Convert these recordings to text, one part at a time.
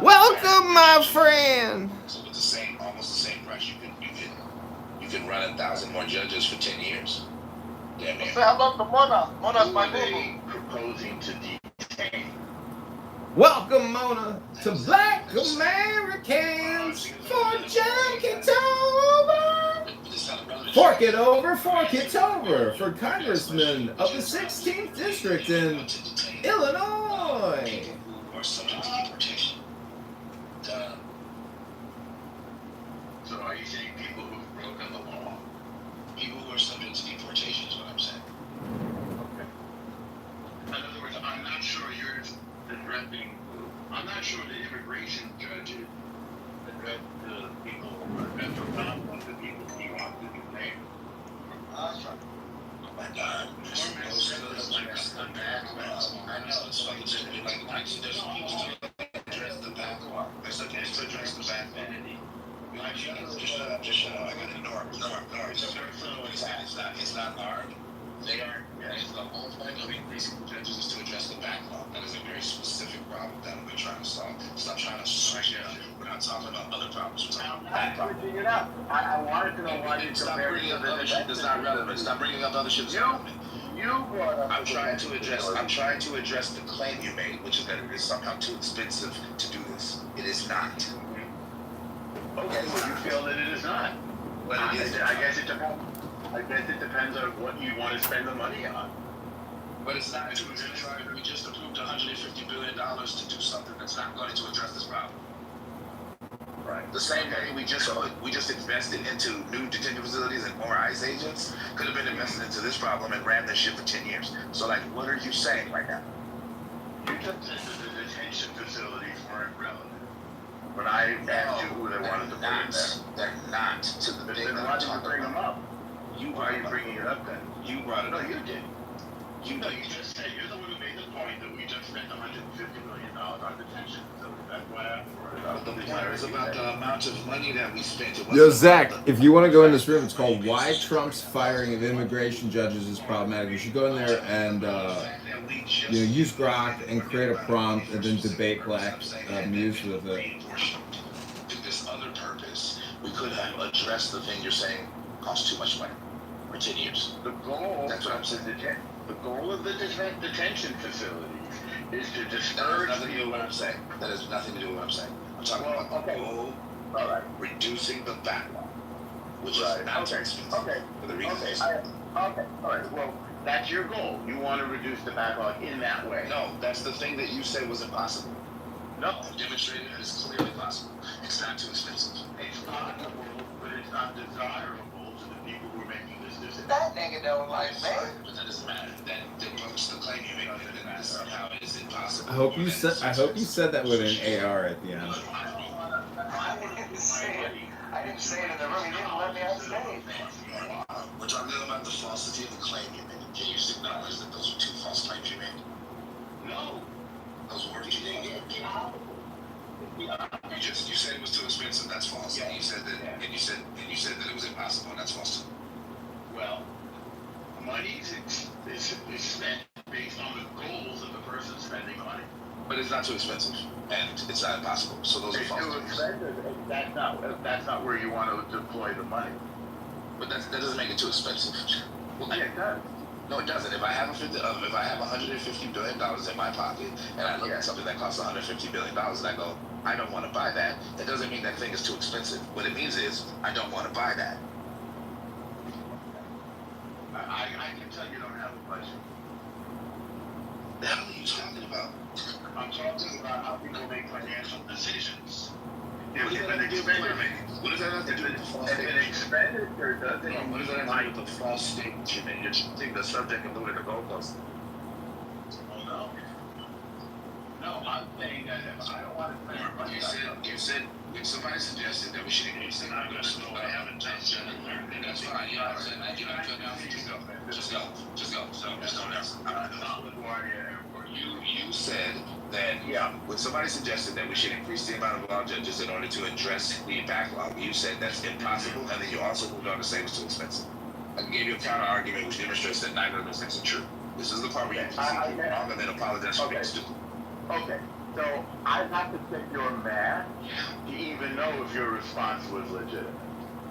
Welcome, my friend. So with almost the same price, you can run 1,000 more judges for 10 years. Damn near. Say hello to Mona. Mona's Who my are boo. they proposing to detain? Welcome, Mona, to Black Americans for John Kitover. Fork it over for Kitover for Congressman of the 16th District in Illinois. Who are subject to deportation. Duh. So are you saying people who've broken the law? People who are subject to deportation is what I'm saying. Okay. In other words, I'm not sure you're addressing. I'm not sure the immigration judges address the people who are mental conflict, the people who want to detain. That's right. Oh my God. Most of us like the backlog. I know it's fucking just like they're supposed to address the backlog. They're supposed to address the backlog. Just shut up. I gotta ignore. It's not hard. They are. It's the whole point of increasing the judges is to address the backlog. That is a very specific problem that we're trying to solve. Stop trying to switch it up. We're not talking about other problems. We're talking about that problem. Switching it up. I wanted to know why you Stop compared bringing to up the other shit that's not relevant. Stop bringing up other shit that's not relevant. You brought up. I'm trying to address the claim you made, which is that it is somehow too expensive to do this. It is not. Okay, well you feel that it is not. But it is. I guess it depends. I guess it depends on what you want to spend the money on. But it's not too expensive. We just approved $150 billion to do something that's not going to address this problem. Right. The same money we just invested into new detention facilities and more ICE agents could have been invested into this problem and ran this shit for 10 years. So, like, what are you saying right now? You just said that the detention facilities weren't relevant. But I asked you who they wanted to put in there. They're not to the thing Then that why I'm did you talking bring them about. up? Why are you bringing it up then? You brought it No, up. you did. You just said you're the one who made the point that we just spent $150 million on detention. So that's why I brought it up. But the point is about the amount of money that we spent. Yo, Zach, if you want to go in this room, it's called Why Trump's Firing of Immigration Judges is Problematic. You should go in there and use Grok and create a prompt and then debate Black news with it. To this other purpose, we could have addressed the thing you're saying costs too much money for 10 years. The goal. That's what I'm saying. The goal of the detention facilities is to That discourage has nothing to do with what I'm saying. That has nothing to do with what I'm saying. I'm talking about the goal of reducing the backlog, which is not too expensive. Okay. For the reason Okay. All right. Well, that's your goal. You want to reduce the backlog in that way. No, that's the thing that you said was impossible. No. I've demonstrated that it's clearly possible. It's not too expensive. It's not, but it's not desirable to the people who are making this decision. That nigga don't like me. But that doesn't matter. That debunkes the claim you make that it is somehow is impossible. I hope you said that with an AR at the end. I didn't say it in the room. He didn't let me on stage. We're talking about the falsity of the claim you made. Can you just acknowledge that those are two false claims you made? No. Those words you didn't get. You said it was too expensive. That's false. And you said that that it was impossible. And that's false too. Well, money is spent based on the goals of the person spending money. But it's not too expensive, and it's not impossible. So those are false claims. That's not where you want to deploy the money. But that doesn't make it too expensive. Well, Yeah, it does. no, it doesn't. If I have $150 billion in my pocket, and I look at something that costs $150 billion, and I go, I don't want to buy that. That doesn't mean that thing is too expensive. What it means is I don't want to buy that. I can tell you don't have a budget. The hell are you talking about? I'm talking about how people make financial decisions. What does that have to do with the false If an statement? expenditure doesn't What does that have to do with the false statement you made? You're changing the subject and moving the goalpost. Oh, no. No, I'm saying that if I don't want to spend money You said when somebody suggested that we should increase the number of students, but I haven't done so, and that's fine. You know what I'm saying? Like, you know, just go. So just don't answer. You said that when somebody suggested that we should increase the amount of law judges in order to address the backlog, you said that's impossible, and then you also moved on to say it was too expensive. I gave you a counter argument which demonstrates that neither of those things are true. This is the part where you have to wrong and then apologize for being stupid. Okay. So I'd have to check your math to even know if your response was legitimate.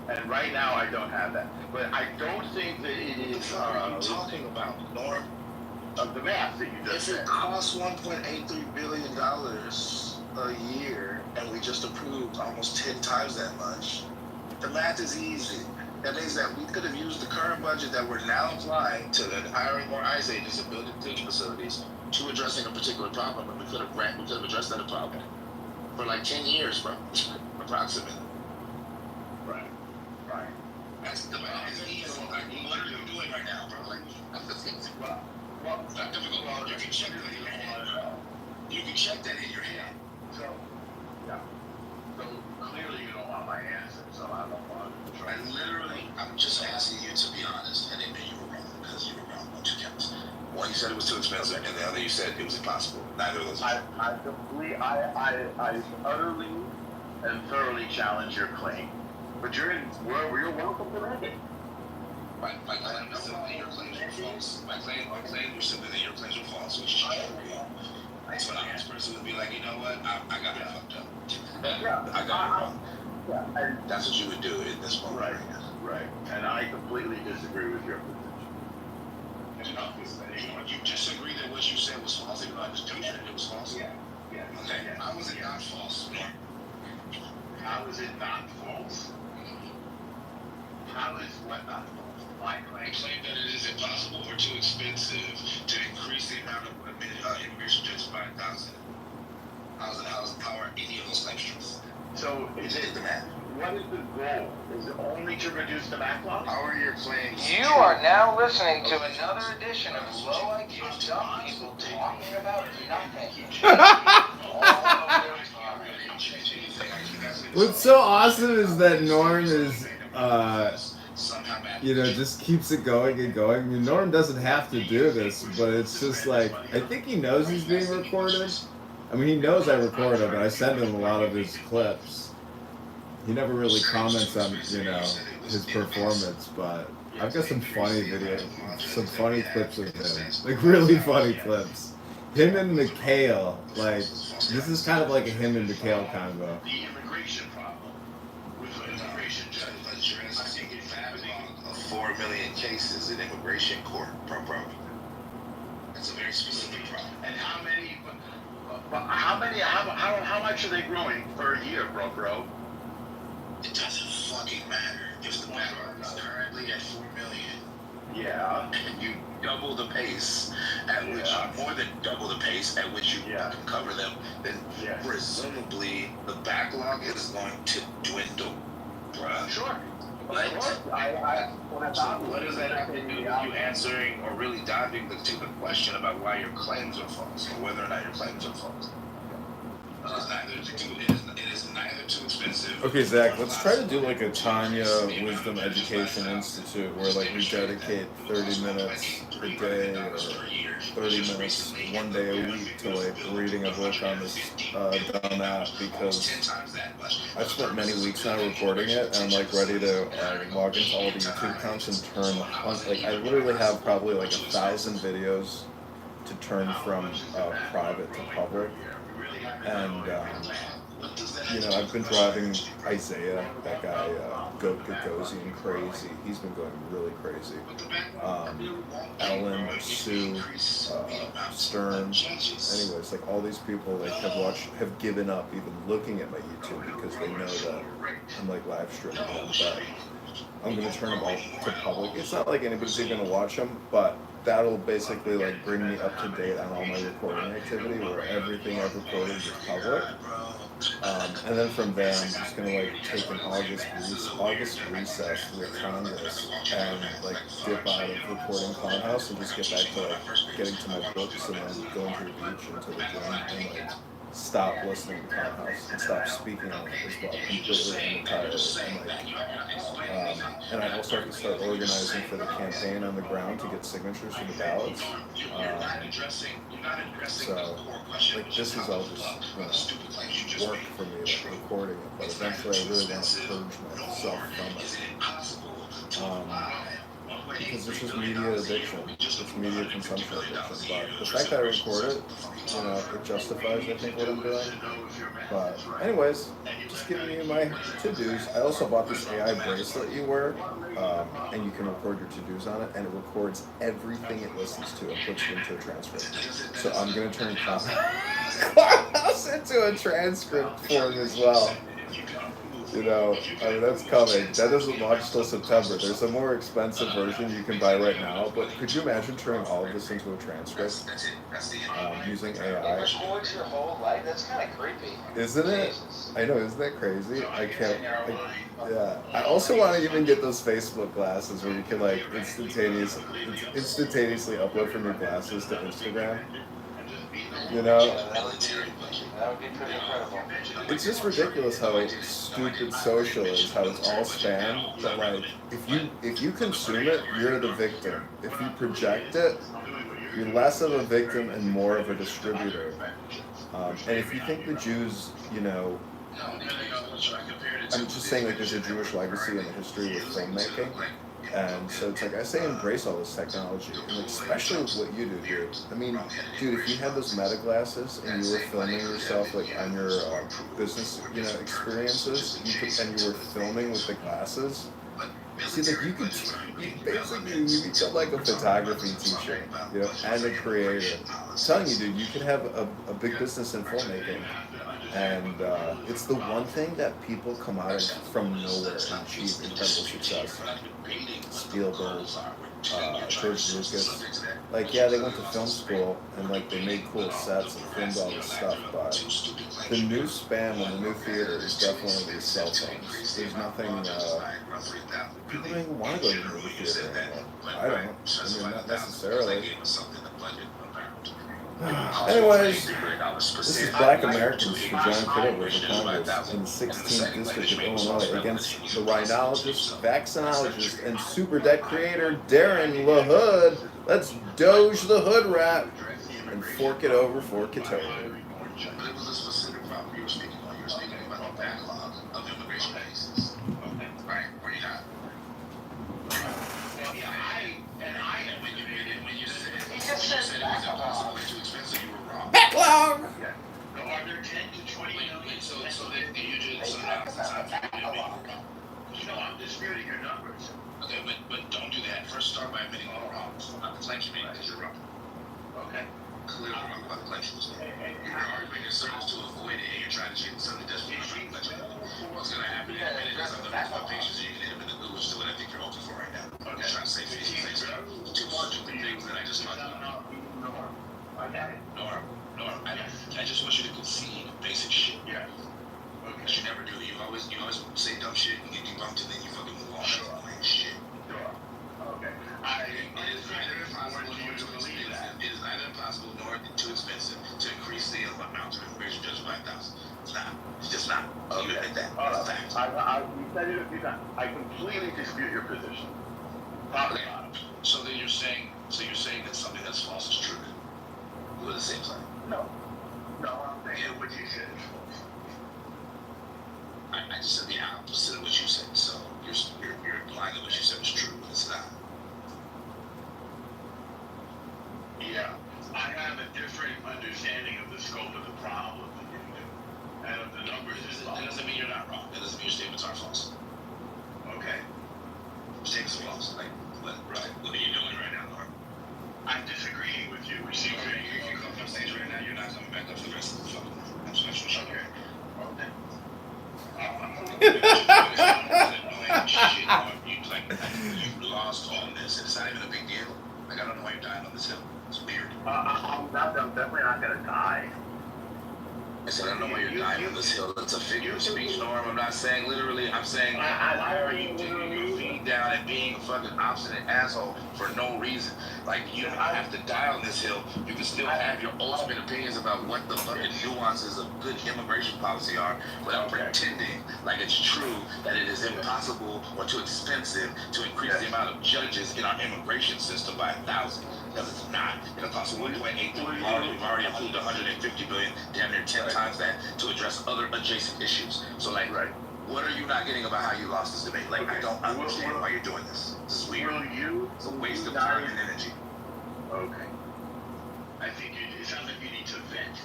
And right now I don't have that. But I don't think that it is What are you talking about, Norm? of the math that you just If it said. costs $1.83 billion a year, and we just approved almost 10 times that much, the math is easy. That means that we could have used the current budget that we're now applying to hiring more ICE agents and building detention facilities to addressing a particular problem, and we could have addressed that problem for like 10 years, bro, approximately. Right. Right. That's the math is easy. Like, what are you doing right now, bro? Like, Well, it's not difficult. You can check that in your head. You can check that in your head. so, yeah. So clearly you don't want my answer, so I don't want to try. And literally, I'm just asking you to be honest and admit you were wrong, because you were wrong on two counts. One, you said it was too expensive, and the other, you said it was impossible. Neither of those. I utterly and thoroughly challenge your claim, but you're welcome to that. My claim is simply your claims were false. My claim was simply that your claims were false, which is true. That's what an honest person would be like, you know what? I got it fucked up. I got it wrong. Yeah, and That's what you would do in this moment right, right now. right, and I completely disagree with your position. You disagree that what you said was false, even though I just told you that it was false? Yeah. Okay, how was it not false? How is it not false? How is what not false? My I claim. claim that it is impossible or too expensive to increase the amount of immigration judges by 1,000. How are any of those claims true? So is it the math? what is the goal? Is it only to reduce the backlog? How are your claims? You are now listening to another edition of Low IQ Dumb People talking about nothing. What's so awesome is that Norm is, just keeps it going and going. I mean, Norm doesn't have to do this, but it's just like, I think he knows he's being recorded. I mean, he knows I record him, and I send him a lot of his clips. He never really comments on, his performance, but I've got some funny videos, some funny clips of him. Like, really funny clips. Him and Mikhail, like, this is kind of like a him and Mikhail combo. The immigration problem with the immigration judge. I think it's backlog of 4 million cases in immigration court, bro. That's a very specific problem. And how much are they growing per year, bro? It doesn't fucking matter if the backlog is currently at 4 million. Yeah. And you double the pace at which, more than double the pace at which you can cover them, then presumably the backlog is going to dwindle, bruh. Sure. What? So what does that have to do with you answering or really diving into the question about why your claims are false, or whether or not your claims are false? It is neither too expensive. Okay, Zach, let's try to do like a Tanya Wisdom Education Institute where like we dedicate 30 minutes a day or 30 minutes one day a week to like reading a book on this dumb app, because I've spent many weeks now recording it and I'm like ready to log into all the YouTube accounts and turn on, like I literally have probably like 1,000 videos to turn from private to public. And, I've been driving Isaiah, that guy, Gagosian crazy. He's been going really crazy. Ellen, Sue, Stern. Anyways, like all these people like have given up even looking at my YouTube because they know that I'm like live streaming them. But I'm gonna turn them all to public. It's not like anybody's even gonna watch them, but that'll basically like bring me up to date on all my recording activity, where everything I've recorded is public. And then from there, I'm just gonna like take an August recess with Congress and like dip out of recording Clownhouse and just get back to like getting to my books and then going to the beach and to the gym and like stop listening to Clownhouse and stop speaking on it as well. Completely entirely. And I also have to start organizing for the campaign on the ground to get signatures for the ballots. So, like, this is all just work for me, like, recording it, but eventually I really want to purge myself from it. because it's just media addiction. It's media consumption addiction. But the fact that I record it, you know, it justifies, I think, what I'm doing. But anyways, just giving you my to-dos. I also bought this AI bracelet you wear, and you can record your to-dos on it, and it records everything it listens to and puts it into a transcript. So I'm gonna turn Clubhouse into a transcript form as well. You know, I mean, that's coming. That doesn't launch till September. There's a more expensive version you can buy right now, but could you imagine turning all of this into a transcript using AI? Records your whole life? That's kind of creepy. Isn't it? I know, isn't that crazy? I can't. Yeah. I also want to even get those Facebook glasses where you can like instantaneously upload from your glasses to Instagram. You know? That would be pretty incredible. It's just ridiculous how stupid social is, how it's all spam. But like, if you consume it, you're the victim. If you project it, you're less of a victim and more of a distributor. And if you think the Jews, you know, I'm just saying like there's a Jewish legacy in the history of filmmaking. And so it's like, I say embrace all this technology, and like, especially with what you do, dude. I mean, dude, if you had those meta glasses and you were filming yourself like on your business, you know, experiences, and you were filming with the glasses, see, like you become like a photography teacher, you know, and a creator. I'm telling you, dude, you could have a big business in filmmaking. And it's the one thing that people come out of from nowhere and achieve incredible success. Spielberg, George Lucas, like yeah, they went to film school and like they made cool sets and filmed all this stuff, but the new spam and the new theater is definitely these cell phones. There's nothing. People don't even want to go to the movie theater anymore. I don't. I mean, not necessarily. Anyways, this is Black Americans for John Kitover for Congress in the 16th District of Illinois against the rhinologist, vaccinologist, and super debt creator Darren LaHood. Let's doge the hood rap and fork it over for Kitover. Backlog! Yeah. So are there 10 to 20 million? So you just you know, I'm disputing your numbers. Okay, but don't do that. First start by admitting all wrongs. Not the claims you made, because you're wrong. Okay. Clearly wrong about the claims. You're arguing in circles to avoid it, and you're trying to change something that's being what's going to happen in a minute is I'm going to lose my patience, and you can hit them in the good, which is what I think you're hoping for right now. I'm just trying to say things. Two stupid things that I just talked about. Norm, I just want you to concede basic shit. Yeah. Okay. But you never do. You always say dumb shit and get debunked, and then you fucking move on. Shit. Sure. Okay. It is neither impossible nor too expensive. It is neither impossible nor too expensive to increase the amount of immigration judges by 1,000. It's not. It's just not. Okay. You admit that. It's a fact. We said it a few times. I completely dispute your position. Okay. So then you're saying that something that's false is true. We're the same side. No, I'm saying what you said is false. I just said the opposite of what you said. So you're implying that what you said is true, but it's not. Yeah, I have a different understanding of the scope of the problem than you do, and of the numbers. That doesn't mean you're not wrong. That doesn't mean your statements are false. Okay. Statements are false. Like what are you doing right now, Norm? I'm disagreeing with you. We see you come on stage right now. You're not coming back up for the rest of the fucking. That's what you're okay. You lost on this. It's not even a big deal. Like I don't know why you're dying on this hill. It's weird. I'm definitely not gonna die. I said I don't know why you're dying on this hill. It's a figure of speech, Norm. I'm not saying literally. I'm saying why are you taking your feet down and being a fucking obstinate asshole for no reason? Like you don't have to die on this hill. You can still have your ultimate opinions about what the fucking nuances of good immigration policy are, without pretending like it's true that it is impossible or too expensive to increase the amount of judges in our immigration system by 1,000. Because it's not. It costs 1.8 billion. We've already approved 150 billion, damn near 10 times that, to address other adjacent issues. So like, what are you not getting about how you lost this debate? Like, I don't understand why you're doing this. This is weird. Will you? It's a waste of time and energy. Okay. I think it sounds like you need to vent.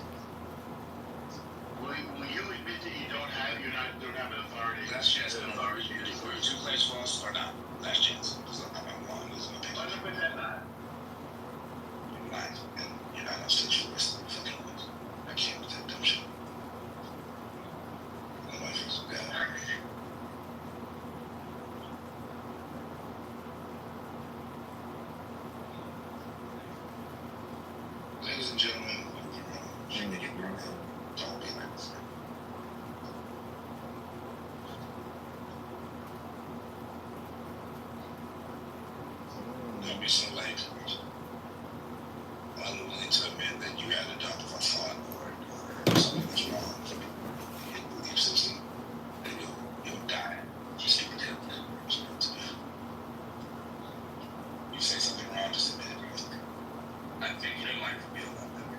Will you admit that you don't have an authority? Last chance to know. Were you two plays false or not? Last chance. Because I'm wrong. Losing my Why opinion. don't we have that? You're lying. And you're not upset. You're wasting fucking words. I can't with that dumb shit. My wife is bad. Ladies and gentlemen, don't be like this. Don't be so late. I'm willing to admit that you had a doctor for thought or something that's wrong in your belief system, and you'll die. Just keep it down. You say something wrong, just admit it. I think your life would be a lot better.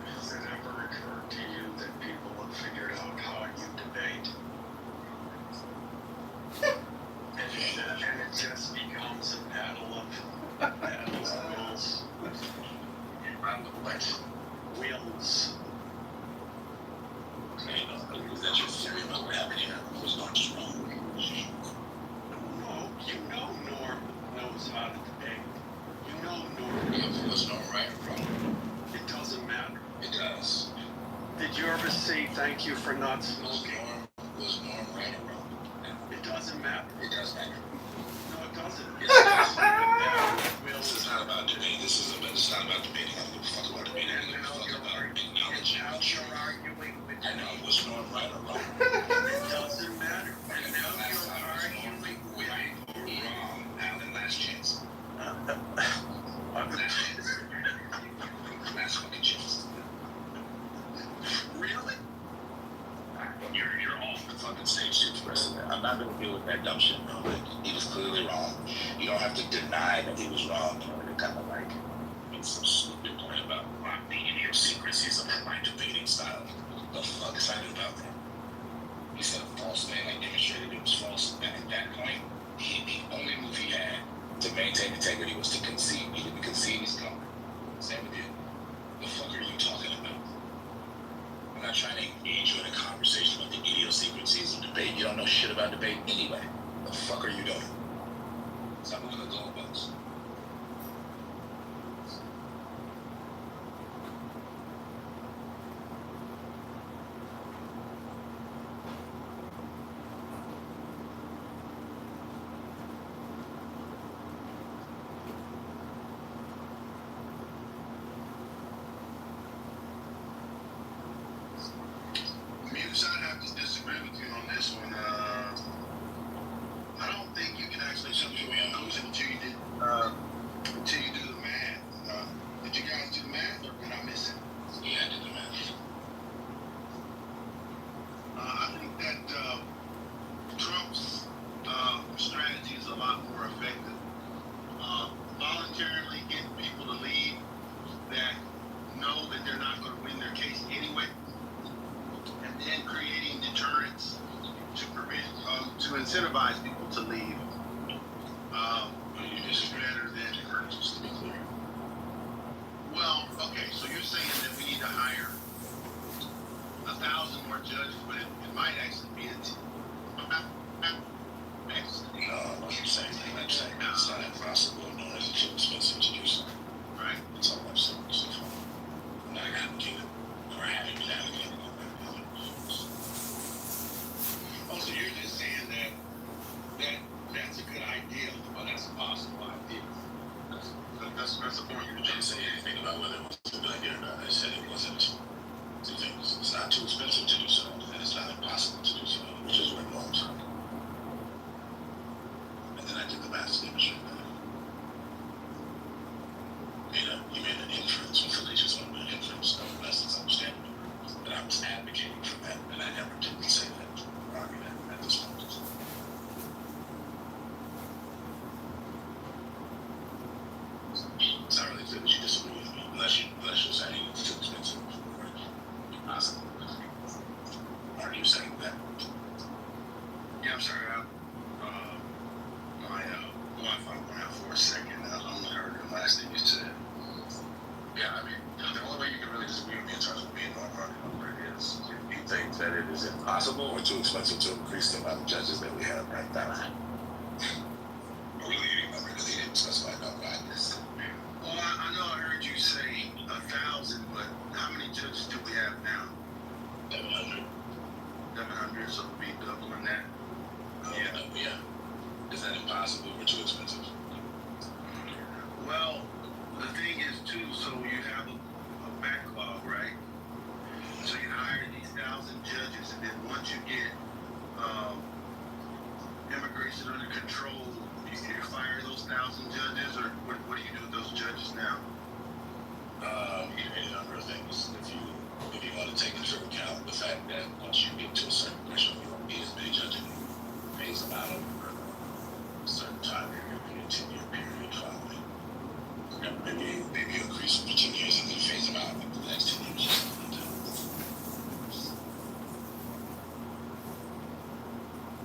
Has it ever occurred to you that people have figured out how you debate? And it just becomes a battle of wills. Around the what? Wills. Is that your theory about what happened here? Was not just wrong. No, you know Norm knows how to debate. You know Norm. If it was not right or wrong, It doesn't matter. it does. Did you ever say thank you for not smoking? Was norm right or wrong? It doesn't matter. It does matter. No, it doesn't. It does. Wills. This is not about debate. It's not about debating. I don't give a fuck about debating. I don't give a fuck about acknowledging how you're arguing with. I know. Was norm right or wrong? It doesn't matter. And now you're arguing with right or wrong. Alan, last chance. Last fucking chance. Really? You're off the fucking stage too for the rest of that. I'm not gonna deal with that dumb shit, bro. Like, he was clearly wrong. You don't have to deny that he was wrong. You know, to kind of like make some stupid point about the idiosyncrasies of my debating style. The fuck excited about that? He said a false thing, like demonstrated it was false. And at that point, the only move he had to maintain integrity was to concede. He didn't concede, he's gone. Same with you. The fuck are you talking about? I'm not trying to engage you in a conversation about the idiosyncrasies of debate. You don't know shit about debate anyway. The fuck are you doing? Stop moving the goalposts. Muse, I'd have to disagree with you on this one. I don't think you can actually show me lose until you do the math. Did you guys do the math, or did I miss it? Yeah, I did the math. I think that Trump's strategy is a lot more effective. Voluntarily getting people to leave that know that they're not going to win their case anyway, and then creating deterrence to prevent to incentivize people to leave. This is better than just to be clear. Well, okay, so you're saying that we need to hire 1,000 more judges, but it might actually be No, I'm not saying that. I'm saying it's not impossible, nor is it too expensive to do so. right? That's all I'm saying. So far. I'm not advocating, or having been advocating on that. Oh, so you're just saying that's a good idea. Well, that's a possible idea. That's the point you're I didn't say anything about whether it was a good idea or not. I said it wasn't two things. It's not too expensive to do so, and it's not impossible to do so, which is what norms are. And then I did that it is impossible or too expensive to increase the amount of judges that we have right now? Are we leaving number because he didn't specify number on this? Well, I know I heard you say 1,000, but how many judges do we have now? 700. 700, so we'll be doubling that. Yeah. Is that impossible or too expensive? Well, the thing is too, so you have a backlog, right? So you hire these 1,000 judges, and then once you get immigration under control, you fire those 1,000 judges, or what do you do with those judges now? A number of things. If you want to take into account the fact that once you get to a certain threshold, you don't need as many judges, phase them out over a certain time period, maybe a 10-year period following. Maybe you increase them for 10 years and then phase them out for the next 10 years.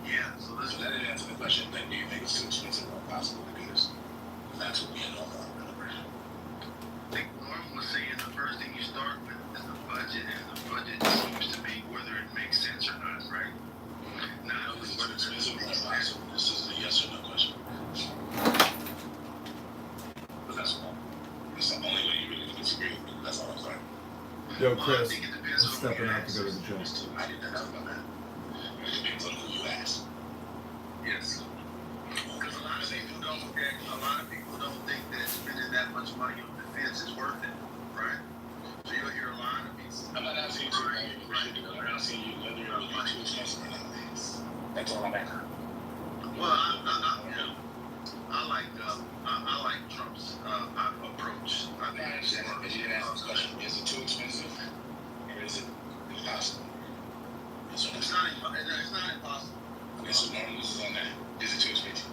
Yeah, so let's. So that didn't answer the question. Then do you think it's too expensive or impossible to do this? That's what we had on our numbers. I think Norm was saying the first thing you start with is the budget, and the budget seems to be whether it makes sense or not, right? Not Is it whether too expensive or impossible? This is a yes or no question. But that's all. It's the only way you really can disagree with me. That's all I'm saying. Yo, I Chris, think it depends I'm on stepping who you out to go to the gym. I didn't know about that. It depends on who you ask. Yes. Because a lot of people don't think that spending that much money on defense is worth it, right? So you'll hear a lot of people. I'm not asking you to agree with me. I'm asking you whether it would be too expensive or not. That's all I'm asking. Well, I like Trump's approach. I think I understand that, but you didn't ask the question. Is it too expensive or is it impossible? Yes or no? it's not impossible. Okay, so Norm loses on that. Is it too expensive?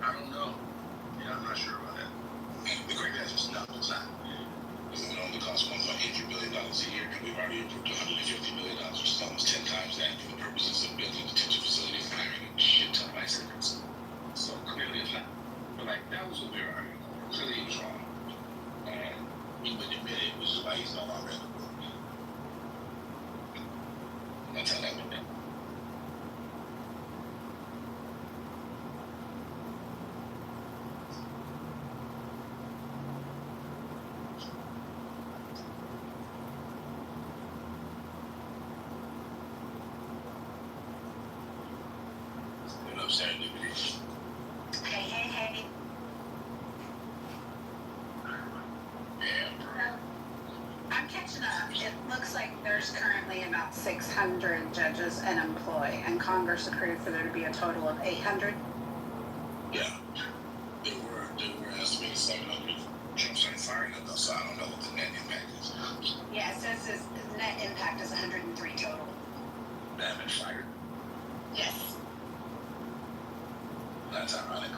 I don't know. Yeah, I'm not sure about that. The correct answer is no, it's not. Because it only costs $1.83 billion a year, and we've already approved $150 million, which is almost 10 times that for the purposes of building detention facilities and hiring a shit ton of ICE agents. So clearly it's not. But like, that was what we were arguing over. Clearly he was wrong. And he would admit it, which is why he's no longer in the group. That's how that went down. Enough serendipity. Hey. Yeah. I'm catching up. It looks like there's currently about 600 judges in employ, and Congress approved for there to be a total of 800. Yeah. They were estimating 700. Trump started firing them though, so I don't know what the net impact is. Yeah, it says his net impact is 103 total. They haven't fired. Yes. That's ironic.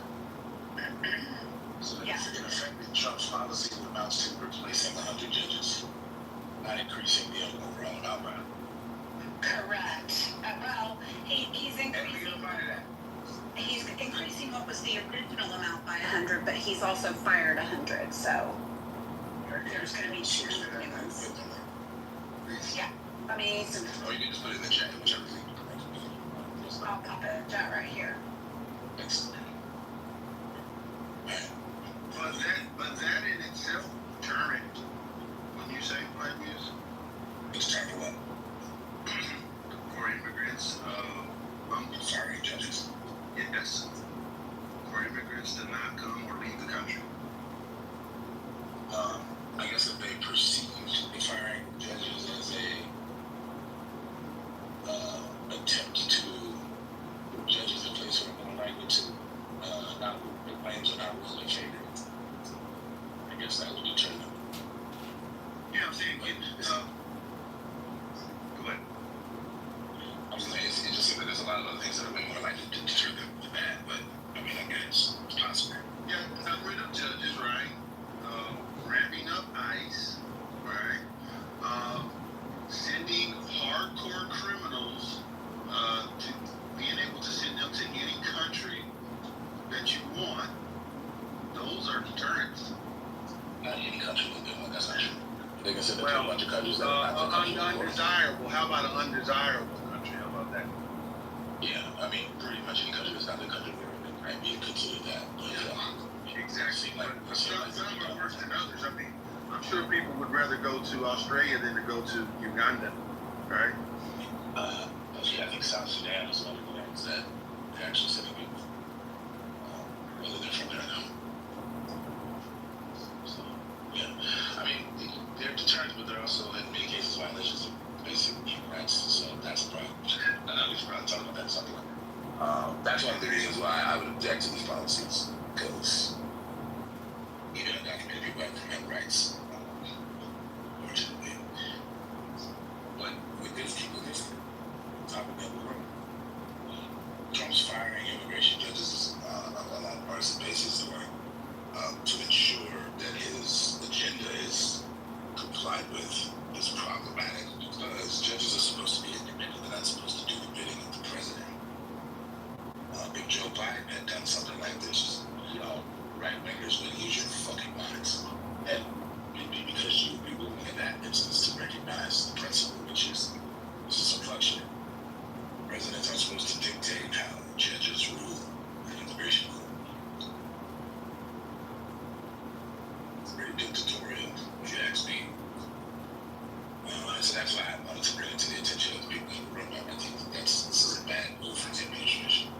So Yeah. if it affected Trump's policy, it amounts to replacing 100 judges, not increasing the overall amount, right? Correct. Well, he's And we increasing. don't mind that. He's increasing what was the original amount by 100, but he's also fired 100. So there's going to be two new ones. Yeah. I mean, Or you can just put it in the chat, whichever thing. I'll pop it out right here. Thanks. But that in itself, determined when you say black news It's time for what? for immigrants, Firing judges. yes, for immigrants to not come or leave the country. I guess if they perceive the firing judges as a attempt to put judges in place who are more likely to not the claims are not ruled in favor. I guess that would determine. Yeah, I'm saying, go ahead. I'm saying it just seems like there's a lot of other things that are way more likely to deter them than that, but I mean, I guess it's possible. Yeah, got rid of judges, right? Ramping up ICE, right? Sending hardcore criminals to being able to send them to any country that you want. Those are deterrents. Not any country will do one, that's not true. They can send them to a bunch of countries that are not the country. Undesirable. How about an undesirable country? How about that? Yeah, I mean, pretty much any country that's not the country we're in might be considered that. But Exactly. like, Some are worse than others. I mean, I'm sure people would rather go to Australia than to go to Uganda, right? I think South Sudan is one of the ones that they're actually sending people, whether they're from there or not. So, yeah. I mean, they're deterrents, but they're also, in many cases, violations of basic human rights. So that's a problem. And at least we're not talking about that something like that. That's one of the reasons why I would object to these policies, because even undocumented people have human rights, unfortunately. But with this people, this topic that we're on, Trump's firing immigration judges on a partisan basis or to ensure that his agenda is complied with is problematic, because judges are supposed to be independent. They're not supposed to do the bidding of the president. If Joe Biden had done something like this, right-wingers would lose your fucking minds. And because you would be willing in that instance to recognize the principle, which is this is a function. Presidents are supposed to dictate how judges rule in immigration court. It's pretty dictatorial, if you ask me. So that's why I wanted to bring it to the attention of the people in the room. I think this is a bad move for the administration.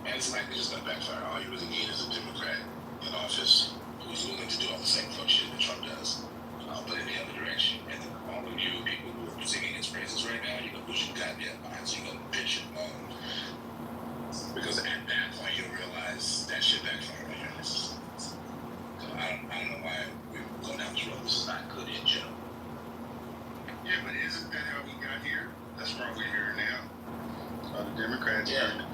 And it's likely just going to backfire. All you really need is a Democrat in office who's willing to do all the same fuck shit that Trump does, but in the other direction. And all of you people who are singing his praises right now, you know, push your goddamn minds, you know, pitch your moan. Because at that point, you'll realize that shit backfired on your ass. So I don't know why we're going down this road. This is not good in general. Yeah, but isn't that how we got here? That's why we're here now. The Democrats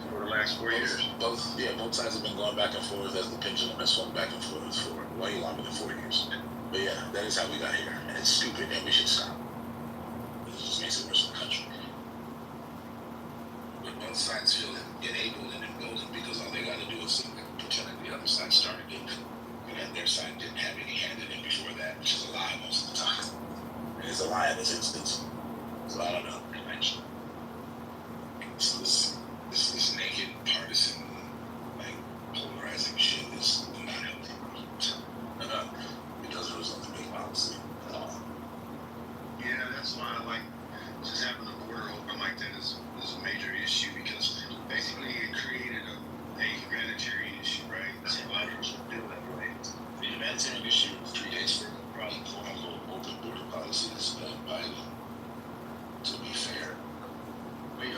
for the last 4 years. Both sides have been going back and forth as the pendulum has swung back and forth for way longer than 4 years. But yeah, that is how we got here, and it's stupid, and we should stop. It just makes it worse for the country. But both sides feel enabled and emboldened because all they got to do is pretend that the other side started it, and their side didn't have any hand in it before that, which is a lie most of the time. And it's a lie in this instance. So I don't know. So this naked partisan, like polarizing shit is not healthy. It doesn't result in big policy at all. Yeah, that's why I like just having the border open like that is a major issue, because basically it created a humanitarian issue, right? That's a lot of us would do that, right? The humanitarian issue predates the probably quote-unquote open border policies of Biden. To be fair,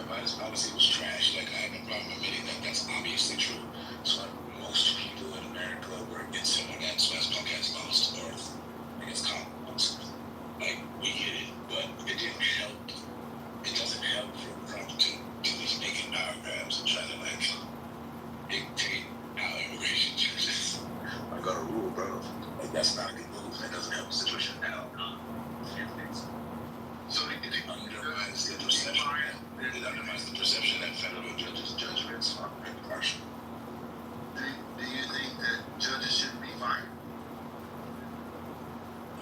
Biden's policy was trash. Like, I have no problem admitting that that's obviously true. So most people in America were against him when that's punk ass lost, or against Congress. Like, we get it, but it didn't help. It doesn't help for Trump to do these naked power grabs and try to, like, dictate how immigration judges are gonna rule, bro. Like, that's not a good move. That doesn't help the situation at all. So it undermines the perception. It undermines the perception that federal judges' judgments are impartial. Do you think that judges shouldn't be fired?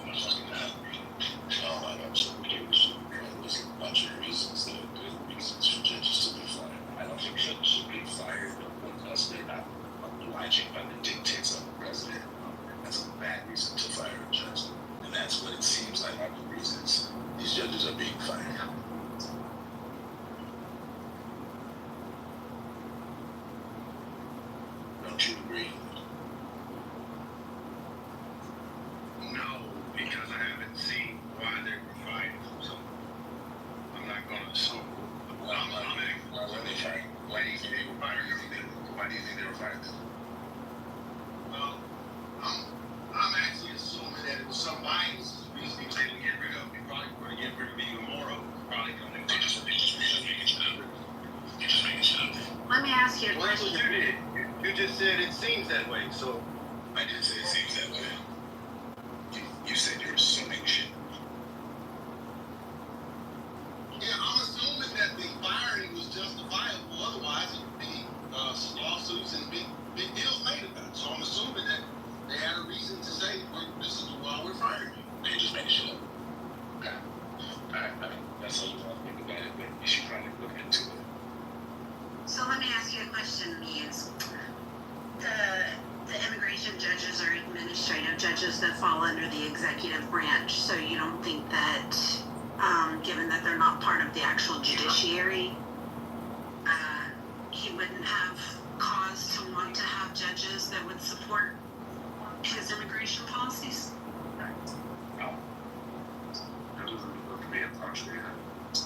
I'm fucking not. No, I absolutely do. There's a bunch of reasons that are good reasons for judges to be fired. I don't think judges should be fired because they're not obliging by the dictates of the president. That's a bad reason to fire a judge. And that's what it seems like are the reasons these judges are being fired. Don't you agree? No, because I haven't seen why they were fired. So I'm not going to assume. Why were they fired? Why do you think they were fired? Why do you think they were fired? Well, I'm actually assuming that it was some bias reason they couldn't get rid of. They probably were to get rid of even more of them. Probably going to Just making shit up. You're just making shit up. Let me ask you a Well, that's what question. you did. You just said it seems that way. So I didn't say it seems that way. You said you're assuming shit. yeah, I'm assuming that the firing was justifiable. Otherwise, it would be lawsuits and big deals made about it. So I'm assuming that they had a reason to say, this is why we're firing you. You're just making shit up. judges that fall under the executive branch. So you don't think that, given that they're not part of the actual judiciary, he wouldn't have cause to want to have judges that would support his immigration policies? No. That doesn't look to be impartial. You know, it's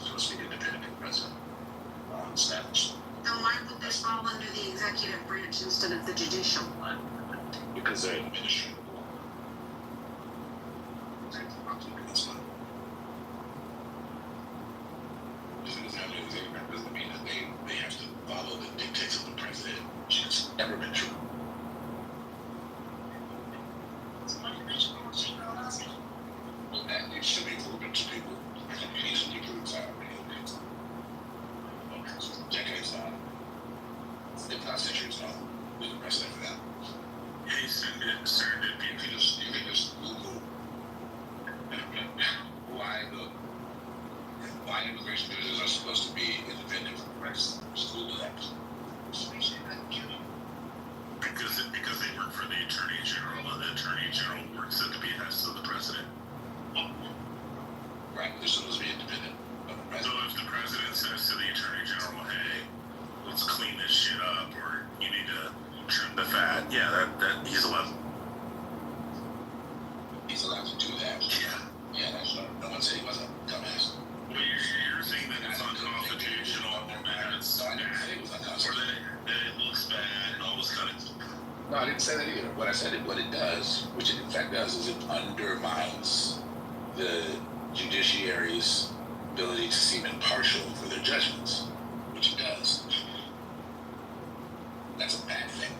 supposed to be independent president. Established. Then why would they fall under the executive branch instead of the judicial? Because they're administrative law. Just because they have an executive branch doesn't mean that they have to follow the dictates of the president, which has never been true. And it should be proven to people. It needs to be proven to decades now. If not centuries now, we can press that for that. Hey, serendipity. You can just Google why immigration judges are supposed to be independent from the rest. Just Google that. Because they work for the Attorney General, and the Attorney General works at the behest of the President. Right, they're supposed to be independent of the So president. if the President says to the Attorney General, hey, let's clean this shit up, or you need to trim the fat, yeah, that he's allowed. He's allowed to do that. Yeah, that's right. No one said he wasn't a dumbass. Well, you're saying that it's unconstitutional, or that it's No, I didn't say it was or unconstitutional. that it looks bad, and all this kind of. No, I didn't say that either. What I said, what it does, which it in fact does, is it undermines the judiciary's ability to seem impartial for their judgments, which it does. That's a bad thing,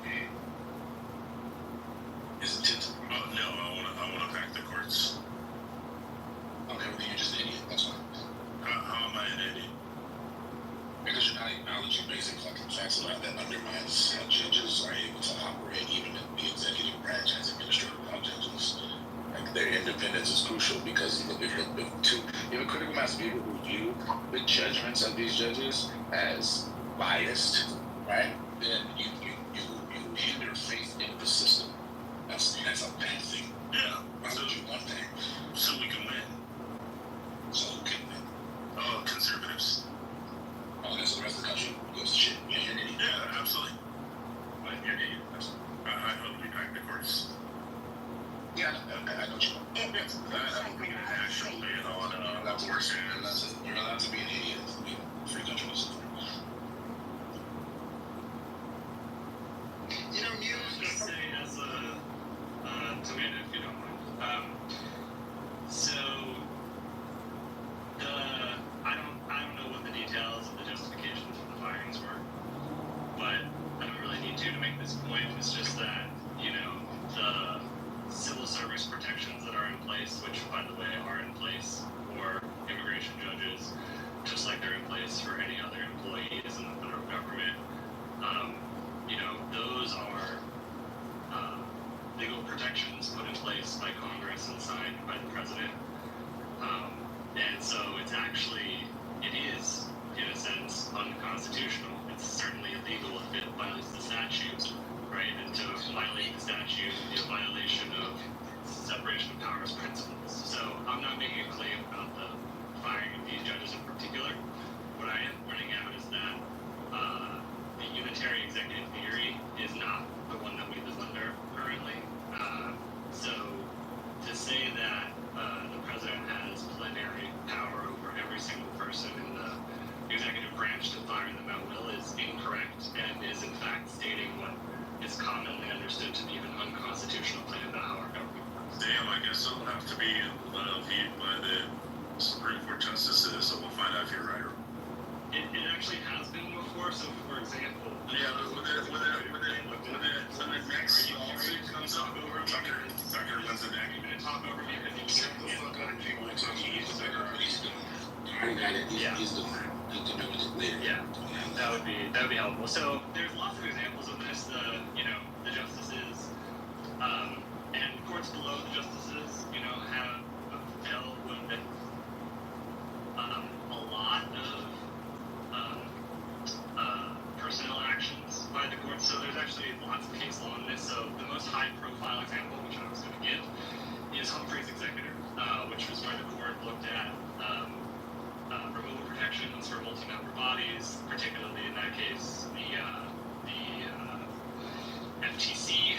isn't it? Oh no, I wanna pack the courts. Okay, well then you're just an idiot. That's fine. How am I an idiot? Because you're not acknowledging basic fucking facts about that undermines how judges are able to operate even in the executive branch as administrative law judges. Like their independence is crucial because if a critical mass of people who view the judgments of these judges as biased, right? Then you hinder faith in the system. That's a bad thing. Yeah. Why would you want that? So we can win. So who can win? Oh, conservatives. Oh, that's the rest of the country goes to shit. Yeah, you're an idiot. Yeah, absolutely. Well, you're an idiot. I hope we pack the courts. Yeah, I know what you want. We get a national ban on abortion. You're allowed to be an idiot. Free country is You know, Just say as a tomato, if you don't mind. So I don't know what the details of the justification for the firings were, but I don't really need to make this point. It's just that, you know, the civil service protections that are in place, which by the way are in place for immigration judges, just like they're in place for any other employees in the federal government. You know, those are legal protections put in place by Congress and signed by the president. And so it is, in a sense, unconstitutional. It's certainly illegal if it violates the statute, right? And to violate the statute would be a violation of separation of powers principles. So I'm not making a claim about the firing of these judges in particular. What I am pointing out is that the unitary executive theory is not the one that we live under currently. So to say that the president has plenary power over every single person in the executive branch to fire them at will is incorrect and is in fact stating what is commonly understood to be an unconstitutional claim about how our government works. damn, I guess it'll have to be viewed by the Supreme Court justices, so we'll find out if you're right or wrong. It actually has been before. So, for example, Yeah, but when the next lawsuit comes up over Tucker wins the neck. I'm going to talk over because you Shut the fuck up, people. He's doing. You already got it. Yeah. He's doing it later. Yeah, that would be helpful. So there's lots of examples of this. The justices and courts below the justices, have dealt with a lot of personnel actions by the courts. So there's actually lots of case law on this. So the most high looked at removal protections for multi-member bodies, particularly in that case the FTC,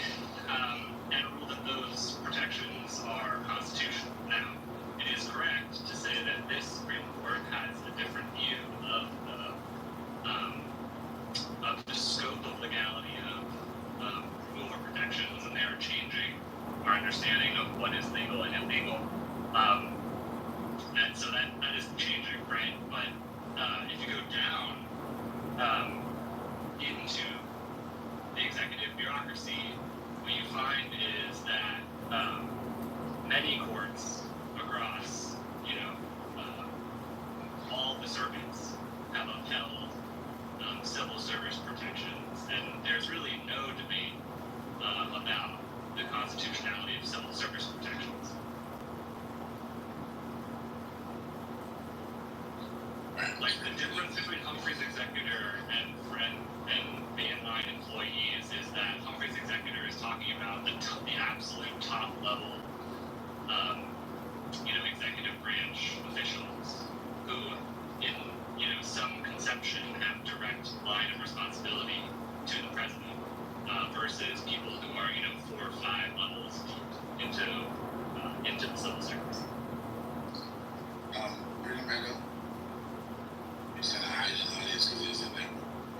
and ruled that those protections are constitutional. Now, it is correct to say that this Supreme Court has a different view of the scope of legality of removal protections, and they are changing our understanding of what is legal and illegal. And so that is changing, right? But if you go down into the executive bureaucracy, what you find is that many courts across, all the circuits have upheld civil service protections, and there's really no debate about the constitutionality of civil service protections. Like the difference between Humphrey's executor and mainline employees is that Humphrey's executor is talking about the absolute top level, executive branch officials who, in some conception, have direct line of responsibility to the president, versus people who are 4 or 5 levels into the civil service. Bring it back up. He's kind of hiding in the audience because he has that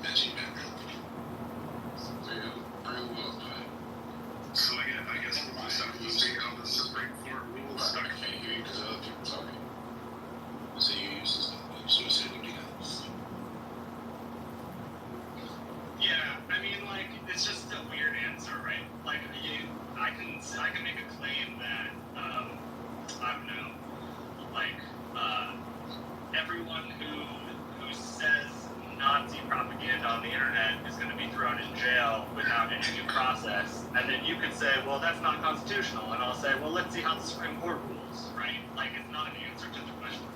matching background. Very well done. So I guess we'll just have to see how the Supreme Court rules. I can't hear you because other people talking. So you use this. So you said what you got. Yeah, I mean, it's just a weird answer, right? I can make a claim that, I don't know, everyone who says Nazi propaganda on the internet is going to be thrown in jail without any due process, and then you could say, well, that's not constitutional, and I'll say, well, let's see how the Supreme Court rules, right? It's not an answer to the question.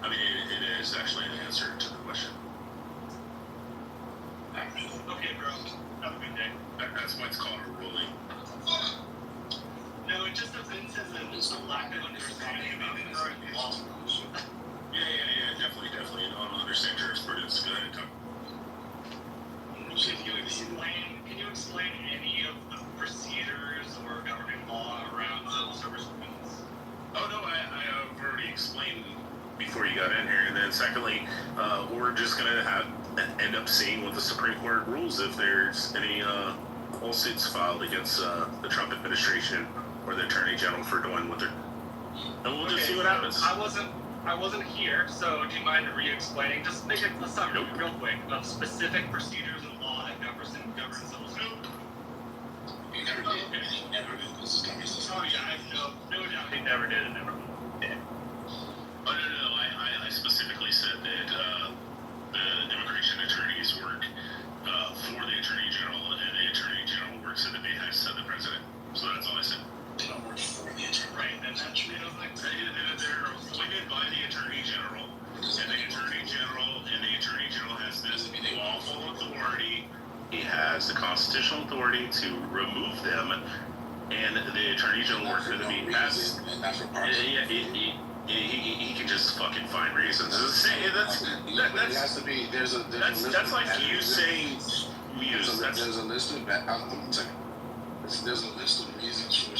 I mean, it is actually an answer to the question. Okay, bro. Have a good day. That's why it's called a ruling. No, it just evinces a lack of understanding about current law. Yeah, definitely. I don't understand jurisprudence. Go ahead and talk. Can you explain any of the procedures or governing law around civil service rules? Oh no, I've already explained before you got in here. And then secondly, we're just gonna end up seeing what the Supreme Court rules if there's any lawsuits filed against the Trump administration or the Attorney General for doing what they're. And we'll just see what happens. I wasn't here, so do you mind re-explaining? Just make a summary real quick of specific procedures and law that govern civil service. You never did. You never did. This is coming. Oh yeah, I have no doubt he never did and never will. Oh no, I specifically said that the immigration attorneys work for the Attorney General, and the Attorney General works at the behest of the President. So that's all I said. They don't work for the attorney. Right, and that's they're appointed by the Attorney General, and the Attorney General has this lawful authority. He has the constitutional authority to remove them, and the Attorney General works for the behest. And not for party. He can just fucking find reasons. It has to be. That's like you saying muse. There's a list of. One second. There's a list of reasons for.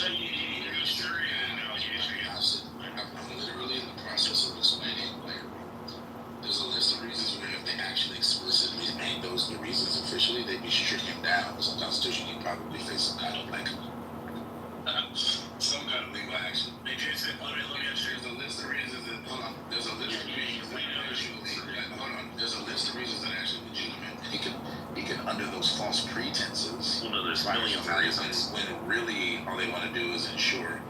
I'm literally in the process of explaining. There's a list of reasons where if they actually explicitly made those the reasons officially, they'd be stricken down. Because the Constitution, you'd probably face some kind of some kind of legal action. Let me ask you. There's a list of reasons that hold on. There's a list of reasons that hold on. There's a list of reasons that are actually legitimate. He can under those false pretenses. Well, no, there's millions of reasons. When really all they want to do is ensure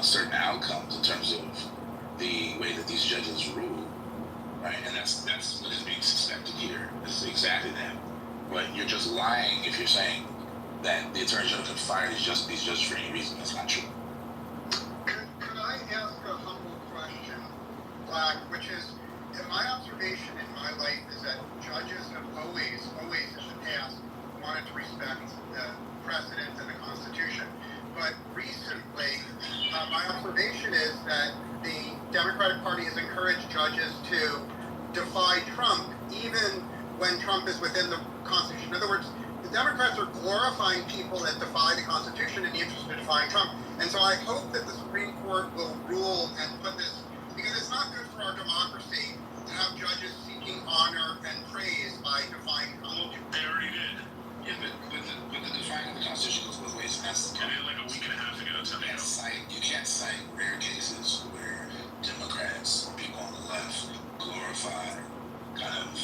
certain outcomes in terms of the way that these judges rule, right? And that's what is being suspected here. This is exactly that. But you're just lying if you're saying that the Attorney General can fire these judges for any reason. That's not true. Could I ask a humble question, Black, which is, my observation in my life is that judges have always in the past wanted to respect the precedent and the Constitution. But recently, my observation is that the Democratic Party has encouraged judges to defy Trump even when Trump is within the Constitution. In other words, the Democrats are glorifying people that defy the Constitution in the interest of defying Trump. And so I hope that the Supreme Court will rule and put this, because it's not good for our democracy to have judges seeking honor and praise by defying the Constitution. They already did. Yeah, but the defying of the Constitution goes both ways. That's And then like a week and a half ago, you can't cite rare cases where Democrats or people on the left glorify kind of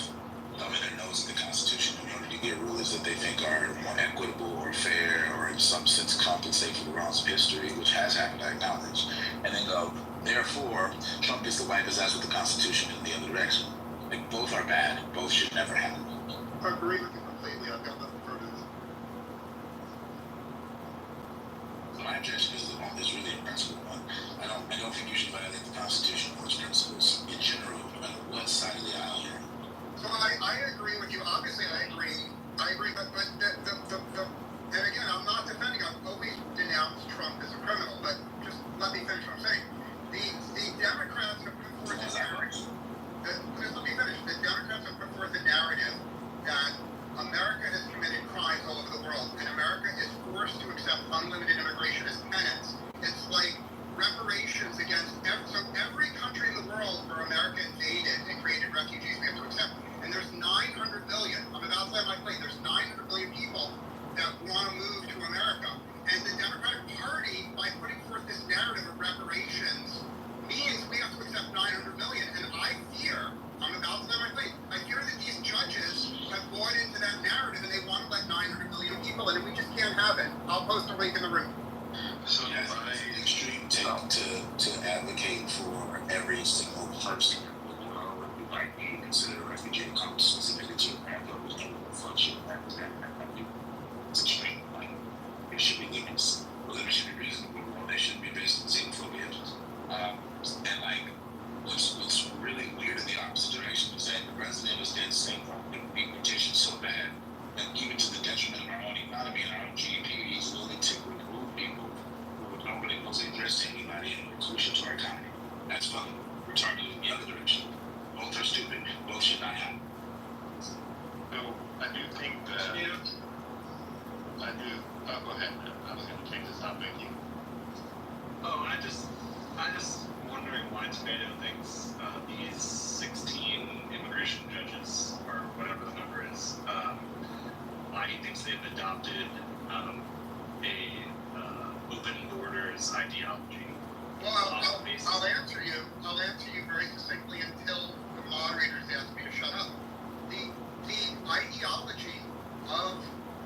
thumbing their nose at the Constitution in order to get rulings that they think are more equitable or fair or in some sense compensate for the wrongs of history, which has happened, I acknowledge, and then go, therefore, Trump gets to wipe his ass with the Constitution in the other direction. Like, both are bad. Both should never happen. I agree with you completely. I've got nothing further to say. My objection is really a principle one. I don't think you should violate the Constitution or its principles in general, no matter what side of the aisle you're on. So I agree with you. Obviously, I agree, but and again, I'm not defending. I've always denounced Trump as a criminal, but just let me finish what I'm saying. The Democrats have put forth a narrative. Just let me finish. The Democrats have put forth a narrative that America has committed crimes all over the world, and America is forced to accept unlimited immigration as penance. It's like reparations against every country in the world where America invaded and created refugees we have to accept. And there's 900 million, I'm about to let my plate, there's 900 million people that want to move to America. And the Democratic Party, by putting forth this narrative of reparations, means we have to accept 900 million. And I fear, I'm about to let my plate, I fear that these judges have bought into that narrative and they want to let 900 million people in, and we just can't have it. I'll post a link in the room. So that's an extreme take to advocate for every single person who might be considered a refugee and come specifically to America who's able to function. It's extreme. Like, it should be limits. Limits should be reasonable. They shouldn't be based on xenophobia. And like, what's really weird in the opposite direction is that the president is then saying we petition so bad, and even to the detriment of our own economy and our own GDP, he's willing to remove people who don't really pose a threat to anybody and are crucial to our economy. That's fucking retarded in the other direction. Both are stupid. Both should not happen. So I do think that I do. Oh, go ahead, man. I was going to change this topic. Oh, I just wondering why Tomato thinks these 16 immigration judges, or whatever the number is, why he thinks they've adopted a open borders ideology. Well, I'll answer you. I'll answer you very succinctly until the moderators ask me to shut up. The ideology of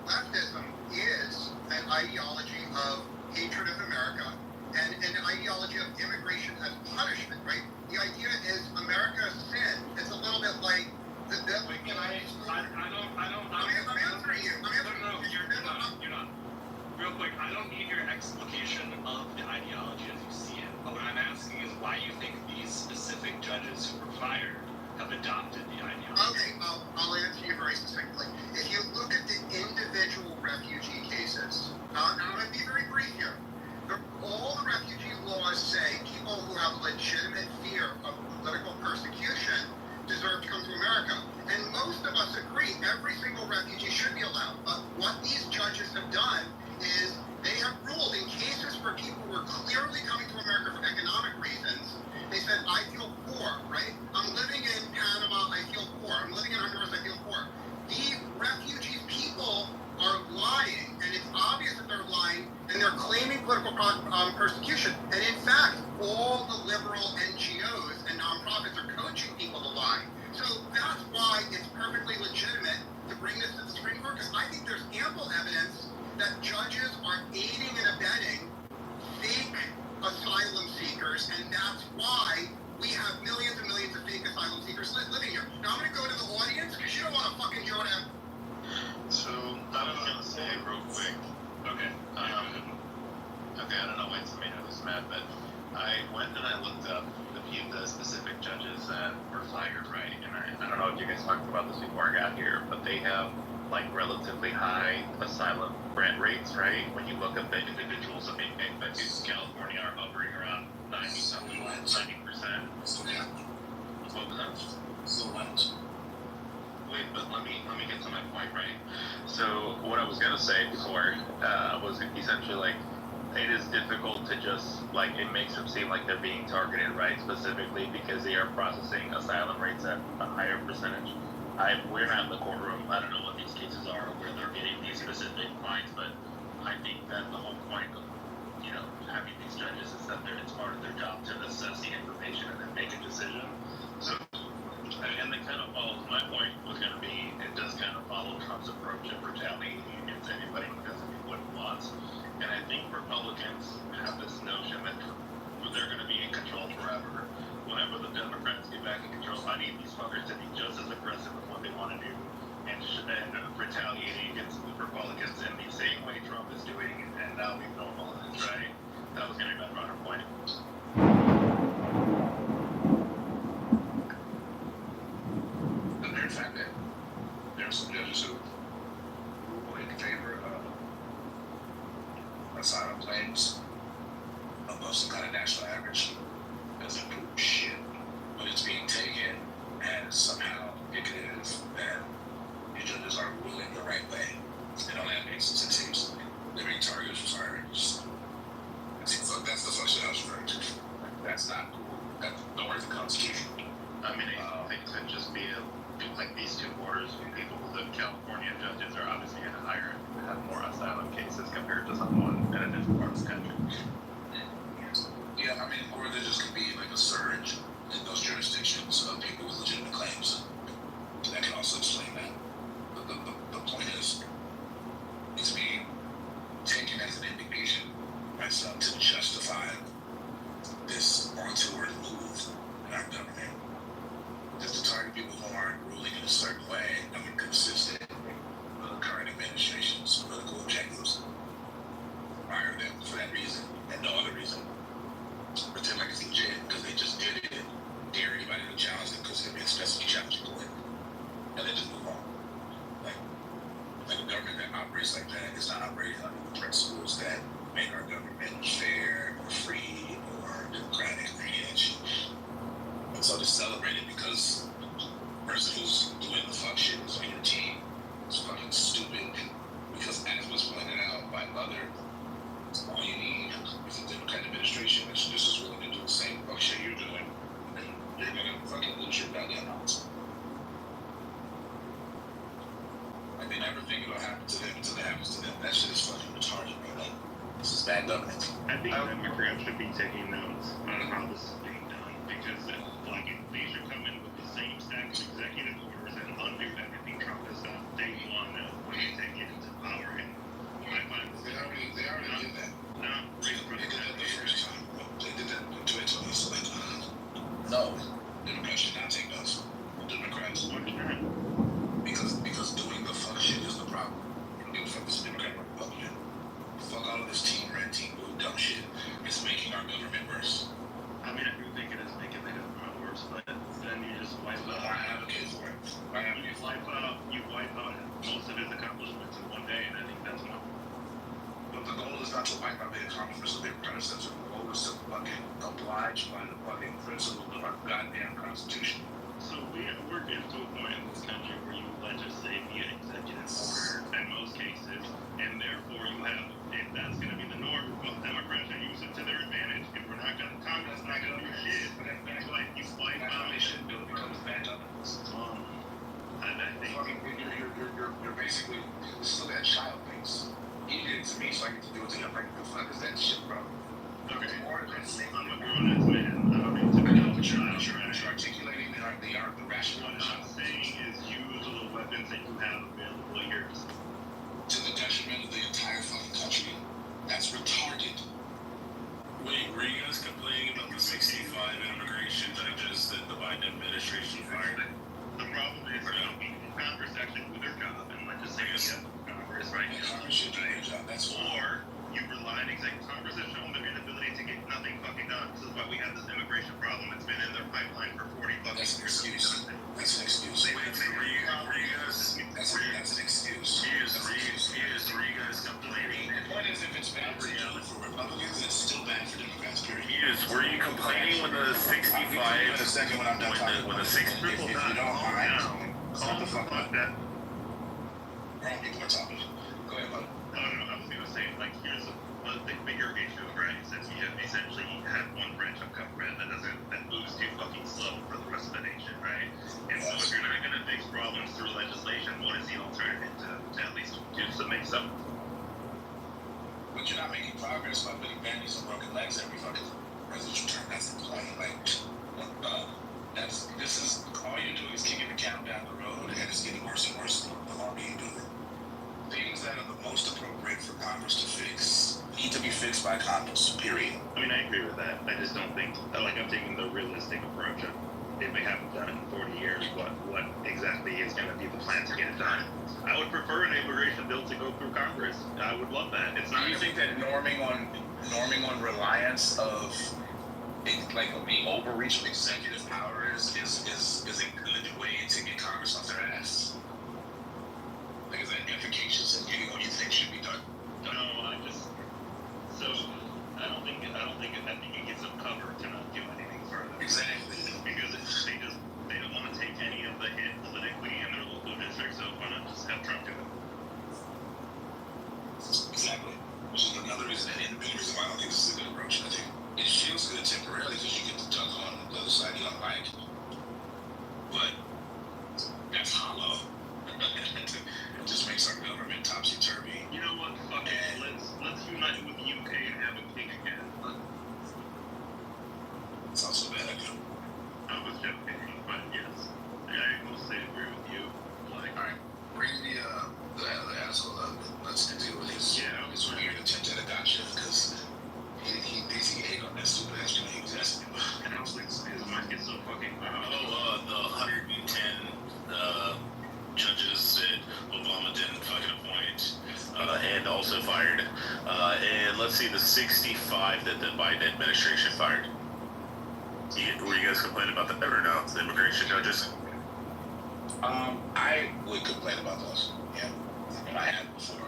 leftism is an ideology of hatred of America and an ideology of immigration as punishment, right? The idea is America's sin. It's a little bit like the Wait, can I don't. I'm answering you. No, you're not. Real quick, I don't need your explication of the ideology as you see it. But what I'm asking is why you think these specific judges who were fired have adopted the ideology. Okay, I'll answer you very succinctly. If you look at the individual refugee cases, now I'm going to be very brief here. All the refugee laws say people who have legitimate fear of political persecution deserve to come to America. And most of us agree every single refugee should be allowed. But what these judges have done is they have ruled in cases where people were clearly coming to America for economic reasons. They said, I feel poor, right? I'm living in Panama, I feel poor. I'm living in Honduras, I feel poor. The refugees people are lying, and it's obvious that they're lying, and they're claiming political persecution. And in fact, all the liberal NGOs and nonprofits are coaching people to lie. So that's why it's perfectly legitimate to bring this to the Supreme Court, because I think there's ample evidence that judges are aiding and abetting fake asylum seekers, and that's why we have millions and millions of fake asylum seekers living here. Now I'm going to go to the audience, because you don't want to fucking hear what I have. So I was going to say real quick. Okay. I don't know why Tomato was mad, but I went and I looked up the specific judges that were fired, right? And I don't know if you guys talked about this before I got here, but they have like relatively high asylum grant rates, right? When you look at the individuals, I mean, California are hovering around 90-something, 90%. was essentially like, it is difficult to just, like, it makes them seem like they're being targeted, right, specifically because they are processing asylum rates at a higher percentage. We're not in the courtroom. I don't know what these cases are, where they're getting these specific fines, but I think that the whole point of, you know, having these judges is that it's part of their job to assess the information and then make a decision. So, and that kind of follows, my point was going to be, it does kind of follow Trump's approach of retaliating against anybody who doesn't do what he wants. And I think Republicans have this notion that they're going to be in control forever. Whenever the Democrats get back in control, I need these fuckers to be just as aggressive with what they want to do and retaliating against the Republicans in the same way Trump is doing, and now we've normalized, right? That was going to be my broader point. The mere fact that there are some judges who rule in favor of asylum claims above some kind of national average doesn't prove shit, but it's being taken as somehow indicative that the judges are ruling the right way. And on that basis, it seems they're being targeted for firearms. That's the function I was referring to. That's not cool. That nowhere in the Constitution. I mean, I think it could just be like these two borders. People who live in California, judges are obviously going to have more asylum cases compared to someone in a different part of the country. Yeah, I mean, or there just could be like a surge in those jurisdictions of people with legitimate claims. That can also explain that. The point is, it's being taken as an indication by some to justify this untoward move in our government. Just to target people who aren't ruling in a certain way and are consistent with the current administration's political objectives. Fire them for that reason and no other reason. Pretend like it's legit because they just did it. Dare anybody to challenge them because they've been especially challenging to it. And then just move on. Like a government that operates like that is not operating under the principles that make our government fair or free or democratic or any of that shit. And so to celebrate it because the person who's doing the fuck shit is on your team is fucking stupid. Because as was pointed out by others, all you need is a Democratic administration that's just as willing to do the same fuck shit you're doing, and you're gonna fucking lose your goddamn odds. Like they never think it'll happen to them until it happens to them. That shit is fucking retarded, bro. Like, this is bad government. I think Democrats should be taking notes on how this is being done because, like, they should come in with the same stack of executive orders and undo everything Trump has done day one when they take it into power. And I find They already did that. not They did that the first time. They did that in 2020. So like, no, Democrats should not take notes. Democrats, because doing the fuck shit is the problem. You don't give a fuck this Democrat or Republican. Fuck all of this team red, team blue, dumb shit. It's making our government worse. I mean, I do think it is making the government worse, but then you just wipe out. I advocate for it. You wipe out most of his accomplishments in one day, and I think that's one. But the goal is not to wipe out the accomplishments of their predecessor. The goal is to fucking oblige by the fucking principles of our goddamn Constitution. So we're getting to a point in this country where you legislate via executive order in most cases, and therefore you have, if that's going to be the norm, well, Democrats are using it to their advantage. If we're not going to, Congress is not going to do shit. You wipe out. They shouldn't do it because it's bad governance. I think You're basically still that child things. He did it to me, so I get to do it to him. Like, the fuck is that shit, bro? okay. More than I'm a grown-ass man. I don't need to be a child. you're articulating the rational. What I'm saying is use the weapons that you have available here. To the detriment of the entire fucking country. That's retarded. Wait, were you guys complaining about the 65 immigration judges that the Biden administration fired? The problem is, Congress actually do their job and legislative Congress, right? Congress should do their job. That's Or you rely on executive Congress has shown their inability to get nothing fucking done. This is why we have this immigration problem that's been in their pipeline for 40 fucking That's an years. excuse. That's an excuse. Wait, were you guys? That's an excuse. Were you guys complaining? The point is, if it's bad for Republicans, it's still bad for Democrats. Period. Were you complaining when the 65? In a second when I'm done talking. When the 6 people If died? you don't mind, Calm the fuck down. wrong people are talking. Go ahead, bud. No, I was gonna say like here's the bigger issue, right? Is that you essentially have one branch of government that moves too fucking slow for the rest of the nation, right? And so if you're not gonna fix problems through legislation, what is the alternative to at least do to make some? But you're not making progress by putting bandages on broken legs every fucking presidential term. That's the point. Like, this is all you're doing is kicking the can down the road, and it's getting worse and worse the longer you do it. Things that are the most appropriate for Congress to fix need to be fixed by Congress. Period. I mean, I agree with that. I just don't think, like, I'm taking the realistic approach of if we haven't done it in 40 years, what exactly is going to be the plan to get it done? I would prefer an immigration bill to go through Congress. I would love that. It's not. Do you think that norming on reliance of like the overreach of executive power is a good way to get Congress off their ass? Like, is that efficacious in getting what you think should be done? No, I don't think it gives them cover to not do anything further. Exactly. Because they don't want to take any of the hit politically in their local district, so why not just have Trump do it? Exactly. Which is another reason, and the reason why I don't think this is a good approach. I think it feels good temporarily because you get to dunk on the other side you don't like. But that's hollow. It just makes our government topsy-turvy. You know what? Fuck it. Let's unite with the UK and have a king again. It's also bad idea. I was joking, but yes, I mostly agree with you. Like, All right, bring the asshole up. Let's deal with his. Yeah. His weird attempt at a gotcha because he basically ate on that stupid ass he was asking about. and I was like, his mic is so fucking loud. The 110 judges said Obama didn't fucking appoint, and also fired. And let's see, the 65 that the Biden administration fired. Were you guys complaining about that or no? The immigration judges? I would complain about those. Yeah, and I have before.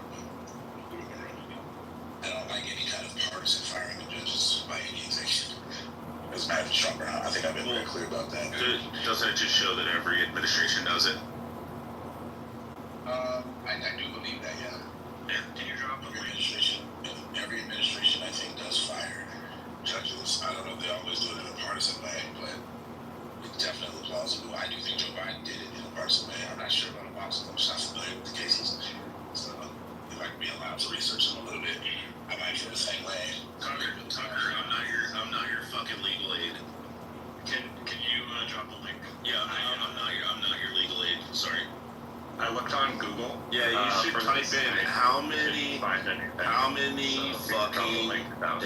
I don't like any kind of partisan firing of judges by any executive. Doesn't matter if it's Trump or not. I think I've been very clear about that. Doesn't it just show that every administration does it? I do believe that. Yeah. Can you drop Every administration, I think, does fire judges. I don't know if they always do it in a partisan way, but it's definitely plausible. I do think Joe Biden did it in a partisan way. I'm not sure about Obama. I'm just not familiar with the cases. So if I can be allowed to research them a little bit, I might feel the same way. Tucker, I'm not your fucking legal aid. Can you drop the link? Yeah, I'm not your legal aid. Sorry. I looked on Google. Yeah, you should type in how many fucking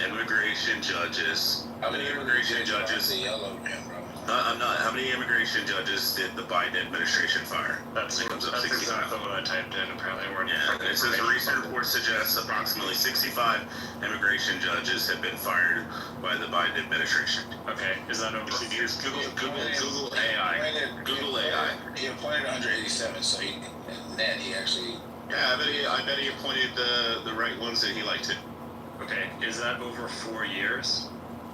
immigration judges. How many immigration judges? The yellow man, bro. I'm not. How many immigration judges did the Biden administration fire? That's exactly what I typed in. Apparently, we're Yeah, it says a recent report suggests approximately 65 immigration judges have been fired by the Biden administration. Okay, is that over? Here's Google AI. Google AI. He appointed 187, so he actually. Yeah, I bet he appointed the right ones that he liked to. Okay, is that over 4 years,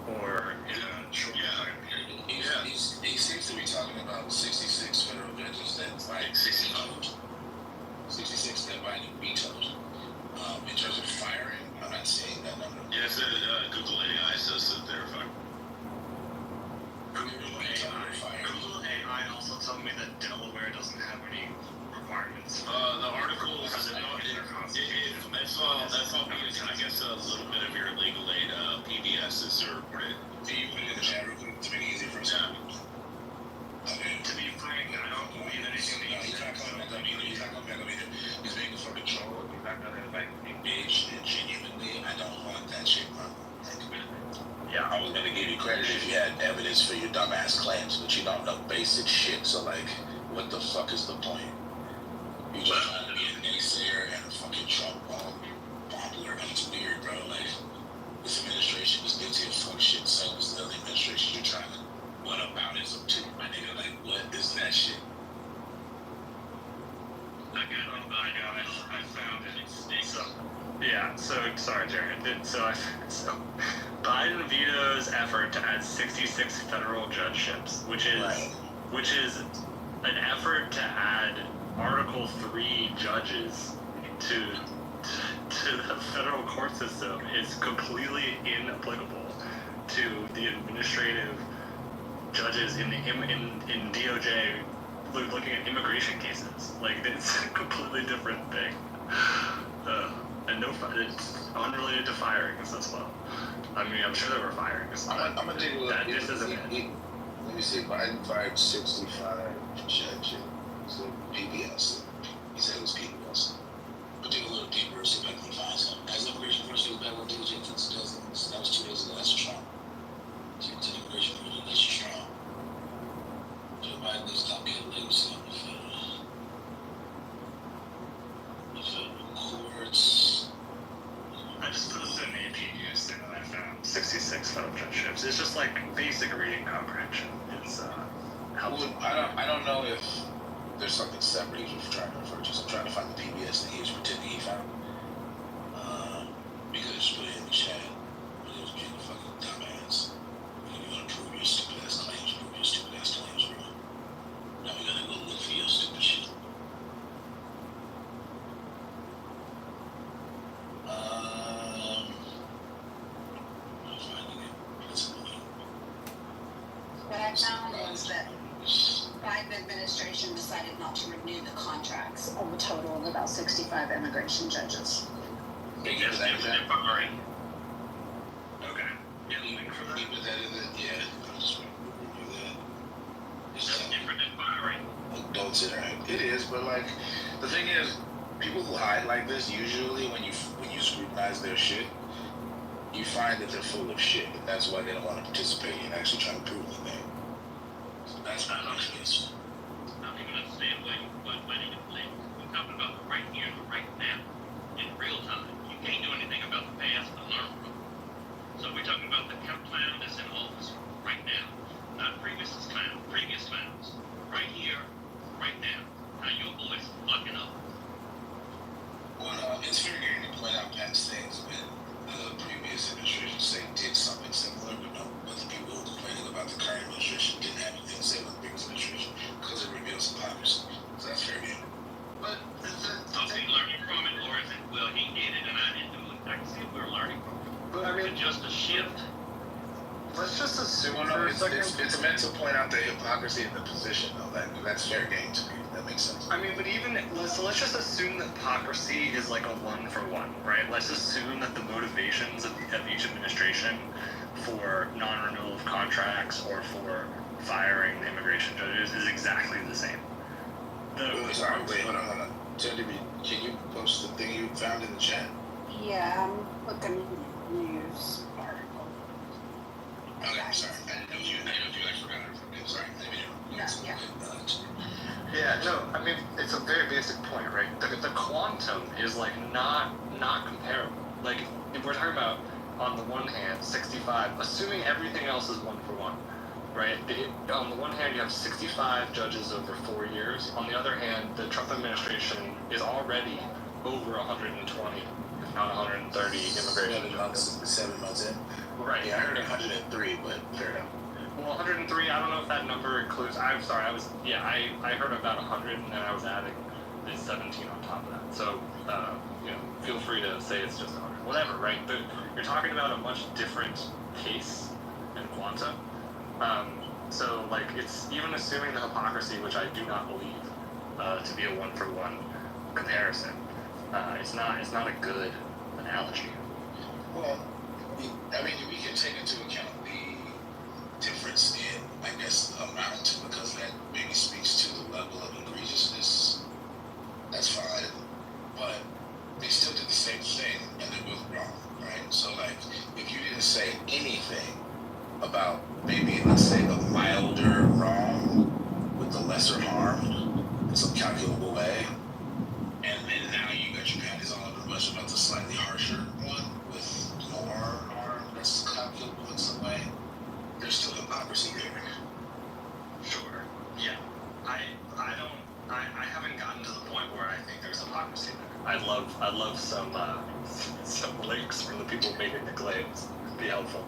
or is it a short time period? He seems to be talking about 66 federal judges that Biden 66 that Biden vetoed. In terms of firing, I'm not seeing that number. Yeah, it said Google AI says to verify. Google AI also told me that Delaware doesn't have any requirements. The article that's all because I guess a little bit of your legal aid PBS is reported. Do you put it in the chat real quick to make it easier for us? Okay. To be frank, I don't believe anything. No, he's not coming back up either. He's not coming back up either. He's making for control. He's not gonna like engage genuinely. I don't want that shit, bro. Yeah, I was gonna give you credit if you had evidence for your dumbass claims, but you don't know basic shit. So like, what the fuck is the point? You just trying to be a naysayer and a fucking Trump popular. It's weird, bro. Like, this administration is guilty of fuck shit. So is the other administration you're trying to. What aboutism too, my nigga? Like, what is that shit? I found it. So, yeah, so, sorry, Jared. So Biden vetoes effort to add 66 federal judgeships, which is an effort to add Article 3 judges to to the federal court system is completely inapplicable to the administrative judges in DOJ looking at immigration cases. Like, it's a completely different thing. And it's unrelated to firings as well. I mean, I'm sure there were firings. I'm gonna take a look. That this isn't it. Let me see. Biden fired 65 judges. So PBS. He said it was PBS. But dig a little deeper, see if I can find something. As immigration person was back on DOJ since 2000. That was 2 days ago. That's Trump. So it's an immigration person. That's Trump. Joe Biden needs to stop getting legacy on the federal courts. I just posted an AP News thing that I found. 66 federal judgeships. It's just like basic reading comprehension. It's helpful. I don't know if there's something separate he was trying to refer to. So I'm trying to find the PBS that he was pretending he found. Because just put it in the chat. But it was being a fucking dumbass. You want to prove your stupid ass claims, prove your stupid ass claims, bro. Now we gotta go look for your stupid shit. I'm finding it. That's annoying. What I found was that Biden administration decided not to renew the contracts of a total of about 65 immigration judges. Big Yes, that, they're firing. Okay. Yeah, link for that. Keep that in it, yeah. I just want to review that. It's That's different than firing. adults interact. It is, but like the thing is, people who hide like this usually when you scrutinize their shit, you find that they're full of shit, and that's why they don't want to participate in actually trying to prove anything. So that's not honest. Not even understand what we're talking about the right here and the right now in real time. You can't do anything about the past but learn from it. So we're talking about the clown that's in office right now, not previous clowns. Right here, right now. How your boys fucking up. Well, it's fair game to point out past things when the previous administration say did something similar, but the people who are complaining about the current administration didn't have anything to say about the previous administration because it reveals hypocrisy. So that's fair game. But are we learning from it, or is it, well, he did it and I didn't do it? I can see if we're learning from it. But I mean, It's just a shift. let's just assume Well, for no, a second. it's meant to point out the hypocrisy in the position, though. That's fair game to me. That makes sense. I mean, but even so, let's just assume that hypocrisy is like a 1-for-1, right? Let's assume that the motivations of each administration for non-renewal of contracts or for firing the immigration judges is exactly the same. Sorry, wait, hold on. Teddy, can you post the thing you found in the chat? Yeah, I'm looking at the news article. Okay, sorry. I didn't know if you like forgot it. Okay, sorry. Yeah, no, I mean, it's a very basic point, right? The quantum is like not comparable. Like, if we're talking about, on the one hand, 65, assuming everything else is 1-for-1, right? On the one hand, you have 65 judges over 4 years. On the other hand, the Trump administration is already over 120, if not 130 immigration judges. 7 months in. Right. Yeah, I heard 103, but fair enough. Well, 103, I don't know if that number includes, I'm sorry, I heard about 100 and then I was adding the 17 on top of that. So, feel free to say it's just 100. Whatever, right? You're talking about a much different pace and quanta. So, like, it's even assuming the hypocrisy, which I do not believe to be a 1-for-1 comparison, it's not a good analogy. Well, I mean, we can take into account the difference in, I guess, amount, because that maybe speaks to the level of egregiousness. That's fine. But they still did the same thing, and they're both wrong, right? So, like, if you didn't say anything about maybe, let's say, the milder wrong with the lesser harm in some calculable way, and then now you got your panties all over the bush about the slightly harsher one with more harm that's calculable in some way, there's still hypocrisy there. Sure. Yeah. I haven't gotten to the point where I think there's hypocrisy there. I'd love some links from the people making the claims. It'd be helpful.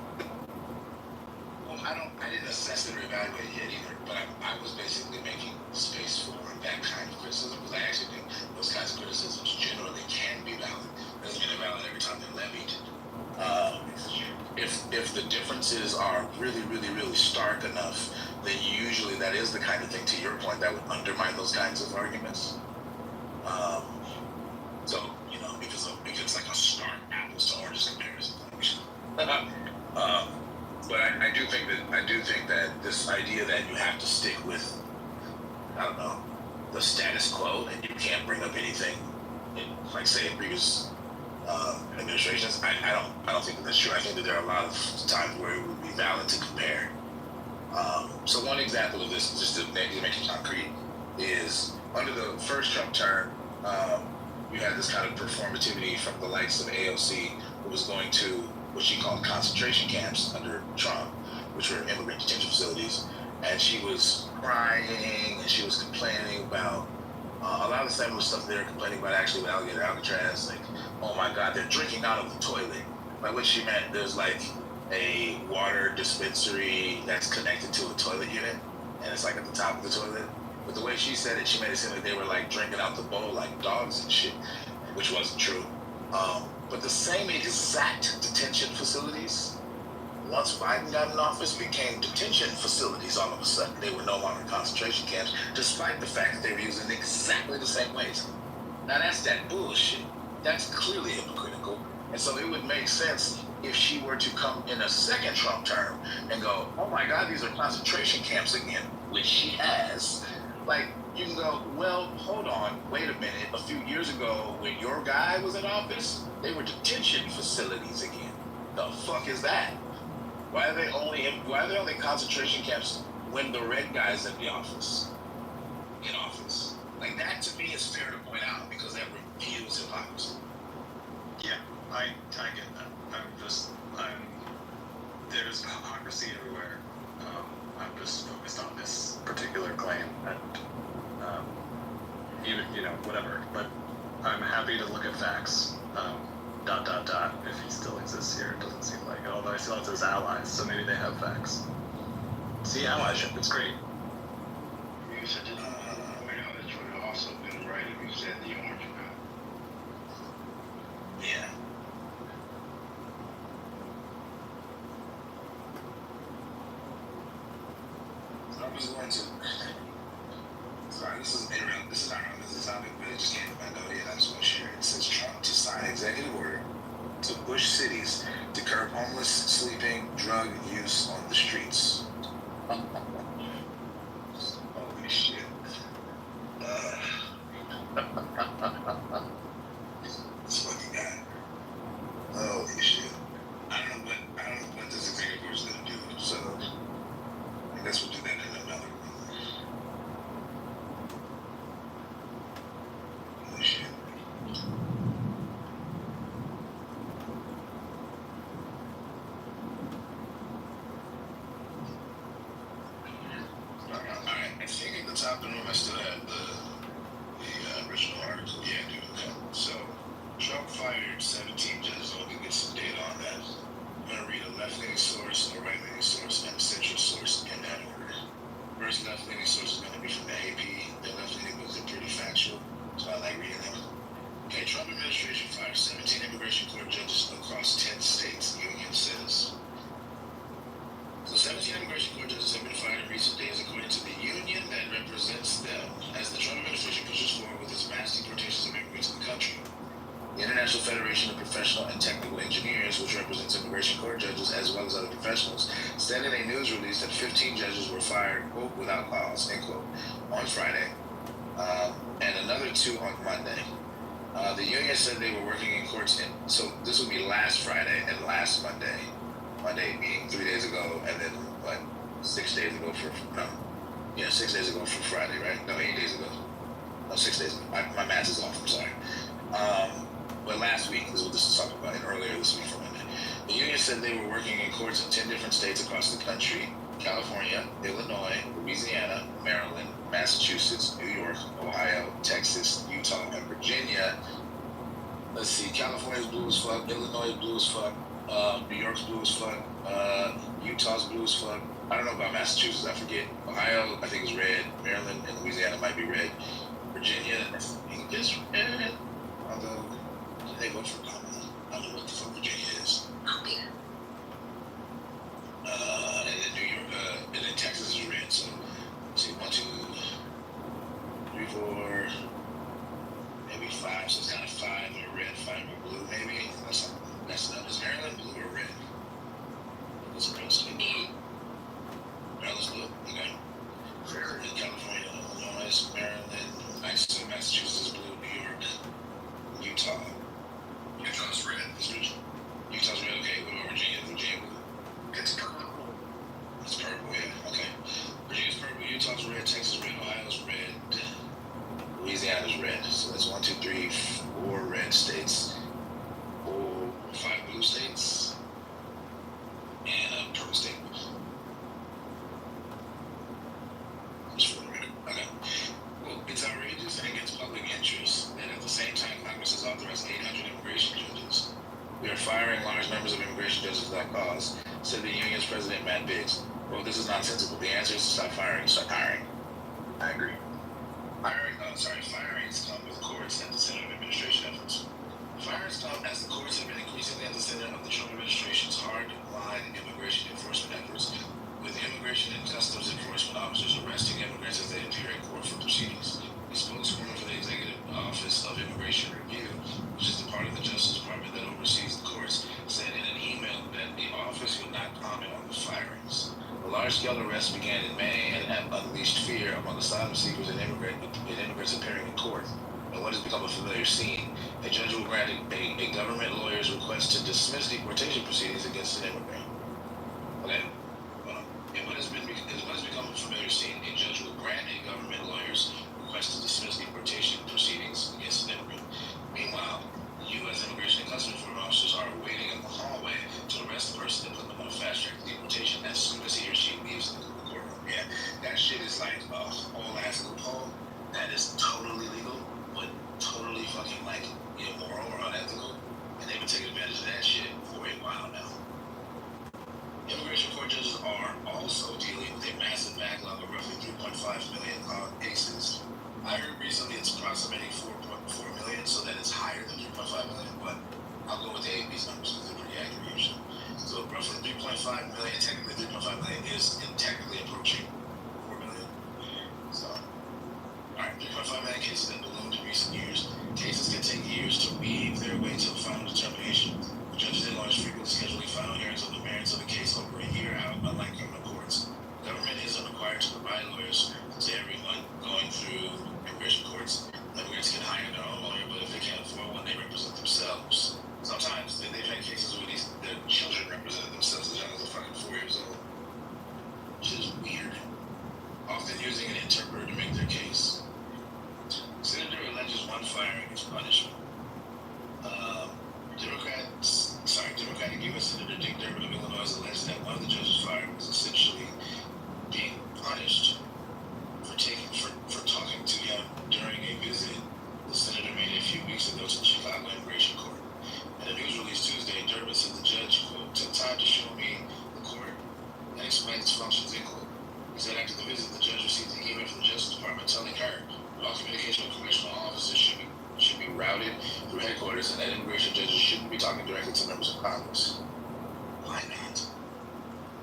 Well, I didn't assess it or evaluate it yet either, but I was basically making space for that kind of criticism, because I actually think those kinds of criticisms generally can be valid. doesn't mean they're valid every time they're levied. If the differences are really stark enough, then usually that is the kind of thing, to your point, that would undermine those kinds of arguments. So, you know, if it's like a stark apples to oranges comparison. But I do think that this idea that you have to stick with, I don't know, the status quo, and you can't bring up anything in, like, say, in previous administrations, I don't think that's true. I think that there are a lot of times where it would be valid to compare. So one example of this, just to make it concrete, is under the first Trump term, you had this kind of performativity from the likes of AOC, who was going to what she called concentration camps under Trump, which were immigrant detention facilities, and she was crying and she was complaining about a lot of the similar stuff they were complaining about actually with Alligator Alcatraz, like, oh my God, they're drinking out of the toilet. By which she meant there's like a water dispensary that's connected to a toilet unit, and it's like at the top of the toilet. But the way she said it, she made it seem like they were like drinking out the bowl like dogs and shit, which wasn't true. But the same exact detention facilities, once Biden got in office, became detention facilities all of a sudden. They were no longer concentration camps, despite the fact that they were using exactly the same ways. Now that's that bullshit. That's clearly hypocritical. And so it would make sense if she were to come in a second Trump term and go, oh my God, these are concentration camps again, which she has. Like, you can go, well, hold on, wait a minute. A few years ago, when your guy was in office, they were detention facilities again. The fuck is that? Why are they only concentration camps when the red guy's in office? Like, that to me is fair to point out, because that reveals hypocrisy. Yeah, I get that. There's hypocrisy everywhere. I'm just focused on this particular claim, and even, whatever. But I'm happy to look at facts. ... If he still exists here, it doesn't seem like it. Although I still have his allies, so maybe they have facts. See, allyship, it's great. You said that, that you would have also been right if you said the orange man. Yeah. I was going to. Sorry, this is irrelevant. This is not relevant to the topic, but it just came to my note here, and I just want to share it. It says Trump to sign executive order to push cities to curb homeless sleeping, drug use on the streets. Holy shit. This fucking guy. Holy shit. I don't know what this executive order is going to do, so I guess we'll do that in another room. Holy shit. Alright, I think at the top of the room I still have the original article. Yeah, I do. Okay. So, Trump fired 17 judges. I'll get some data on that. I'm going to read a left-leaning source, a right-leaning source, and a central source in that order. First left-leaning source is going to be from the AP. The left-leaning books are pretty factual, so I like reading them. Okay, Trump administration fired 17 immigration court judges across 10 states, Union says. So 17 immigration court judges have been fired in recent days, according to the union that represents them, as the Trump administration pushes forward with its mass deportations of immigrants in the country. The International Federation of Professional and Technical Engineers, which represents immigration court judges as well as other professionals, said in a news release that 15 judges were fired, quote, without cause, end quote, on Friday, and another 2 on Monday. The union said they were working in courts, so this would be last Friday and last Monday. Monday being 3 days ago, and then, 6 days ago 6 days ago for Friday, right? No, 8 days ago. No, 6 days ago. My math is off, I'm sorry. But last week is what this is talking about, and earlier this week for Monday. The union said they were working in courts in 10 different states across the country: California, Illinois, Louisiana, Maryland, Massachusetts, New York, Ohio, Texas, Utah, and Virginia. Let's see, California's blue as fuck, Illinois blue as fuck, New York's blue as fuck, Utah's blue as fuck. I don't know about Massachusetts, I forget. Ohio, I think is red. Maryland and Louisiana might be red. Virginia, I think is red. Although, they vote for Kamala. I don't know what the fuck Virginia is. And then New York, and then Texas is red. So, let's see, 1, 2, 3, 4, maybe 5. So it's kind of 5 are red, 5 are blue, maybe. That's not. Is Maryland blue or red? It's a red state. Maryland's blue. Okay. In California, Illinois, Maryland, Massachusetts is blue, New York, Utah. Utah's red. Utah's red. Okay. What about Virginia? Virginia blue. It's purple. It's purple. Yeah. Okay. Virginia's purple. Utah's red. Texas red. Ohio's red. Louisiana's red. So that's 1, 2, 3, 4 red states. 5 blue states. And a purple state. Okay. Well, it's outrageous and against public interest that at the same time Congress has authorized 800 immigration judges. We are firing large numbers of immigration judges without cause, said the union's president, Matt Biggs. Well, this is nonsensical. The answer is to stop firing, start hiring. I agree. Firings come with courts at the center of administration efforts. Firings come as the courts have been increasingly at the center of the Trump administration's hard-line immigration enforcement efforts, with immigration and customs enforcement officers arresting immigrants as they appear in court for proceedings. A spokeswoman for the Executive Office of Immigration Review, which is the part of the Justice Department that oversees the courts, said in an email that the office would not comment on the firings. The large-scale arrests began in May and have unleashed fear among asylum seekers and immigrants appearing in court. And what has become a familiar scene, a judge will grant a government lawyer's request to dismiss deportation proceedings against an immigrant. Okay? And what has become a familiar scene, a judge will grant a government lawyer's request to dismiss deportation proceedings against an immigrant. Meanwhile, U.S. Immigration and Customs Enforcement officers are waiting in the hallway to arrest the person and put them on a fast-track deportation as soon as he or she leaves the courtroom. Yeah, that shit is like a whole ass loophole that is totally legal, but totally fucking like immoral or unethical, and they've been taking advantage of that shit for a while now. Immigration court judges are also dealing with a massive backlog of roughly 3.5 million cases. I heard recently it's approximating 4.4 million, so that it's higher than 3.5 million, but I'll go with the AP's numbers because they're pretty accurate usually. So roughly 3.5 million, technically 3.5 million is technically approaching 4 million. So, alright, 3.5 million cases that ballooned in recent years. Cases can take years to weave their way to a final determination. Judges and lawyers frequently scheduling final hearings of the merits of a case over a year out, unlike criminal courts. Government isn't required to provide lawyers to everyone going through immigration courts. Immigrants can hire their own lawyer, but if they can't afford one, they represent themselves. Sometimes they've had cases where their children represent themselves as young as they're fucking 4 years old. Which is weird. Often using an interpreter to make their case. Senator alleges one firing is punishment. Democratic U.S. Senator Dick Durbin of Illinois alleged that one of the judges fired was essentially being punished for talking to him during a visit the senator made a few weeks ago to the Chicago Immigration Court. In a news release Tuesday, Durbin said the judge, quote, took time to show me the court and explain its functions in court. He said after the visit, the judge received an email from the Justice Department telling her that all communication with correctional officers should be routed through headquarters and that immigration judges shouldn't be talking directly to members of Congress. Why not?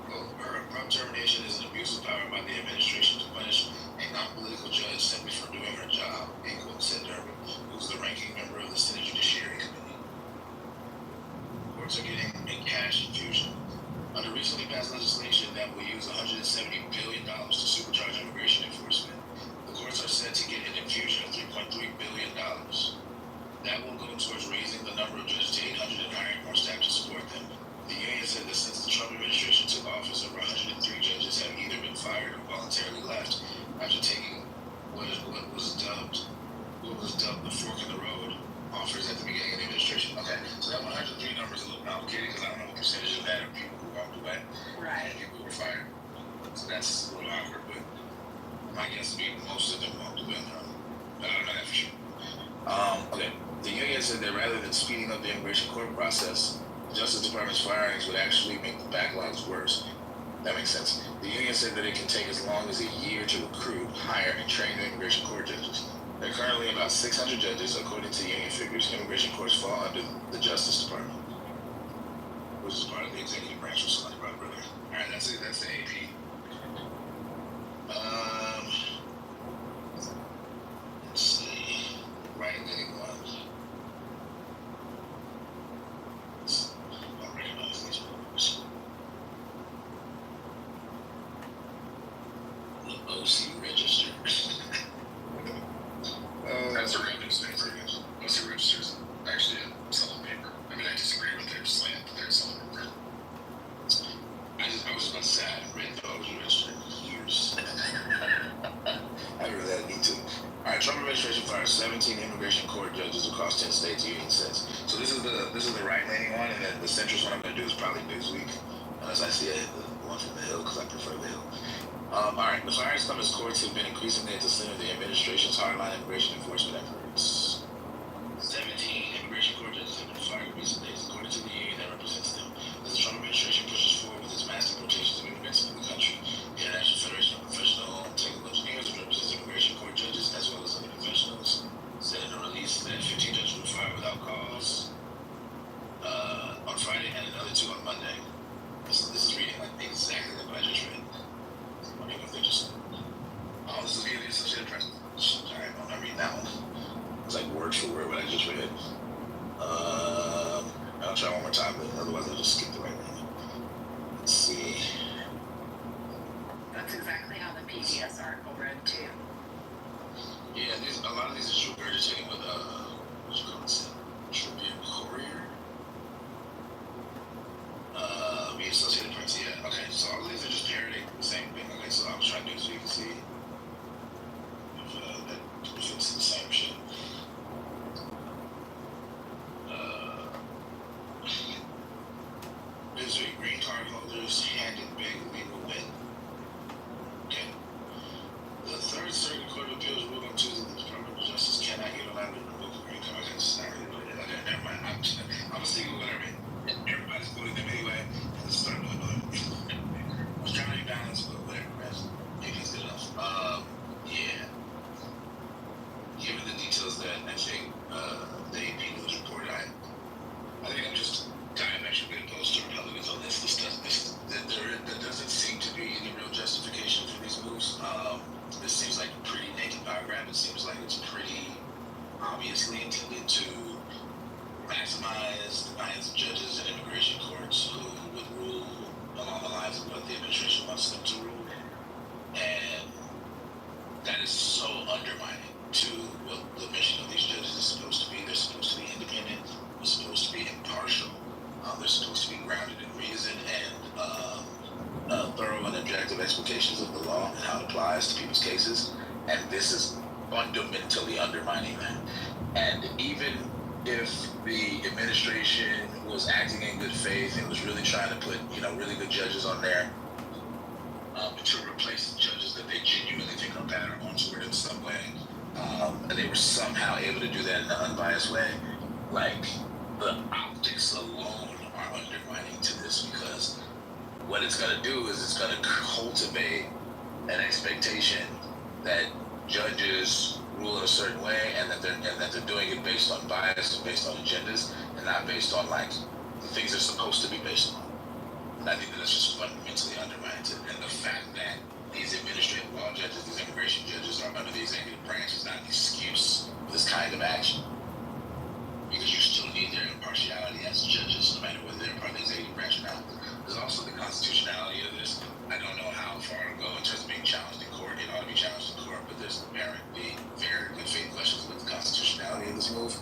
Well, her abrupt termination is an abuse of power by the administration to punish a non-political judge simply for doing her job, end quote, said Durbin, who's the ranking member of the Senate Judiciary Committee. Courts are getting a cash infusion. Under recently passed legislation that will use $170 billion to supercharge immigration enforcement, the courts are set to get an infusion of $3.3 billion. That will go towards raising the number of judges to 800 and hiring more staff to support them. The union said that since the Trump administration took office, over 103 judges have either been fired or voluntarily left after taking what was dubbed the fork in the road offers at the beginning of the administration. Okay, so that 103 number is a little complicated because I don't know what percentage of that are people who walked away and people who were fired. So that's a little awkward, but my guess would be most of them walked away. But I don't know that for sure. Okay. The union said that rather than speeding up the immigration court process, the Justice Department's firings would actually make the backlogs worse. That makes sense. The union said that it can take as long as a year to recruit, hire, and train the immigration court judges. There are currently about 600 judges, according to union figures. Immigration courts fall under the Justice Department, which is part of the executive branch, which is like right brother. All right, that's it. That's the AP. Let's see. Right, getting one. I recognize these numbers. The OC register. That's a revenue thing for you. OC registers actually a solid paper. I mean, I disagree with their slant, but they're a solid paper. I was about to say I haven't read the OC register in years. I really had need to. All right, Trump administration fires 17 immigration court judges across 10 states. Union says. So this is the right-leaning one, and then the centrist one I'm going to do is probably Newsweek, unless I see the one from the Hill because I prefer the Hill. All right, the fires come as courts have been increasingly at the center of the administration's hardline immigration enforcement efforts. 17 immigration court judges have been fired in recent days, according to the union that represents them. As the Trump administration pushes forward with its mass deportations of immigrants into the country, the International Federation of Professional Technical Engineers, which represents immigration court judges as well as other professionals, said in a release that 15 judges were fired without cause on Friday and another 2 on Monday. This is reading like exactly like what I just read. I mean, if they just, this is via the Associated Press. Alright, I'm not reading that one. It's like word for word what I just read. I'll try one more time, but otherwise I'll just skip the right one. Let's see. That's exactly how the PBS article read too. Yeah, a lot of these are regurgitating with what you call it? Tribune Courier. The Associated Press, yeah. Okay, so all of these are just parroting the same thing. Okay, so I was trying to do this so you can see if it's the same shit. Missouri green card holders handed big legal win. Okay. The Third Circuit Court of Appeals ruled on Tuesday that the Department of Justice cannot unilaterally remove a green card. Okay, it's not really related. Okay, never mind. I'm just thinking what I read. Everybody's voting them anyway, and let's start doing it. I was trying to balance, but whatever, man. Maybe it's good enough. Yeah. Given the details that I think the AP News reported, I think I'm just diametrically opposed to Republicans on this. There doesn't seem to be any real justification for these moves. This seems like a pretty naked power grab. It seems like it's pretty obviously intended to maximize the kinds of judges and immigration courts who would rule along the lines of what the administration wants them to rule. And that is so undermining to what the mission of these judges is supposed to be. They're supposed to be independent. They're supposed to be impartial. They're supposed to be grounded in reason and thorough and objective explications of the law and how it applies to people's cases. And this is fundamentally undermining that. And even if the administration was acting in good faith and was really trying to put, really good judges on there to replace judges that they genuinely think are bad or untoward in some way, and they were somehow able to do that in an unbiased way, like, the optics alone are undermining to this, because what it's going to do is it's going to cultivate an expectation that judges rule in a certain way, and that they're doing it based on bias and based on agendas, and not based on like the things they're supposed to be based on. And I think that's just fundamentally undermined it. And the fact that these administrative law judges, these immigration judges, are under the executive branch is not an excuse for this kind of action, because you still need their impartiality as judges, no matter whether they're part of the executive branch or not. There's also the constitutionality of this. I don't know how far to go in terms of being challenged in court. It ought to be challenged in court, but there's apparently very good faith questions with the constitutionality of this move.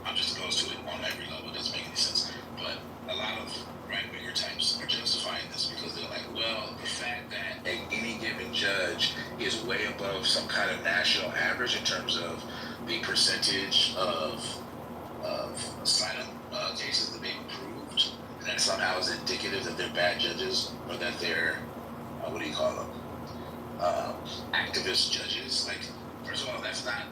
I'm just opposed to it on every level. It doesn't make any sense. But a lot of right-winger types are justifying this because they're like, well, the fact that any given judge is way above some kind of national average in terms of the percentage of asylum cases that they've approved, and that somehow is indicative that they're bad judges, or that they're, activist judges. Like, first of all, that's not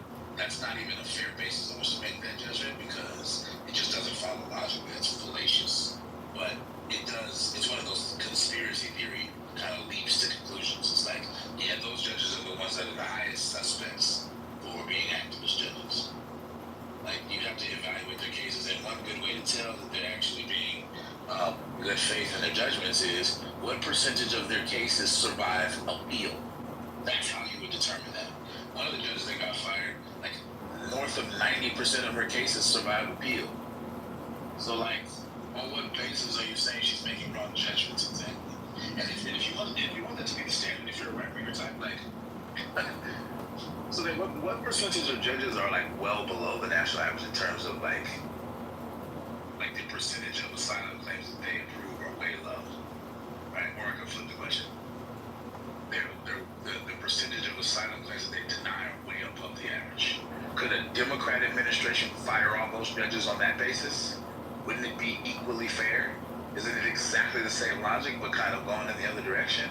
even a fair basis on which to make that judgment, because it just doesn't follow logically. It's fallacious. But it's one of those conspiracy theory kind of leaps to conclusions. It's like, yeah, those judges are the ones that are the highest suspects for faith in their judgments is what percentage of their cases survive appeal. That's how you would determine that. One of the judges that got fired, like north of 90% of her cases survive appeal. So like, on what basis are you saying she's making wrong judgments exactly? And if you want that to be the standard, if you're a right-winger type, like, so then what percentage of judges are like well below the national average in terms of like the percentage of asylum claims that they approve are way low, right? Or I can flip the question. The percentage of asylum claims that they deny are way above the average. Could a Democrat administration fire all those judges on that basis? Wouldn't it be equally fair? Isn't it exactly the same logic, but kind of going in the other direction?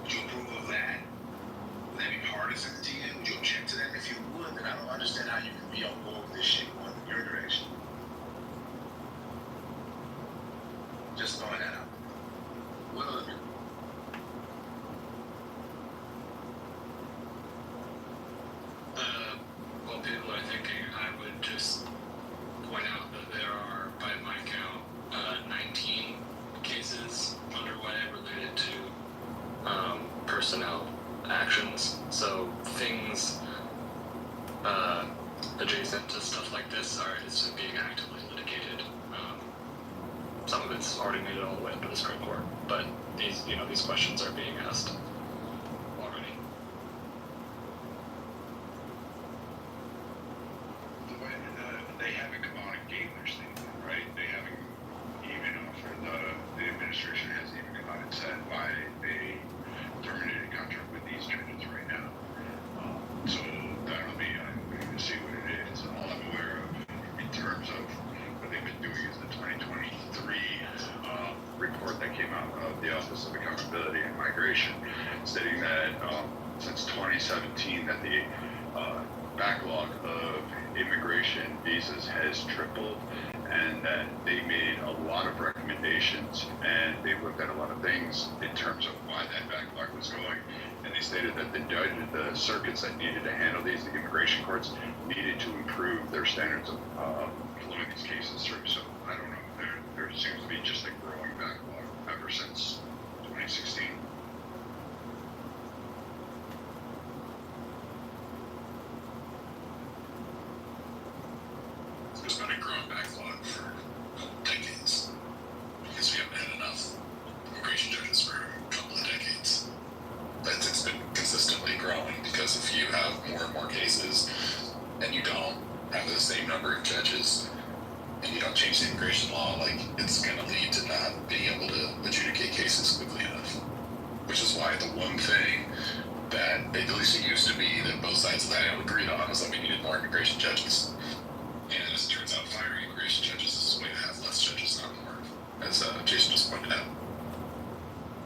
Would you approve of that? Would that be partisan to you? Would you object to that? If you would, then I don't understand how you can be on board with this shit going in your direction. Just throwing that out. What other people? While people are thinking, I would just point out that there are, by my count, 19 cases underway related to personnel actions. So things adjacent to stuff like this is being actively litigated. Some of it's already made it all the way up to the Supreme Court, but these questions are being asked already. They haven't come out and gave their statement, right? They haven't even offered, the administration hasn't even come out and said why they terminated contract with these judges right now. So that'll be, we can see what it is. All I'm aware of in terms of what they've been doing is the 2023 report that came out of the Office of Accountability and Migration, stating that since 2017 that the backlog of immigration visas has tripled, and that they made a lot of recommendations, and they looked at a lot of things in terms of why that backlog was going, and they stated that the circuits that needed to handle these, the immigration courts, needed to improve their standards of flowing these cases through. So I don't know, there seems to be just a growing backlog ever since 2016. There's been a growing backlog for decades because we haven't had enough immigration judges for a couple of decades. But it's been consistently growing because if you have more and more cases and you don't have the same number of judges and you don't change the immigration law, like it's going to lead to not being able to adjudicate cases quickly enough. Which is why the one thing that at least it used to be that both sides of that agreed on was that we needed more immigration judges. And as it turns out, firing immigration judges is a way to have less judges, not more, as Jason just pointed out.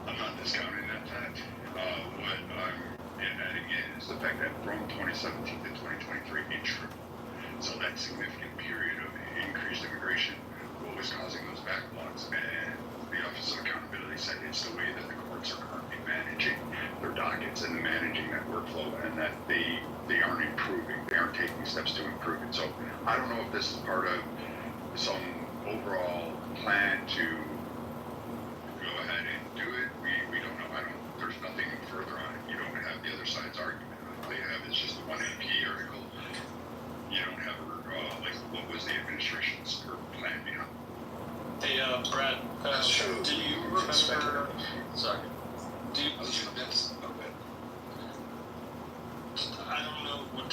I'm not discounting that fact. What I'm adding in is the fact that from 2017 to 2023, it tripled. So that significant period of increased immigration, what was causing those backlogs? And the Office of Accountability said it's the way that the courts are currently managing their dockets and managing that workflow, and that they aren't improving. They aren't taking steps to improve it. So I don't know if this is part of some overall plan to go ahead and do it. We don't know. There's nothing further on it. You don't have the other side's argument. All you have is just the one AP article. You don't have what was the administration's plan behind? Hey, Brad, do you remember? Sorry. Do you? I don't know what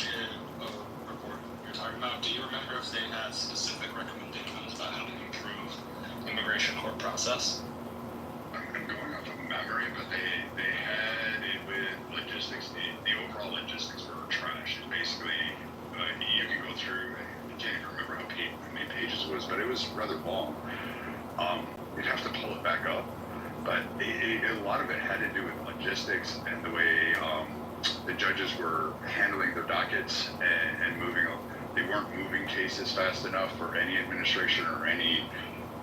report you're talking about. Do you remember if they had specific recommendations about how to improve immigration court process? I'm going off of memory, but they had it with logistics. The overall logistics were trash. It's basically, you can go through, I can't even remember how many pages it was, but it was rather long. You'd have to pull it back up, but a lot of it had to do with logistics and the way the judges were handling their dockets and moving. They weren't moving cases fast enough for any administration or any.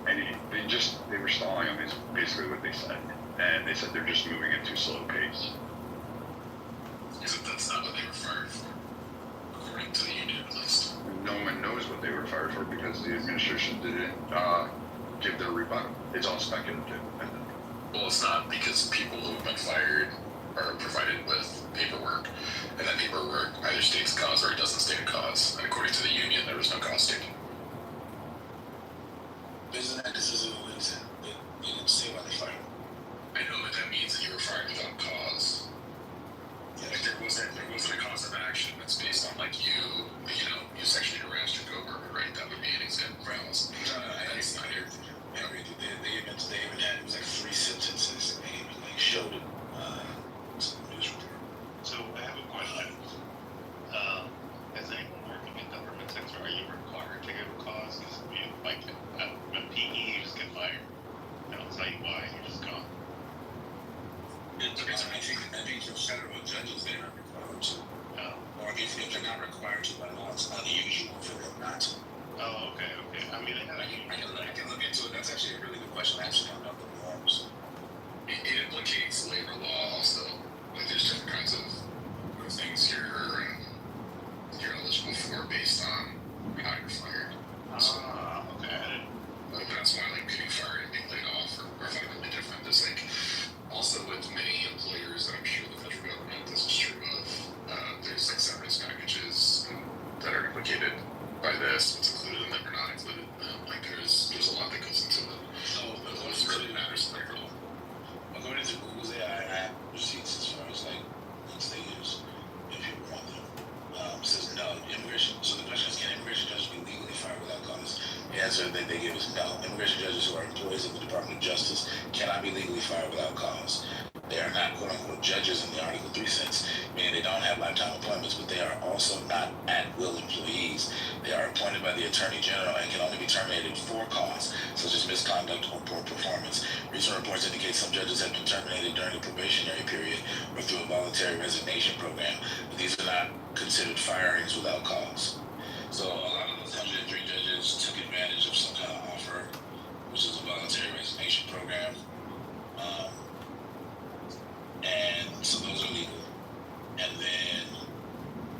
They were stalling them. Is basically what they said, and they said they're just moving at too slow a pace. Except that's not what they were fired for, according to the union at least. No one knows what they were fired for because the administration didn't give their rebuttal. It's all speculative. Well, it's not, because people who've been fired are provided with paperwork, and that paperwork either states cause or it doesn't state a cause. And according to the union, there was no cause stated. Isn't that decision always they didn't say why they fired? I know that means that you were fired without cause. Yeah. Like there wasn't a cause of action that's based on like you sexually harassed your coworker, right? That would be an example for Alice. That's not here. Yeah, they even had, it was like 3 sentences, and they even like showed it. It's a news report. So I have a question. As anyone working in government sector, are you required to give a cause? Because like at PE, you just get fired. They don't tell you why. You're just gone. I think for federal judges, they are required to. Or if they're not required to by law, it's unusual for them not to. Oh, okay. I mean, I can look into it. That's actually a really good question. I actually don't know the norms. It implicates labor law also. Like there's different kinds of things you're eligible for based on how you're fired. So, okay. like that's why like getting fired and being laid off are fundamentally different. There's like also with many employers that I'm sure the federal government this is true of, there's like severance packages that are implicated by this, what's included and that are not included. Like there's a lot that goes into it. So, What really matters in labor law. according to Google's AI, I have receipts as far as like things they use if people want them. It says no, immigration. So the question is, can immigration judges be legally fired without cause? The answer that they give is no. Immigration judges who are employees of the Department of Justice cannot be legally fired without cause. They are not quote-unquote judges in the Article 3 sense, meaning they don't have lifetime appointments, but they are also not at-will employees. They are appointed by the Attorney General and can only be terminated for cause, such as misconduct or poor performance. Recent reports indicate some judges have been terminated during the probationary period or through a voluntary resignation program, but these are not considered firings without cause. So a lot of those 103 judges took advantage of some kind of offer, which is a voluntary resignation program. And so those are legal. And then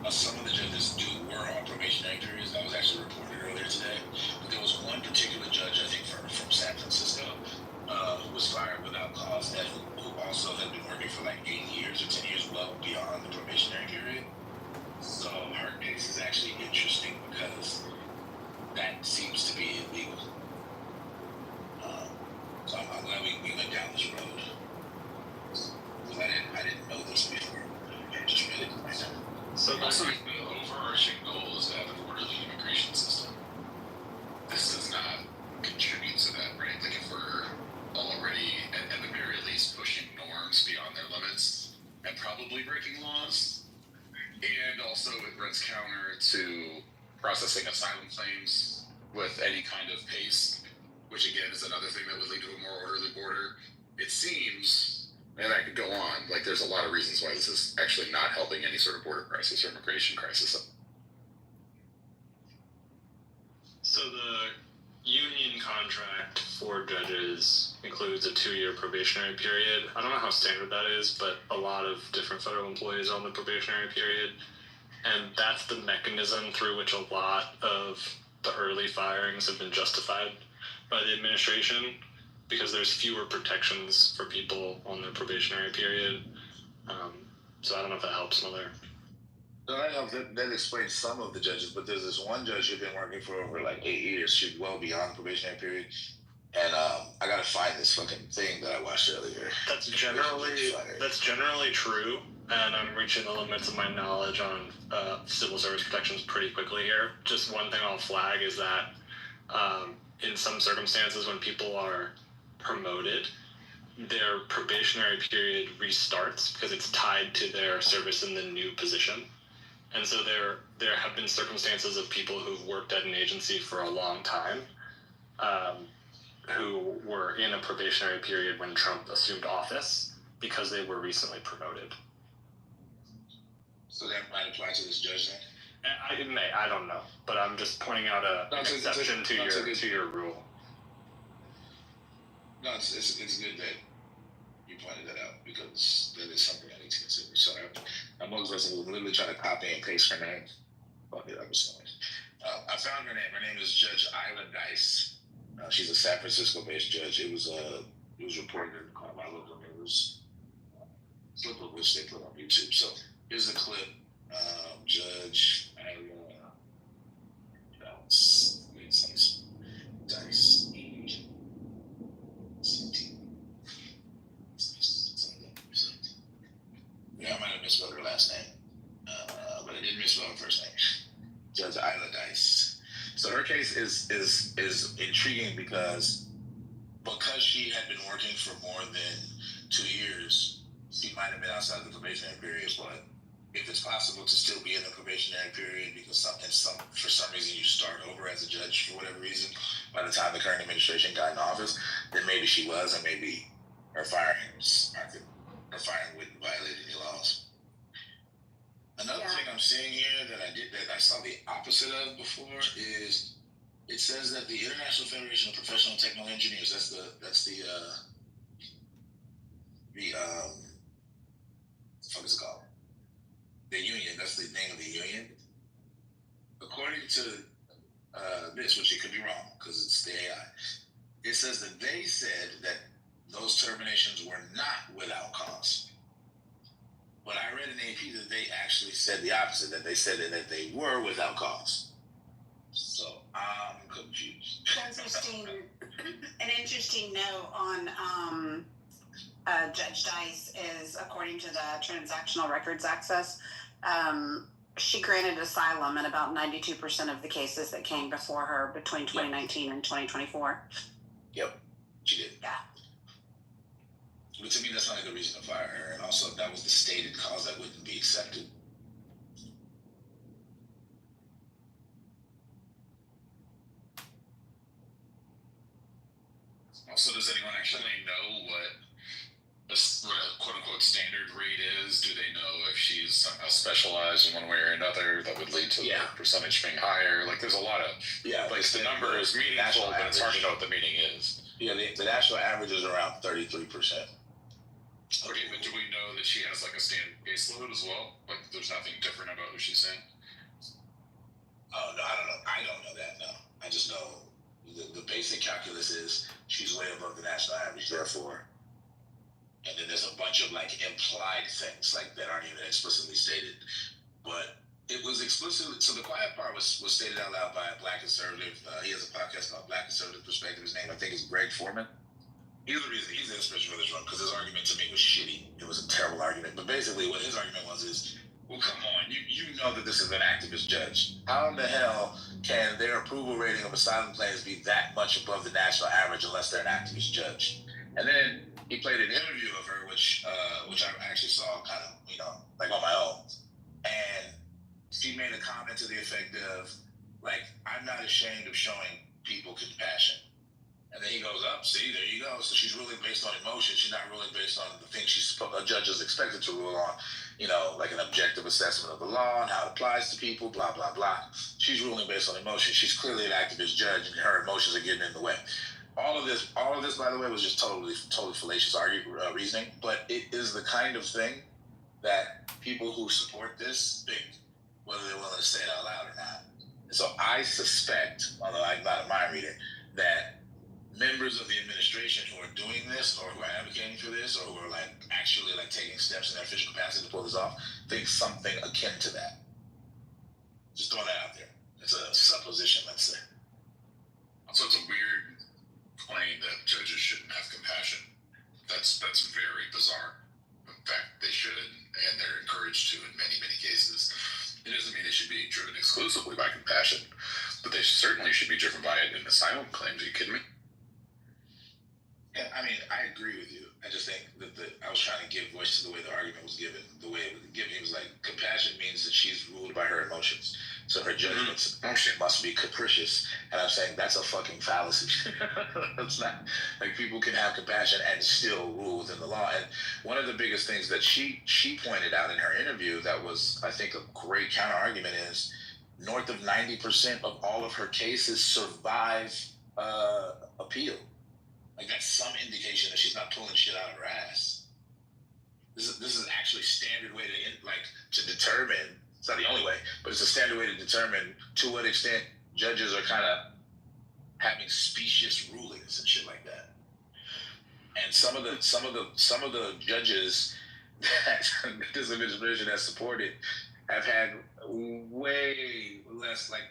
some of the judges were on probationary periods. That was actually reported earlier today. But there was one particular judge, I think from San Francisco, who was fired without cause, and who also had been working for like 8 years or 10 years, well beyond the probationary period. So her case is actually interesting because that seems to be illegal. So I'm glad we went down this road. Because I didn't know this before. I just read it myself. So also the overarching goal is to have an orderly immigration system. This does not contribute to that, right? Like if we're already at the very least pushing norms beyond their limits and probably breaking laws, and also it runs counter to processing asylum claims with any kind of pace, which again is another thing that would lead to a more orderly border. It seems, and I could go on, like there's a lot of reasons why this is actually not helping any sort of border crisis or immigration crisis. So the union contract for judges includes a 2-year probationary period. I don't know how standard that is, but a lot of different federal employees are on the probationary period. And that's the mechanism through which a lot of the early firings have been justified by the administration, because there's fewer protections for people on their probationary period. So I don't know if that helps, Mother. No, I know that explains some of the judges, but there's this one judge who's been working for over like 8 years. She's well beyond the probationary period. And I gotta find this fucking thing that I watched earlier. That's generally true, and I'm reaching the limits of my knowledge on civil service protections pretty quickly here. Just one thing I'll flag is that in some circumstances when people are promoted, their probationary period restarts because it's tied to their service in the new position. And so there have been circumstances of people who've worked at an agency for a long time who were in a probationary period when Trump assumed office because they were recently promoted. So that might apply to this judge then? It may, I don't know, but I'm just pointing out an exception to your rule. No, it's good that you pointed that out because that is something I need to consider. So I'm literally trying to copy and paste her name. I found her name. Her name is Judge Isla Dice. She's a San Francisco-based judge. It was reported by local news. Clip of which they put on YouTube. So here's the clip. Judge Dice. Yeah, I might have misspelled her last name, but I didn't misspell her first name. Judge Isla Dice. So her case is intriguing because she had been working for more than 2 years, she might have been outside the probationary period. But if it's possible to still be in the probationary period because for some reason you start over as a judge for whatever reason by the time the current administration got in office, then maybe she was, and maybe her firing wouldn't violate any laws. Another thing I'm seeing here that I saw the opposite of before is it says that the International Federation of Professional Technical Engineers, that's the what is it called? The union, that's the name of the union. According to this, which it could be wrong because it's the AI, it says that they said that those terminations were not without cause. But I read in AP that they actually said the opposite, that they said that they were without cause. So I'm confused. An interesting note on Judge Dice is, according to the Transactional Records Access, she granted asylum in about 92% of the cases that came before her between 2019 and 2024. Yep, she did. Yeah. But to me, that's not a good reason to fire her. And also, that was the stated cause that wouldn't be accepted. Also, does anyone actually know what a quote-unquote standard rate is? Do they know if she's somehow specialized in one way or another that would lead to the percentage being higher? Like, there's a lot of... Yeah, like, the number is meaningful, but it's hard to know what the meaning is. Yeah, the national average is around 33%. Okay, but do we know that she has, like, a standard caseload as well? Like, there's nothing different about what she's saying? Oh, no, I don't know. I don't know that, no. I just know the basic calculus is she's way above the national average, therefore. And then there's a bunch of, like, implied things, like, that aren't even explicitly stated. But it was explicitly, so the quiet part was stated out loud by a Black conservative. He has a podcast called Black Conservative Perspective. His name, I think, is Greg Foreman. He's the inspiration for this one, because his argument to me was shitty. It was a terrible argument. But basically what his argument was is, well, come on, you know that this is an activist judge. How in the hell can their approval rating of asylum claims be that much above the national average unless they're an activist judge? And then he played an interview of her, which I actually saw kind of, like on my own. And she made a comment to the effect of, like, I'm not ashamed of showing people compassion. And then he goes up, see, there you go. So she's ruling based on emotion. She's not ruling based on the things a judge is expected to rule on, like an objective assessment of the law and how it applies to people, blah, blah, blah. She's ruling based on emotion. She's clearly an activist judge, and her emotions are getting in the way. All of this, by the way, was just totally fallacious reasoning, but it is the kind of thing that people who support this think, whether they're willing to say it out loud or not. And so I suspect, although I'm not a mind reader, that members of the administration who are doing this, or who are advocating for this, or who are actually taking steps in their official capacity to pull this off, think something akin to that. Just throwing that out there. It's a supposition, let's say. So it's a weird claim that judges shouldn't have compassion. That's very bizarre. In fact, they should, and they're encouraged to in many, many cases. It doesn't mean they should be driven exclusively by compassion, but they certainly should be driven by it in asylum claims. Are you kidding me? Yeah, I mean, I agree with you. I just think that I was trying to give voice to the way the argument was given. The way it was given, it was like, compassion means that she's ruled by her emotions. So her judgments must be capricious. And I'm saying that's a fucking fallacy. It's not, people can have compassion and still rule within the law. And one of the biggest things that she pointed out in her interview that was, I think, a great counter argument is north of 90% of all of her cases survive appeal. That's some indication that she's not pulling shit out of her ass. This is actually standard way to determine. It's not the only way, but it's a standard way to determine to what extent judges are kind of having specious rulings and shit like that. And some of the judges that this administration has supported have had way less like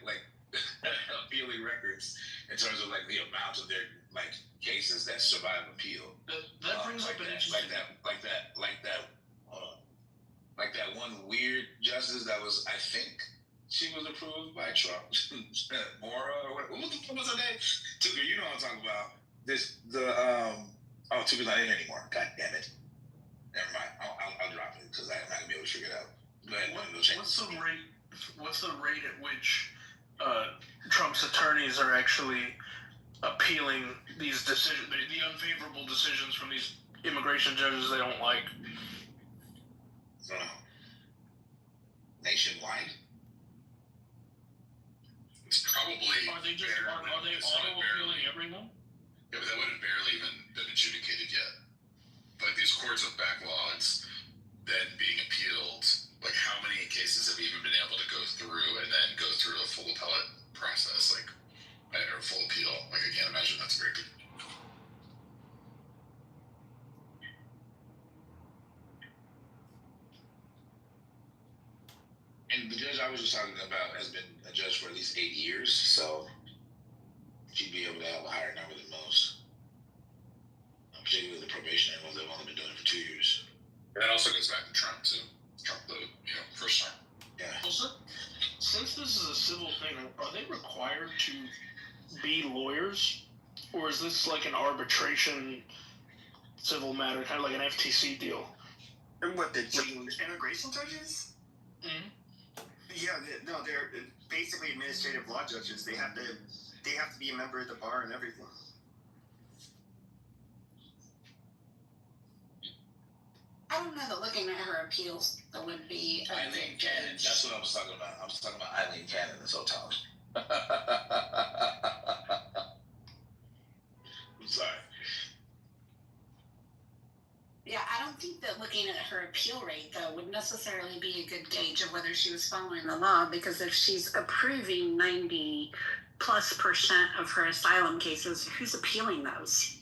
appealing records in terms of like the amount of their like cases that survive appeal. That brings up an interesting like that one weird justice that was, I think she was approved by Trump. Mora or what the fuck was her name? Tucker, you know what I'm talking about. Tucker's not in here anymore. God damn it. Never mind. I'll drop it because I'm not gonna be able to figure it out. Go ahead. What's the rate at which Trump's attorneys are actually appealing these decisions, the unfavorable decisions from these immigration judges they don't like? Nationwide? It's probably. Are they auto appealing everyone? Yeah, but that would have barely even been adjudicated yet. Like these courts of backlogs then being appealed, like how many cases have even been able to go through and then go through a full appellate process, like or full appeal? Like I can't imagine that's very good. And the judge I was just talking about has been a judge for at least 8 years, so she'd be able to have a higher number than most. Particularly the probationary ones that have only been doing it for 2 years. And that also goes back to Trump too. Trump, the first term. Yeah. Well, since this is a civil thing, are they required to be lawyers, or is this like an arbitration civil matter, kind of like an FTC deal? And what the immigration judges? Mm-hmm. Yeah, they're basically administrative law judges. They have to be a member of the bar and everything. I don't know that looking at her appeals that would be a Eileen Cannon. That's what I was talking about. I was talking about Eileen Cannon this whole time. I'm sorry. Yeah, I don't think that looking at her appeal rate, though, would necessarily be a good gauge of whether she was following the law, because if she's approving 90+% of her asylum cases, who's appealing those?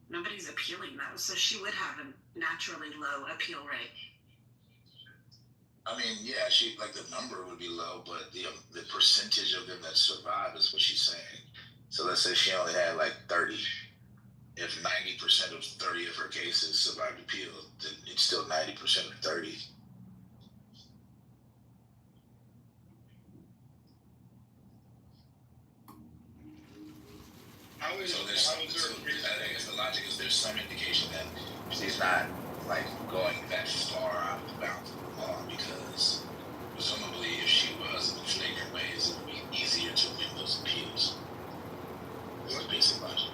Nobody's appealing those, so she would have a naturally low appeal rate. I mean, yeah, she like the number would be low, but the percentage of them that survive is what she's saying. So let's say she only had like 30. If 90% of 30 of her cases survived appeal, then it's still 90% of 30. I guess the logic is there's some indication that she's not like going that far out of the bounds of the law, because presumably if she was in flagrant ways, it would be easier to win those appeals. That's the basic logic.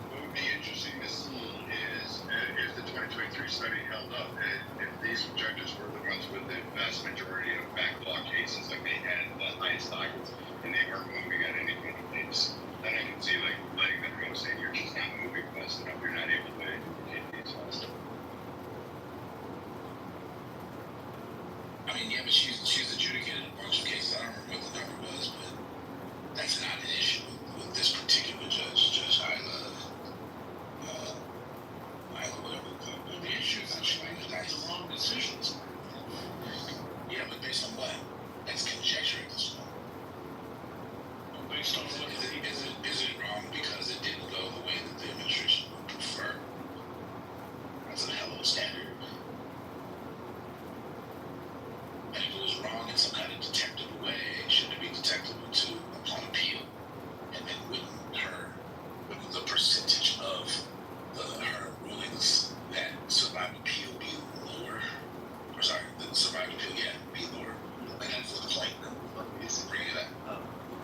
What would be interesting to see is if the 2023 study held up, if these judges were the ones with the vast majority of backlog cases, like they had the highest dockets, and they weren't moving at any point of pace, then I can see like letting them go, saying you're just not moving fast enough, you're not able to adjudicate these fast enough. I mean, yeah, but she's adjudicated a bunch of cases. I don't remember what the number was, but that's not an issue with this particular judge, Judge Isla, whatever the issue is. Actually, the wrong decisions. Yeah, but based on what? That's conjecture at this point. Based on what? Is it wrong because it didn't go the way that the administration would prefer? That's a hell of a standard. And if it was wrong in some kind of detectable way, shouldn't it be detectable too upon appeal? And then wouldn't the percentage of her rulings that survive appeal be lower? Or sorry, the survive appeal, be lower. And that's the point. Bring it up.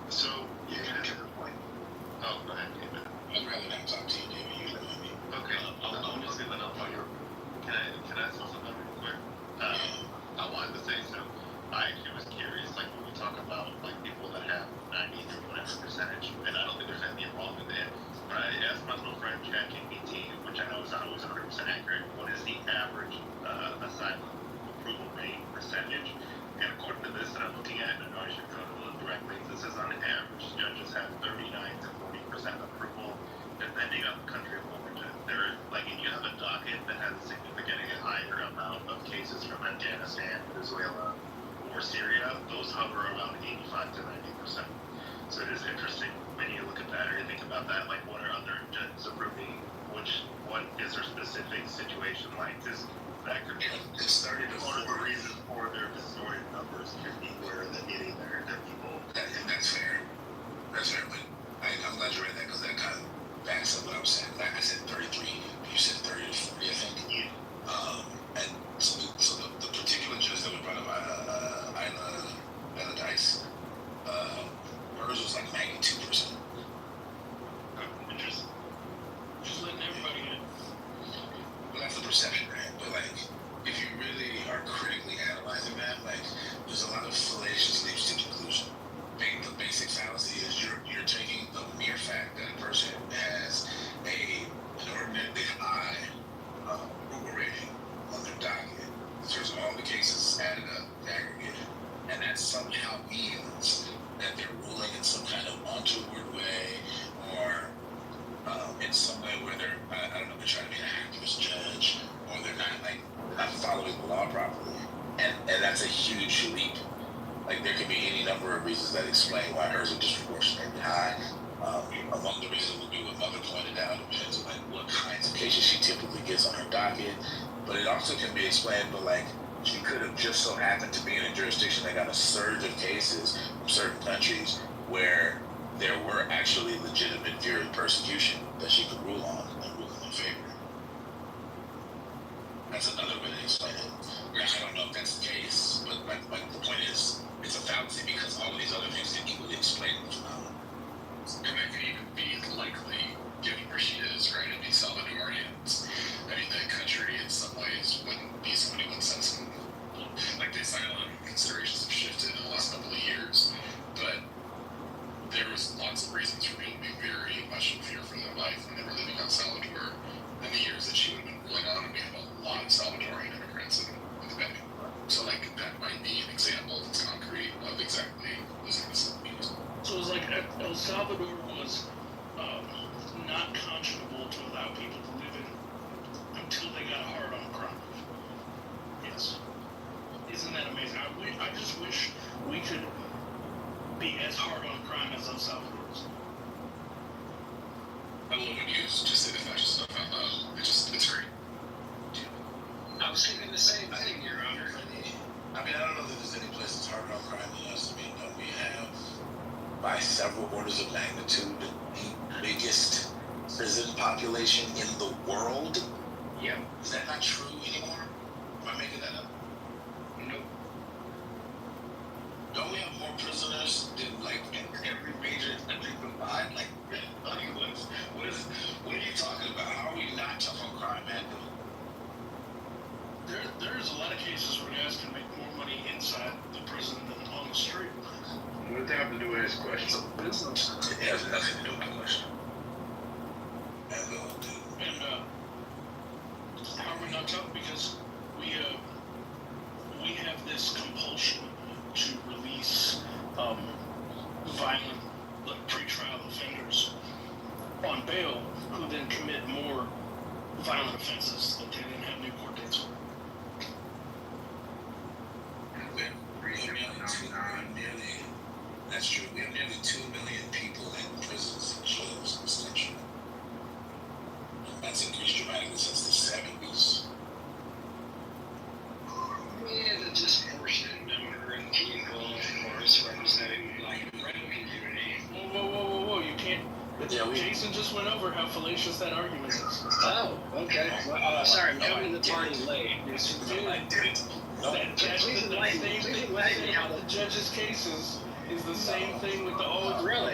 So you can have a point. Oh, go ahead, David. I'd rather not talk to you, David. You know me. Okay, I'm just giving up on your. Can I say something real quick? I wanted to say so. I actually was curious, like when we talk about like people that have 90 or whatever percentage, and I don't think there's anything wrong with that. But I asked my little friend ChatGPT, which I know is not always 100% accurate, what is the average asylum approval rate percentage? And according to this that I'm looking at, and I know I should go to the correctly. This is on average, judges have 39 to 40% approval, depending on the country of origin. There, like, if you have a docket that has a significantly higher amount of cases from Afghanistan, Venezuela, or Syria, those hover around 85 to 90%. So it is interesting when you look at that or you think about that, like, what are other judges approving? What is their specific situation like? This that could be It started to part of the form. reason for their distorted numbers could be where they're getting their people. And that's fair. That's fair, but I'm glad you read that because that kind of backs up what I was saying. Like I said 33, you said 30 to 40, I think. Yeah. And so the particular judge that was brought up by Isla Dice, hers was like 92%. Interesting. Just letting everybody in. Well, that's the perception, right? But like, if you really are critically analyzing that, like, there's a lot of fallacious leaps to conclusion. The basic fallacy is you're taking the mere fact that a person has an inordinately high approval rating on their docket in terms of all the cases added up, aggregated, and that somehow means that they're ruling in some kind of untoward way or in some way where they're, I don't know, they're trying to be an activist judge or they're not following the law properly. And that's a huge leap. Like, there could be any number of reasons that explain why hers are disproportionately high. Among the reasons would be what Mother pointed out. It depends on like what kinds of cases she typically gets on her docket. But it also can be explained, but like, she could have just so happened to be in a jurisdiction that got a surge of cases from certain countries where there were actually legitimate fear of persecution that she could rule on and rule in their favor. That's another way to explain it. I don't know if that's the case, but like the point is, it's a fallacy because all of these other things can equally explain the phenomenon. And that could even be likely, given where she is, right? It'd be Salvadorians. I mean, the country in some ways wouldn't be so anyone's sense. Like, the asylum considerations have shifted in the last couple of years, but there was lots of reasons for people to be very much in fear for their life when they were living on Salvador in the years that she would have been ruling on, and we have a lot of Salvadorian immigrants in the venue. So, like, that might be an example that's concrete of exactly those things. So it's like El Salvador was not conscionable to allow people to live in until they got hard on crime. Yes. Isn't that amazing? I just wish we could be as hard on crime as El Salvador is. I love when you just say the fascist stuff out loud. It's great. I was thinking the same thing, Your Honor. I mean, I don't know that there's any place that's harder on crime than us. I mean, don't we have, by several orders of magnitude, the biggest prison population in the world? Yep. Is that not true anymore? Am I making that up? Nope. Don't we have more prisoners than like every major country combined? Like what are you talking about? How are we not tough on crime, man? There's a lot of cases where guys can make more money inside the prison than on the street. What does that have to do with his question? It's a business. It has nothing to do with my question. And how are we not tough? Because we have this compulsion to release violent, like, pretrial offenders on bail who then commit more violent offenses that they didn't have new court dates for. That's true. We have nearly 2 million people in prisons and jails in this country. That's increased dramatically since the 70s. Yeah, the disproportionate number of people, of course, representing like the red community. Whoa, you can't. Yeah, Jason just went over how fallacious that argument is. Oh, okay. Well, sorry, I'm coming to the party late. Yes, you did. I didn't. No. The same thing with the judges' cases is the same thing with the really?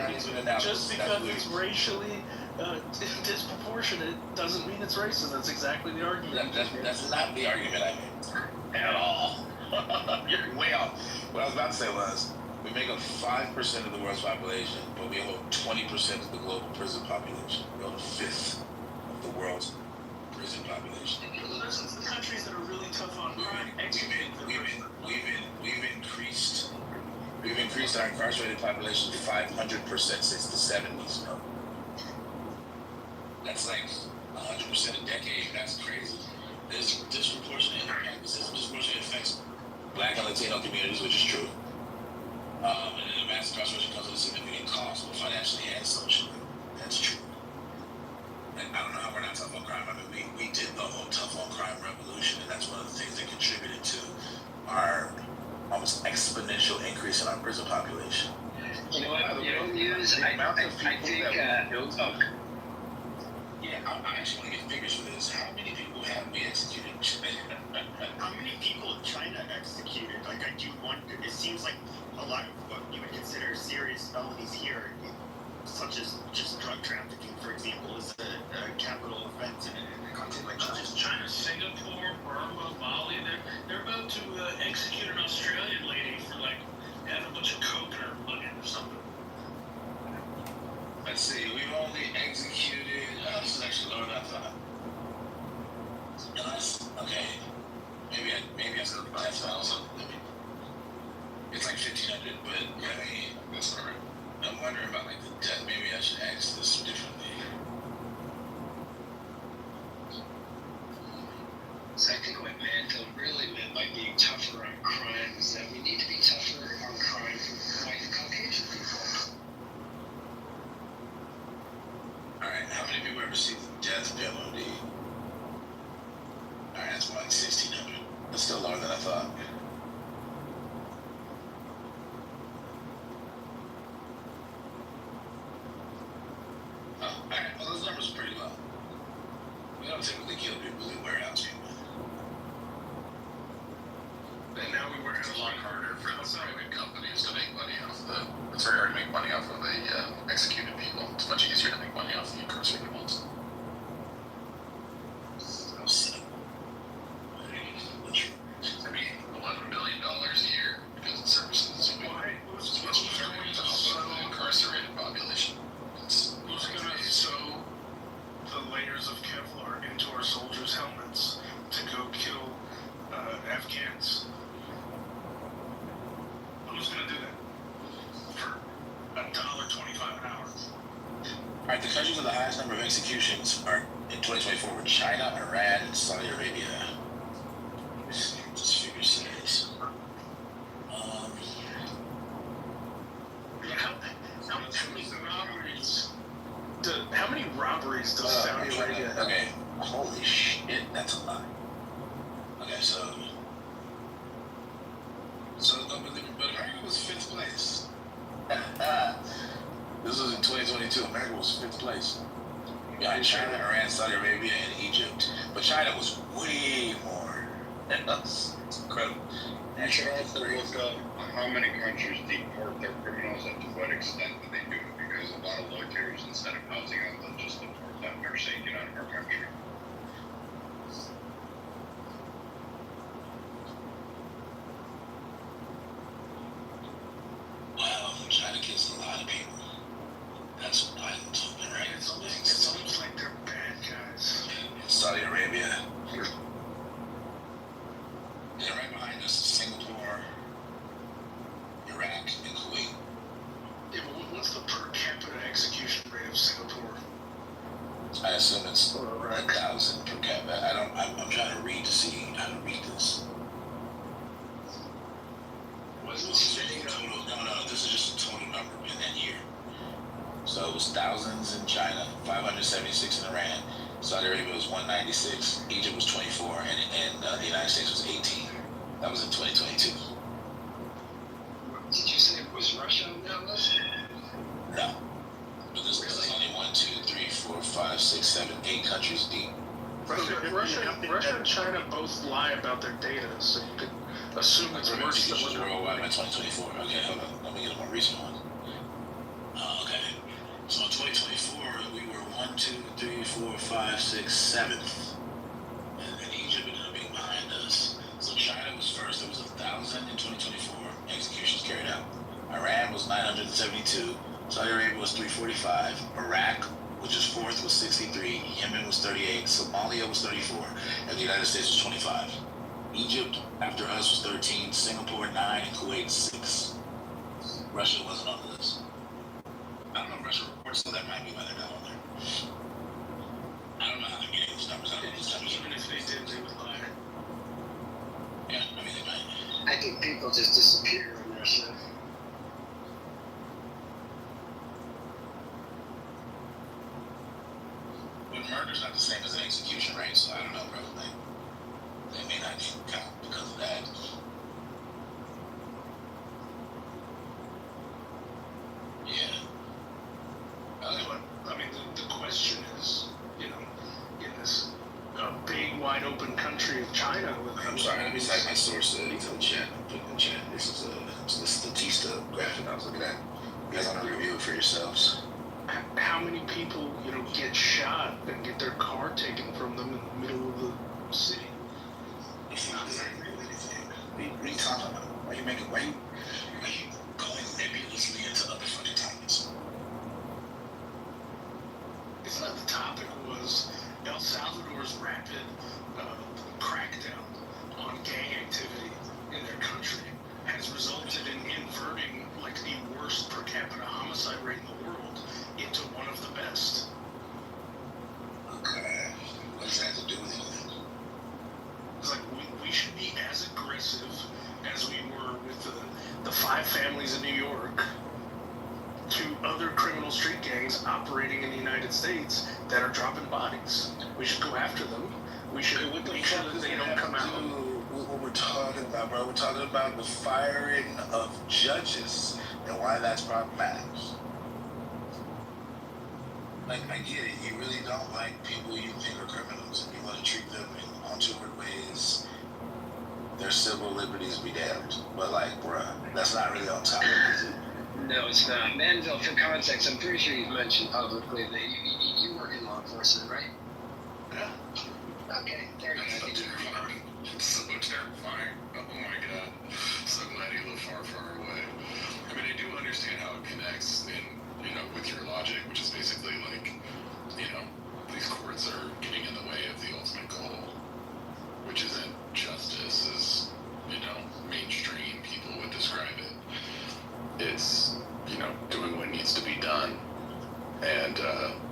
Just because it's racially disproportionate doesn't mean it's racist. That's exactly the argument. That's not the argument I made at all. You're way off. What I was about to say was, we make up 5% of the world's population, but we hold 20% of the global prison population. We hold a fifth of the world's prison population. There's some countries that are really tough on crime. We've increased increased our incarcerated population 500% since the 70s. That's like 100% a decade. That's crazy. There's disproportionate impact. The system disproportionately affects Black and Latino communities, which is true. And then the mass incarceration comes with a significant cost, both financially and socially. That's true. And I don't know how we're not tough on crime. I mean, we did the whole tough on crime revolution, and that's one of the things that contributed to our almost exponential increase in our prison population. You know what? News. I think. Yeah, I actually want to get figures for this. How many people have we executed? How many people have China executed? Like, I do wonder. It seems like a lot of what you would consider serious felonies here, such as just drug trafficking, for example, is a capital offense in a country like China. China, Singapore, Burma, Mali, they're about to execute an Australian lady for like having a bunch of coke in her bucket or something. Let's see, we've only executed. This is actually lower than I thought. Unless, okay, maybe I said that's also. It's like 1,500, but I mean, that's alright. I'm wondering about like the death. Maybe I should ask this differently. So I think what Mantle really meant by being tougher on crime is that we need to be tougher on crime for white and Caucasian people. Alright, how many people have received the death penalty? Alright, that's more like 1,600. That's still lower than I thought. Alright, well those numbers are pretty low. We don't typically kill people, we warehouse people. And now we work a lot harder for the private companies to make money off the. It's very hard to make money off of the executed people. It's much easier to make money off the incarcerated ones. I mean, $11 million a year because it services as much as the incarcerated population. Who's gonna sew the layers of Kevlar into our soldiers' helmets to go kill Afghans? Who's gonna do that for $1.25 an hour? Alright, the countries with the highest number of executions are in 2024 were China, Iran, and Saudi Arabia. Let me see what this figure says. How many robberies does Saudi Arabia have? Okay, holy shit, that's a lot. Okay, so but America was 5th place. This was in 2022. America was 5th place. Yeah, China, Iran, Saudi Arabia, and Egypt. But China was way more. It's incredible. You should also look up how many countries deport their criminals and to what extent do they do it, because a lot of lawyers, instead of housing them, they'll just deport them. They're saying, get out of our country. Wow, China kills a lot of people. That's what Biden's hoping, right? It's almost like they're bad guys. Saudi Arabia. And right behind us is Singapore, Iraq, and Kuwait. Yeah, but what's the per capita execution rate of Singapore? I assume it's 1,000 per capita. I'm trying to read to see how to read this. What's This is total, no, this is just a total number in that year. So it was thousands in China, 576 in Iran, Saudi Arabia was 196, Egypt was 24, and the United States was 18. That was in 2022. Did you say it was Russia on that list? No. But this is only 1, 2, 3, 4, 5, 6, 7, 8 countries deep. Russia and China both lie about their data, so you could assume it's worse than what worldwide by 2024. Okay, hold on. Let me get a more recent one. Okay. So in 2024, we were 1, 2, 3, 4, 5, 6, 7th. And Egypt ended up being behind us. So China was first. There was 1,000 in 2024 executions carried out. Iran was 972. Saudi Arabia was 345. Iraq, which is 4th, was 63. Yemen was 38. Somalia was 34. And the United States was 25. Egypt, after us, was 13. Singapore, 9. And Kuwait, 6. Russia wasn't on the list. I don't know if Russia reports, so that might be why they're not on there. I don't know how they're getting these numbers. I don't know these numbers. Even if they did, they would lie. Yeah, I mean, they might. I think people just disappear in Russia. But murder's not the same as an execution, right? So I don't know, bro. Like, they may not count because of that. Yeah. But, I mean, the question is, you know, in this big, wide open country of China. I'm sorry, let me cite my source. It's in the chat. Put it in the chat. This is the Statista graphic I was looking at. You guys want to review it for yourselves? How many people, you know, get shot and get their car taken from them in the middle of the city? It's not exactly anything. What are you talking about? Why are you going nebulously into other fucking topics? It's not the topic. Was El Salvador's rapid crackdown on gang activity in their country has resulted in inverting like the worst per capita homicide rate in the world into one of the best. Okay. What does that have to do with anything? It's like we should be as aggressive as we were with the 5 families in New York to other criminal street gangs operating in the United States that are dropping bodies. We should go after them. We should make sure that they don't come out. What we're talking about, bro? We're talking about the firing of judges and why that's problematic. Like, I get it. You really don't like people you think are criminals, and you want to treat them in untoward ways. Their civil liberties be damned. But, like, bruh, that's not really on topic, is it? No, it's not. Manville, for context, I'm pretty sure you've mentioned publicly that you work in law enforcement, right? Yeah. Okay, there you go. It's so terrifying. Oh my god. So glad you live far, far away. I mean, I do understand how it connects in, you know, with your logic, which is basically like, you know, these courts are getting in the way of the ultimate goal, which isn't justice as, you know, mainstream people would describe it. It's, you know, doing what needs to be done and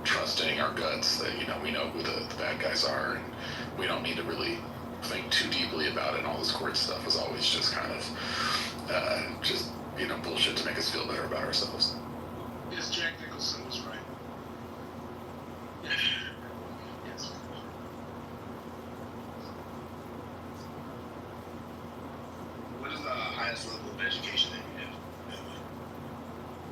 trusting our guts that, you know, we know who the bad guys are and we don't need to really think too deeply about it. And all this court stuff is always just kind of just, you know, bullshit to make us feel better about ourselves. Yes, Jack Nicholson was right. Yes. What is the highest level of education that you have?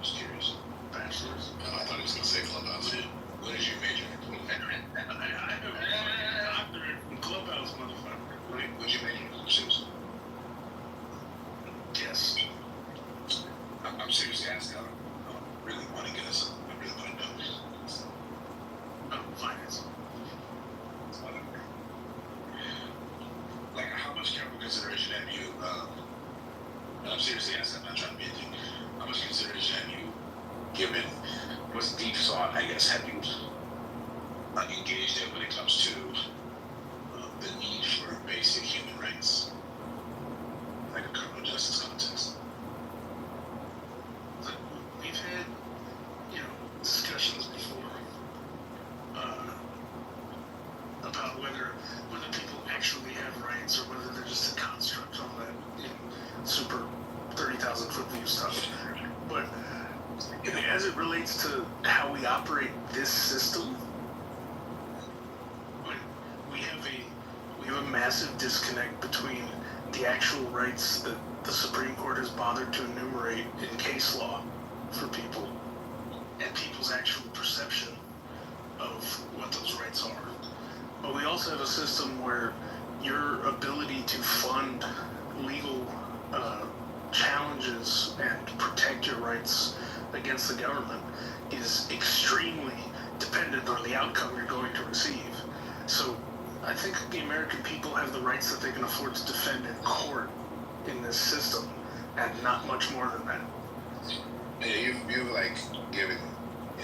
Just curious. Bachelor's. I thought he was going to say Clubhouse. What is your major? I have a doctorate from Clubhouse, motherfucker. What's your major? Seriously. Yes. I'm seriously asking. I don't really want to guess. I really want to know. Finance. Like, how much careful consideration have you, and I'm seriously asking, I'm not trying to be a thing. How much consideration have you given, what's deep thought, I guess, have you engaged in when it comes to the need for basic human rights, like a criminal justice context? We've had, you know, discussions before about whether people actually have rights or whether they're just a construct on that, you know, super 30,000 foot view stuff. But as it relates to how we operate this system, we have a massive disconnect between the actual rights that the Supreme Court has bothered to enumerate in case law for people and people's actual perception of what those rights are. But we also have a system where your ability to fund legal challenges and protect your rights against the government is extremely dependent on the outcome you're going to receive. So I think the American people have the rights that they can afford to defend in court in this system, and not much more than that. Yeah, you've like given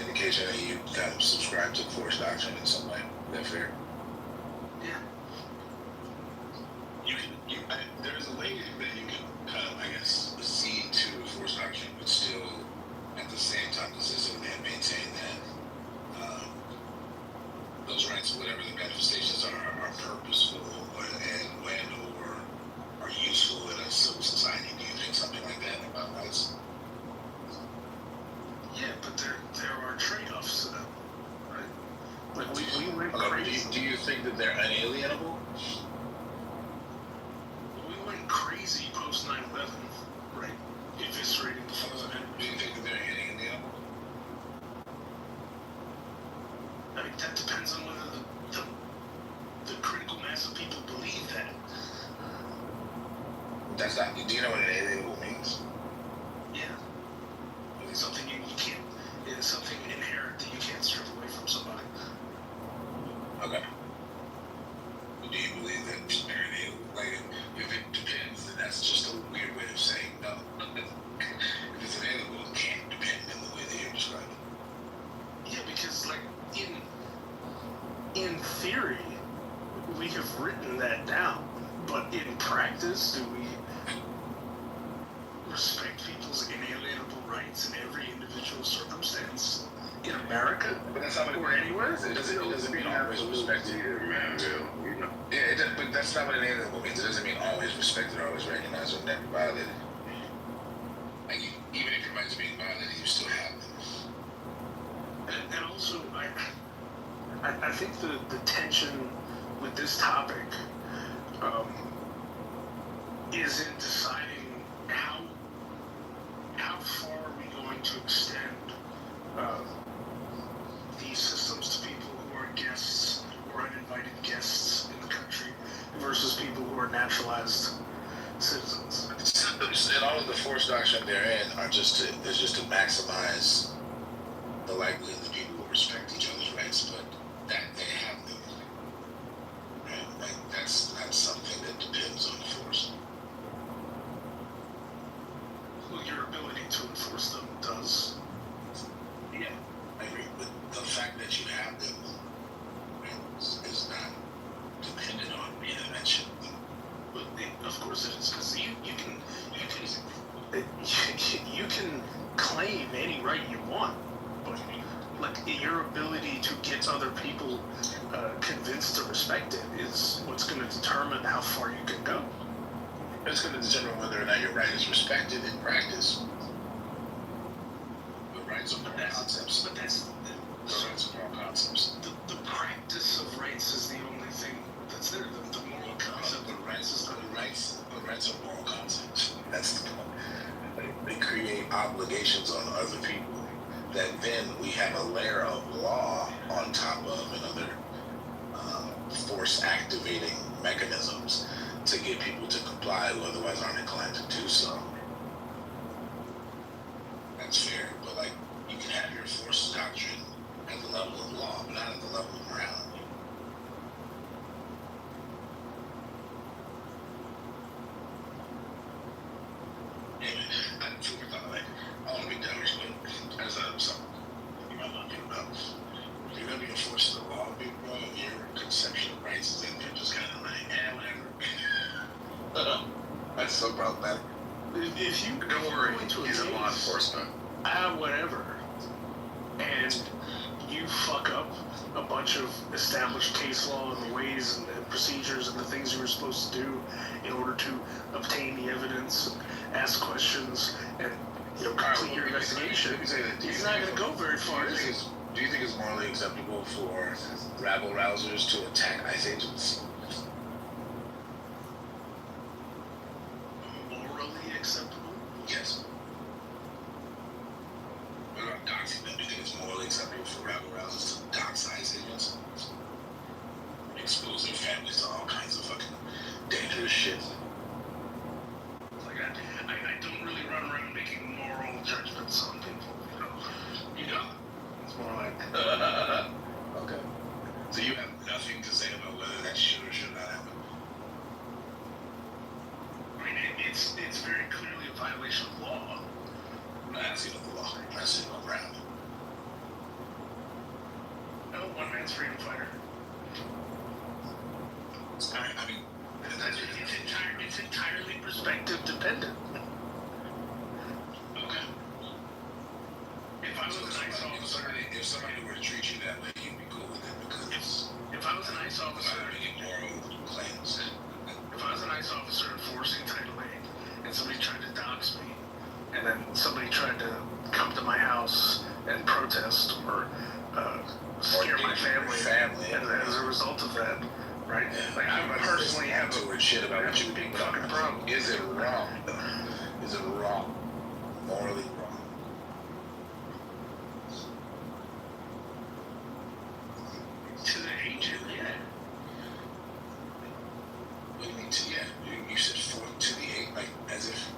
indication that you kind of subscribe to force doctrine in some way. Is that fair? Yeah. There's a way that you can kind of, I guess, accede to force doctrine, but still right? Eviscerating the Fourth Amendment. Do you think that they're hitting inalienable? I mean, that depends on whether the critical mass of people believe that. That's not. Do you know what inalienable means? Yeah. It's something you can't. It's something inherent that you can't strip away from somebody. Okay. Do you believe that they're inalienable? Like, if it depends, then that's just a weird way of saying no. If it's inalienable, it can't depend in the way that you're describing. Yeah, because like in theory, we have written that down, but in practice, do we respect people's inalienable rights in every individual circumstance in America But that's not what or anywhere? It doesn't mean always respected. Yeah, but that's not what inalienable means. It doesn't mean always respected or always recognized or never violated. Like, even if your rights are being violated, you still have them. And also, I think the tension with this topic is in deciding how far are we going to extend these systems to people who are guests or uninvited guests in the country versus people who are naturalized citizens. And all of the force doctrine therein is just to maximize the likelihood that people will respect each other's rights, but that they have them. Right? Like, that's not something that depends on the force. Well, your ability to enforce them does. Yeah, I agree. But the fact that you have them, right, is not dependent on intervention. But of course it is, because you can claim any right you want, but like your ability to get other people convinced to respect it is what's going to determine how far you can go. It's going to determine whether or not your right is respected in practice. But rights are moral concepts. But that's The rights are moral concepts. the practice of rights is the only thing that's there. The moral concept of rights is not. But rights are moral concepts. That's the point. They create obligations on other people that then we have a layer of law on top of and other force activating mechanisms to get people to comply who otherwise aren't inclined to do so. That's fair, but like, you can have your force doctrine at the level of law, but not at the level of morality. I want to be done with it. As something you might not think about. If you're going to be enforcing the law, big bro, your conception of rights is that they're just kind of like, whatever. That's so problematic. If you Don't worry, into he's in law enforcement. Whatever, and you fuck up a bunch of established case law and the ways and the procedures and the things you were supposed to do in order to obtain the evidence, ask questions, and complete your investigation, you're not going to go very far, is it? Do you think it's morally acceptable for rabble-rousers to attack ICE agents? Morally acceptable? Yes. What about doxing them? Do you think it's morally acceptable for rabble-rousers to dox ICE agents? Expose their families to all kinds of fucking dangerous shit. Like, I don't really run around making moral judgments on people, You don't. It's more like... Okay. So you have nothing to say about whether that should or should not happen? I mean, it's very clearly a violation of law. I'm not asking about the law. I'm asking about morality. No, one man's freedom fighter. I mean, It's entirely perspective dependent. okay. If I was an ICE officer, If somebody were to treat you that way, you'd be cool with it because if I was an ICE officer, making moral claims. if I was an ICE officer enforcing Title 8 and somebody tried to dox me, and then somebody tried to come to my house and protest or scare my family, and as a result of that, right? Yeah. Like I personally have a shit about what you big fucking problem. Is it wrong? Is it wrong? Morally wrong? To the agent, yeah. What do you mean to, yeah? You said to the 8, like, as if,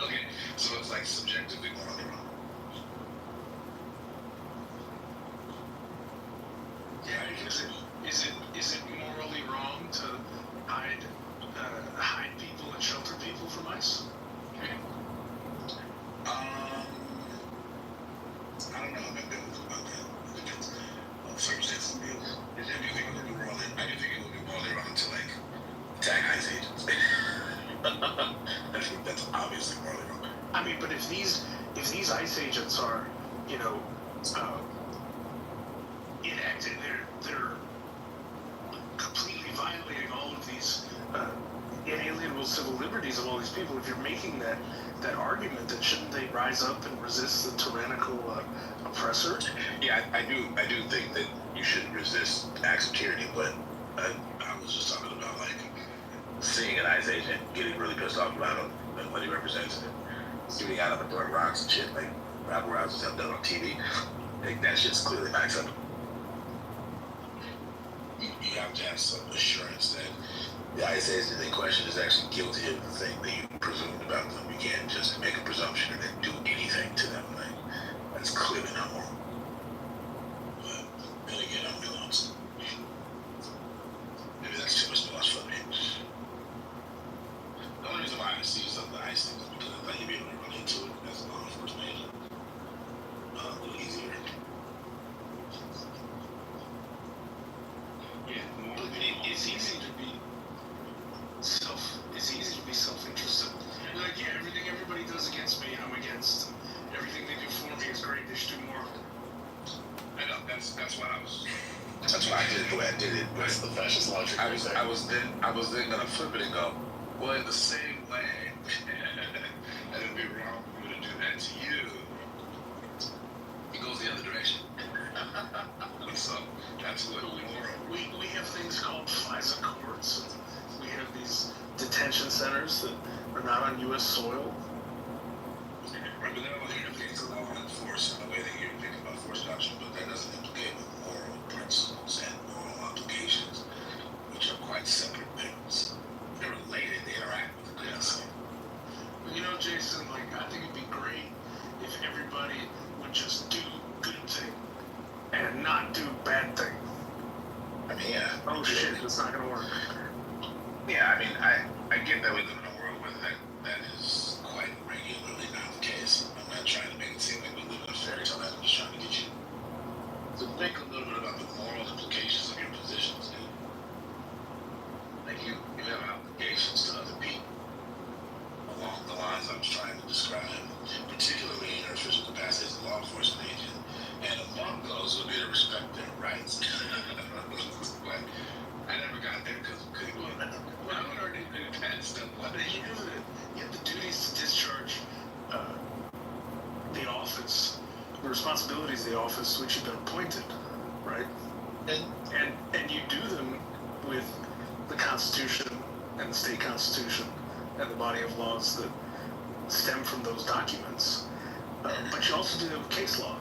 okay, so it's like subjectively morally wrong. Yeah, is it morally wrong to hide people and shelter people from ICE? I don't know. I'm ambivalent about that. It depends on circumstances. I do think it would be morally wrong to like tag ICE agents. I think that's obviously morally wrong. I mean, but if these ICE agents are, you know, enacted, they're completely violating all of these inalienable civil liberties of all these people. If you're making that argument, then shouldn't they rise up and resist the tyrannical oppressor? Yeah, I do think that you should resist acts of tyranny, but I was just talking about like seeing an ICE agent getting really pissed off about him and what he represents and shooting at him and throwing rocks and shit, like rabble rousers have done on TV. Like that shit's clearly not acceptable. You have to have some assurance that the ICE agent in question is actually guilty of the thing that you presumed about them. You can't just make a presumption and then do anything to them. Like, that's clearly not moral. But then again, I'm nuanced. Maybe that's too much nuance for me. The only reason why I see some of the ICE things is because I thought you'd be able to run into it as a law enforcement agent. A little easier. Yeah, it's easy to be self-interested. Like, yeah, everything everybody does against me, I'm against. Everything they do for me is great. They should do more. I know that's why I did it the way I did it. That's the fascist logic. I was then gonna flip it and go, well, in the same way, and it'd be wrong for me to do that to you. It goes the other direction. So that's what We have things called FISA courts. And we have these detention centers that are not on U.S. soil. Right, but that only implicates the law enforcement in the way that you're thinking about force adoption, but that doesn't implicate the moral principles and moral obligations, which are quite separate things. They're related, they interact with the class. You know, Jason, like, I think it'd be great if everybody would just do good thing and not do bad thing. I mean, yeah. Oh shit, it's not gonna work. Yeah, I mean, I get that we live in a world where that is quite regularly not the case. I'm not trying to make it seem like we live in a fairy tale. I'm just trying to get you to think a little bit about the moral implications of your positions, dude. Like you have obligations to other people along the lines I was trying to describe, particularly in your official capacity as a law enforcement agent. And among those would be to respect their rights. But I never got there because I would already been past them. You have the duties to discharge the office, the responsibilities of the office which you've been appointed, right? And you do them with the Constitution and the state constitution and the body of laws that stem from those documents. But you also do them with case law.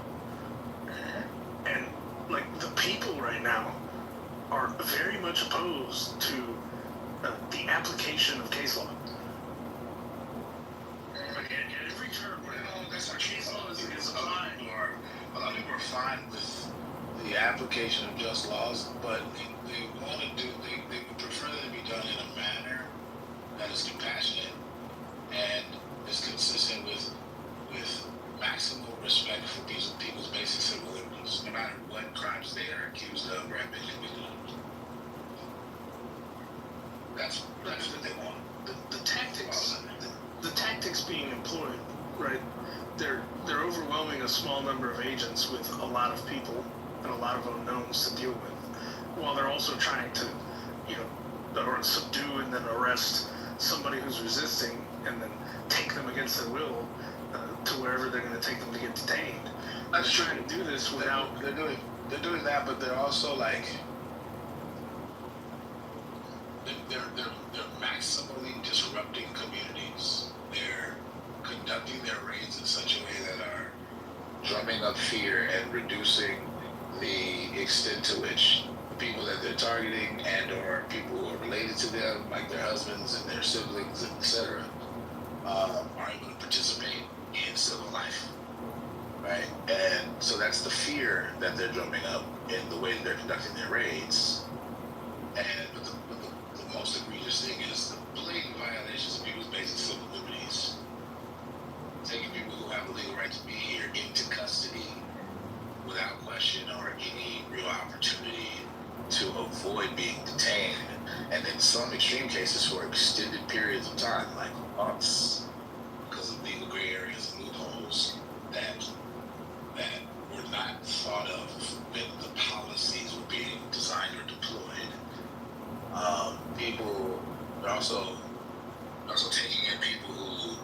And like the people right now are very much opposed to the application of case law. Like at every turn, that's our case law is applied. A lot of people are fine with the application of just laws, but they want to do, they would prefer that it be done in a manner that is compassionate and is consistent with maximal respect for people's basic civil liberties, no matter what crimes they are accused of or have been convicted of. That's what they want. The tactics being employed, right? They're overwhelming a small number of agents with a lot of people and a lot of unknowns to deal with, while they're also trying to, or subdue and then arrest somebody who's resisting and then take them against their will to wherever they're going to take them to get detained. They're trying to do this without. They're doing that, but they're also like they're maximally disrupting communities. They're conducting their raids in such a way that are drumming up fear and reducing the extent to which people that they're targeting and or people who are related to them, like their husbands and their siblings, and etc., are able to participate in civil life, right? And so that's the fear that they're drumming up in the way that they're conducting their raids. And the most egregious thing is the blatant violations of people's basic civil liberties. Taking people who have the legal right to be here into custody without question or any real opportunity to avoid being detained, and in some extreme cases for extended periods of time, like months, because of legal gray areas and loopholes that were not thought of when the policies were being designed or deployed. People are also taking in people who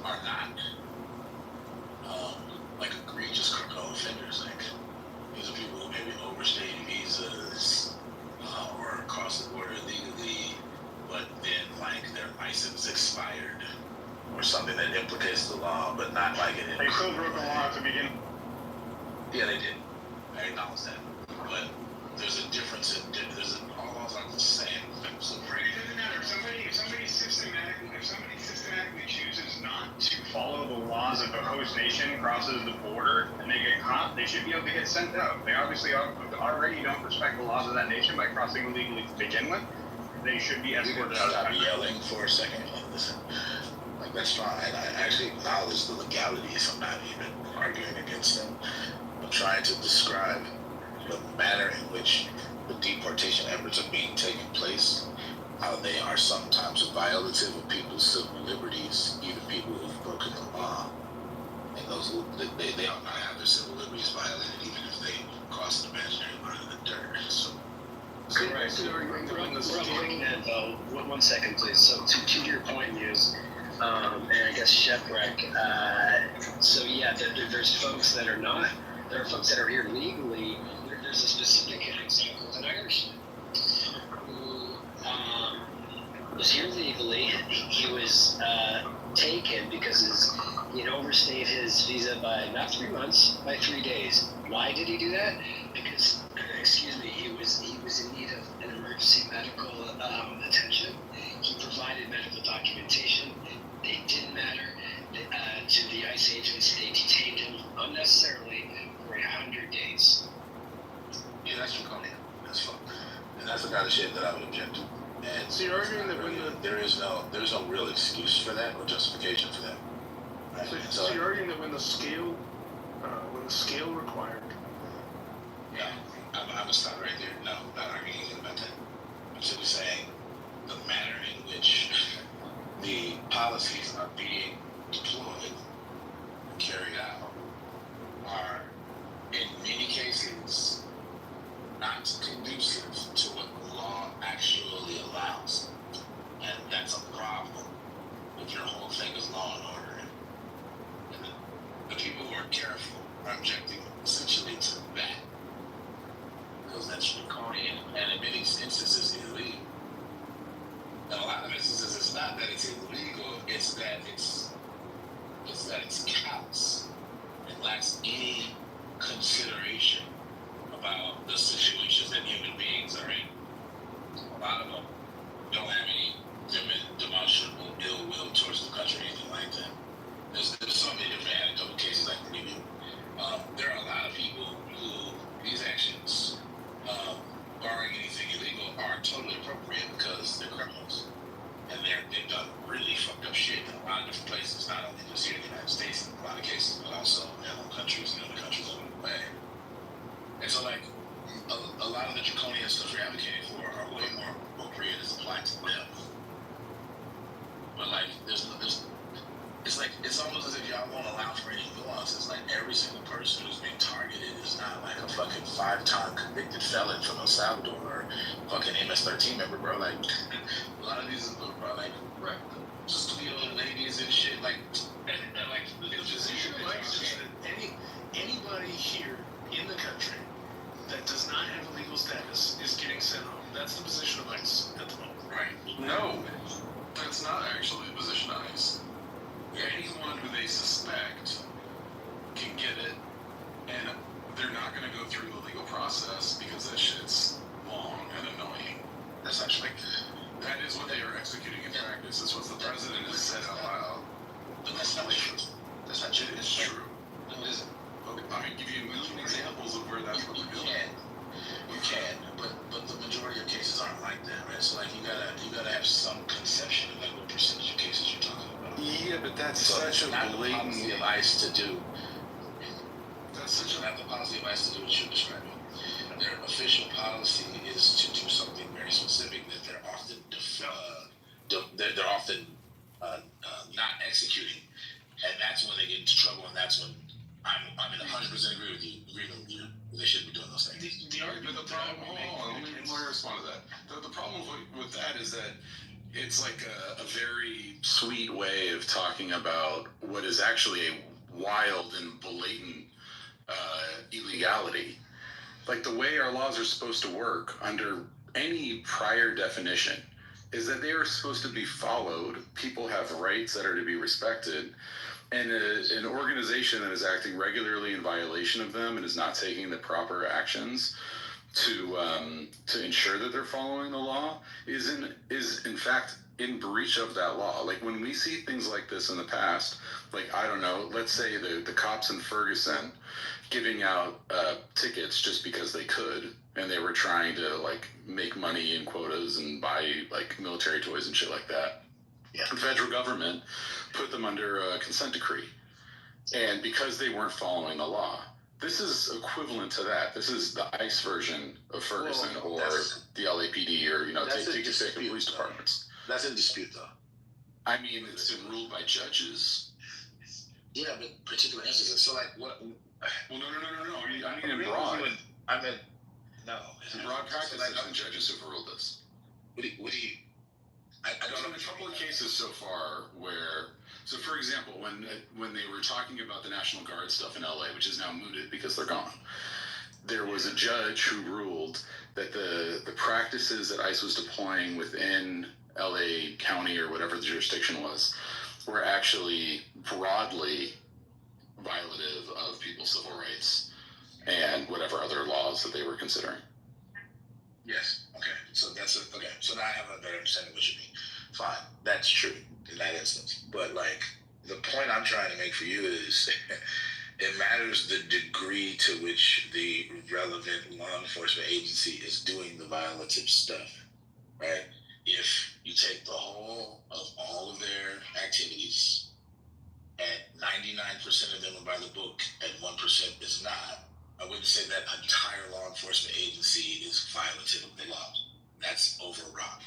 are not like egregious criminal offenders. Like these are people who maybe overstayed visas or crossed the border illegally, but then like their license expired or something that implicates the law, but not like it. They still broke the law at the beginning. Yeah, they did. I acknowledge that. But there's a difference in all laws aren't the same. So It doesn't matter. If somebody systematically chooses not to follow the laws of the host nation, crosses the border, and they get caught, they should be able to get sent out. They obviously already don't respect the laws of that nation by crossing illegally to begin with. They should be escorted out of the stop country. yelling for a second. Listen, like that's fine. I actually acknowledge the legalities. I'm not even arguing against them. I'm trying to describe the manner in which the deportation efforts are being taken place, how they are sometimes violative of people's civil liberties, even people who've broken the law. And those who, they ought not have their civil liberties violated, even if they cross an imaginary line in the dirt. So, One second, please. So to your point, Muse, and I guess Shepwreck. So yeah, there's folks that are not. There are folks that are here legally. There's a specific example of an Irishman who was here legally. He was taken because he had overstayed his visa by not 3 months, by 3 days. Why did he do that? Because, he was in need of an emergency medical attention. He provided medical documentation. It didn't matter to the ICE agents. They detained him unnecessarily for 100 days. yeah, that's draconian. That's fun. And that's the kind of shit that I would object to. And So you're arguing that when there's no real excuse for that or justification for that. Right? so you're arguing that when the scale required. No, I'm gonna stop right there. No, I'm not arguing anything about that. I'm simply saying the manner in which the policies are being deployed and carried out are, in many cases, not conducive to what the law actually allows. And that's a problem if your whole thing is law and order. And the people who are careful are objecting essentially to that. Because that's draconian and in many instances illegal. In a lot of instances it's not that it's illegal, it's that it's callous. It lacks any consideration about the situations that human beings are in. A lot of them don't have any demonstrable ill will towards the country or anything like that. There's so many different anecdotal cases I can give you. There are a lot of people who these actions, barring anything illegal, are totally appropriate because they're criminals. And they've done really fucked up shit in a lot of different places, not only just here in the United States in a lot of cases, but also in other countries and other countries along the way. And so, like, a lot of the draconian stuff you're advocating for are way more appropriate as applied to them. But, like, it's almost as if y'all won't allow for any nuances. Like, every single person who's being targeted is not like a fucking 5-time convicted felon from El Salvador or fucking MS-13 member, bro. Like, a lot of these are like, just sweet old ladies and shit. Like, and like, The position of ICE is that anybody here in the country that does not have a legal status is getting sent home. That's the position of ICE at the moment. right? No, that's not actually the position of ICE. Yeah, anyone that's So such it's a not the policy blatant. of ICE to do. That's such a. Not the policy of ICE to do what you're describing. Their official policy is to do something very specific that they're often they're often not executing, and that's when they get into trouble, and that's when I'm in 100% agreement with you. They shouldn't be doing those things. The argument, the problem. Hold on, let me respond to that. The problem with that is that it's like a very sweet way of talking about what is actually a wild and blatant illegality. Like the way our laws are supposed to work under any prior definition is that they are supposed to be followed. People have rights that are to be respected. And an organization that is acting regularly in violation of them and is not taking the proper actions to ensure that they're following the law is in fact in breach of that law. Like when we see things like this in the past, like I don't know, let's say the cops in Ferguson giving out tickets just because they could, and they were trying to like make money in quotas and buy like military toys and shit like that. Yeah. The federal government put them under a consent decree, and because they weren't following the law, this is equivalent to that. This is the ICE version of Ferguson, or the LAPD, or take your pick of police departments. That's in dispute, though. I mean, it's been ruled by judges. Yeah, but particular instances. So, like, what? Well, no. I mean, in broad. No. In broad practice, there's been judges who've ruled this. What do you? I don't know. In a couple of cases so far where, so for example, when they were talking about the National Guard stuff in LA, which is now mooted because they're gone, there was a judge who ruled that the practices that ICE was deploying within LA County or whatever the jurisdiction was were actually broadly violative of people's civil rights and whatever other laws that they were considering. Yes. Okay. So okay. So now I have a better understanding of what you mean. Fine. That's true in that instance. But like the point I'm trying to make for you is it matters the degree to which the relevant law enforcement agency is doing the violative stuff, right? If you take the whole of all of their activities and 99% of them are by the book and 1% is not, I wouldn't say that entire law enforcement agency is violative of the law. That's overwrought.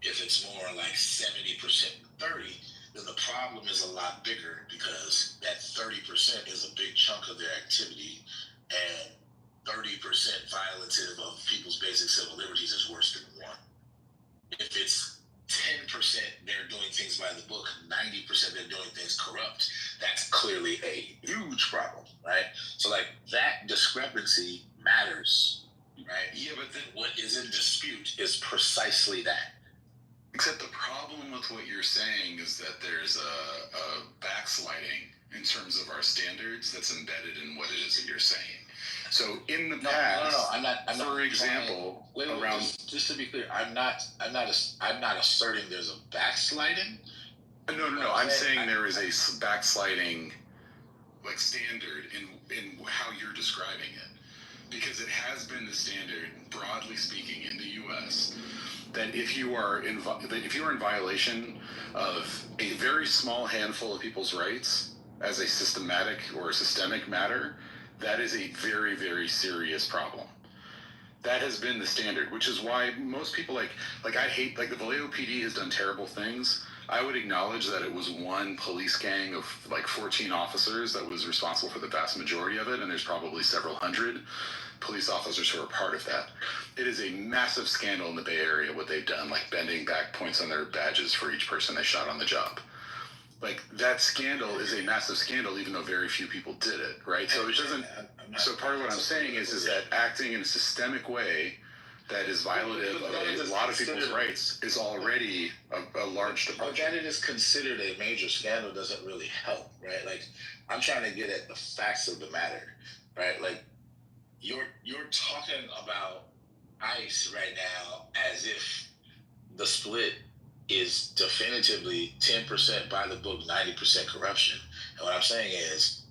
If it's more like 70%, 30, then the problem is a lot bigger because that 30% is a big chunk of their activity, and 30% violative of people's basic civil liberties is worse than 1. If it's 10% they're doing things by the book, 90% they're doing things corrupt, that's clearly a huge problem, right? So like that discrepancy matters, right? Yeah, but then what is in dispute is precisely that. Except the problem with what you're saying is that there's a backsliding in terms of our standards that's embedded in what it is that you're saying. So in the past, no, I'm not. For example, just to be clear, I'm not asserting there's a backsliding. No. I'm saying there is a backsliding, like standard in how you're describing it, because it has been the standard, broadly speaking, in the U.S. that if you are in violation of a very small handful of people's rights as a systematic or a systemic matter, that is a very, very serious problem. That has been the standard, which is why most people like I hate, like the Vallejo PD has done terrible things. I would acknowledge that it was one police gang of like 14 officers that was responsible for the vast majority of it, and there's probably several hundred police officers who are part of that. It is a massive scandal in the Bay Area what they've done, like bending back points on their badges for each person they shot on the job. Like that scandal is a massive scandal, even though very few people did it, right? So it doesn't. So part of what I'm saying is that acting in a systemic way that is violative of a lot of people's rights is already a large departure. But that it is considered a major scandal doesn't really help, right? Like I'm trying to get at the facts of the matter, right? Like you're talking about ICE right now as if the split is definitively 10% by the book, 90% corruption. And what I'm saying is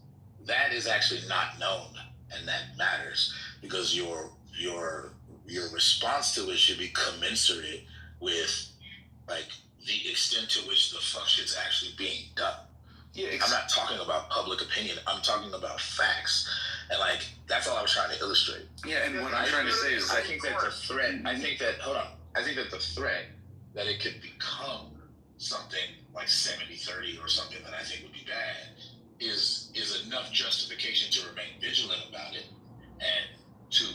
that is actually not known, and that matters because your response to it should be commensurate with like the extent to which the function's actually being done. Yeah, I'm not talking about public opinion. I'm talking about facts, and like that's all I was trying to illustrate. Yeah, and what I'm trying to say is, I think that the threat. I think that I think that the threat that it could become something like 70-30 or something that I think would be bad is enough justification to remain vigilant about it and to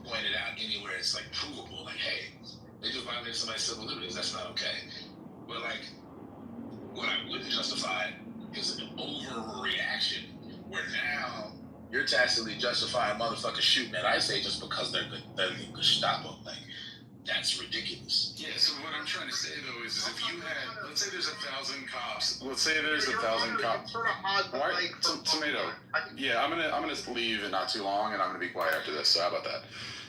point it out anywhere it's like provable. Like, hey, they just violated somebody's civil liberties. That's not okay. But like, what I wouldn't justify is an overreaction where now you're tacitly justifying motherfuckers shooting at ICE agents because they're the Gestapo. Like, that's ridiculous. yeah, so what I'm trying to say though is if you had, let's say there's 1,000 cops. Let's say there's 1,000 cops. Why, tomato? Yeah, I'm gonna leave in not too long, and I'm gonna be quiet after this. So how about that?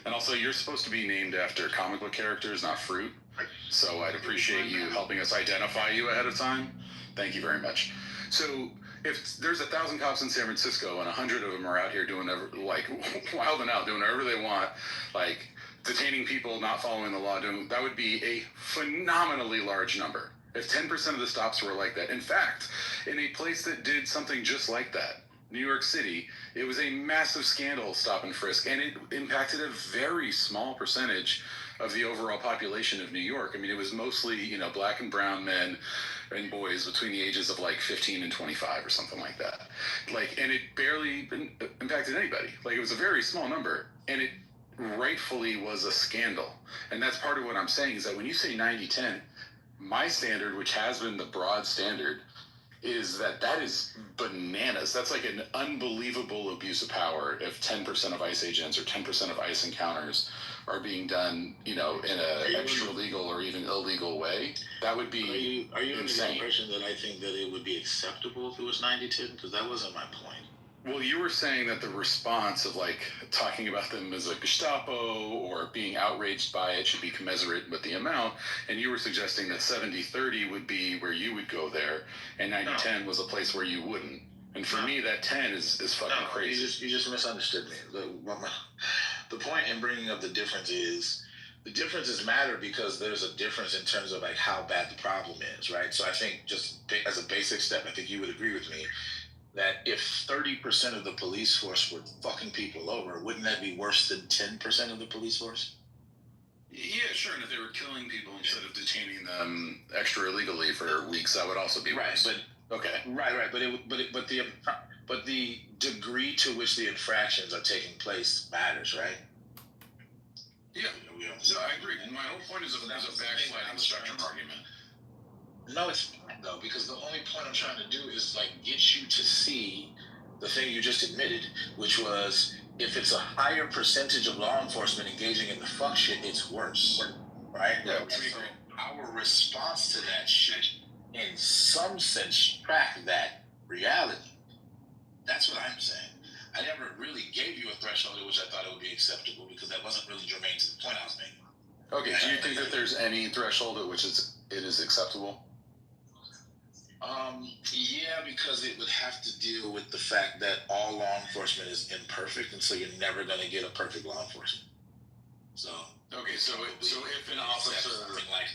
And also, you're supposed to be named after comic book characters, not fruit. So I'd appreciate you helping us identify you ahead of time. Thank you very much. So if there's 1,000 cops in San Francisco and 100 of them are out here doing like wilding out, doing whatever they want, like detaining people, not following the law, that would be a phenomenally large number. If 10% of the stops were like that. In fact, in a place that did something just like that, New York City, it was a massive scandal, stop and frisk, and it impacted a very small percentage of the overall population of New York. I mean, it was mostly, black and brown men and boys between the ages of like 15 and 25 or something like that. Like, and it barely impacted anybody. Like, it was a very small number, and it rightfully was a scandal. And that's part of what I'm saying is that when you say 90-10, my standard, which has been the broad standard, is that is bananas. That's like an unbelievable abuse of power if 10% of ICE agents or 10% of ICE encounters are being done, in an extra legal or even illegal way. That would be Are you insane. under the impression that I think that it would be acceptable if it was 90-10? Because that wasn't my point. Well, you were saying that the response of like talking about them as a Gestapo or being outraged by it should be commensurate with the amount, and you were suggesting that 70-30 would be where you would go there, and 90-10 was a place where you wouldn't. And for me, that 10 is fucking crazy. You just misunderstood me. The point in bringing up the differences matter because there's a difference in terms of like how bad the problem is, right? So I think just as a basic step, I think you would agree with me that if 30% of the police force were fucking people over, wouldn't that be worse than 10% of the police force? Yeah, sure. And if they were killing people instead of detaining them extra illegally for weeks, that would also be worse. Right, but okay, right. But the degree to which the infractions are taking place matters, right? Yeah, no, I agree. And my whole point is a backsliding spectrum argument. No, it's not though, because the only point I'm trying to do is like get you to see the thing you just admitted, which was if it's a higher percentage of law enforcement engaging in the fuck shit, it's worse, right? Yeah, so our response to that should, in some sense, track that reality. That's what I'm saying. I never really gave you a threshold at which I thought it would be acceptable because that wasn't really germane to the point I was making. Okay, do you think that there's any threshold at which it is acceptable? Yeah, because it would have to deal with the fact that all law enforcement is imperfect, and so you're never going to get a perfect law enforcement. So okay, so if an officer something like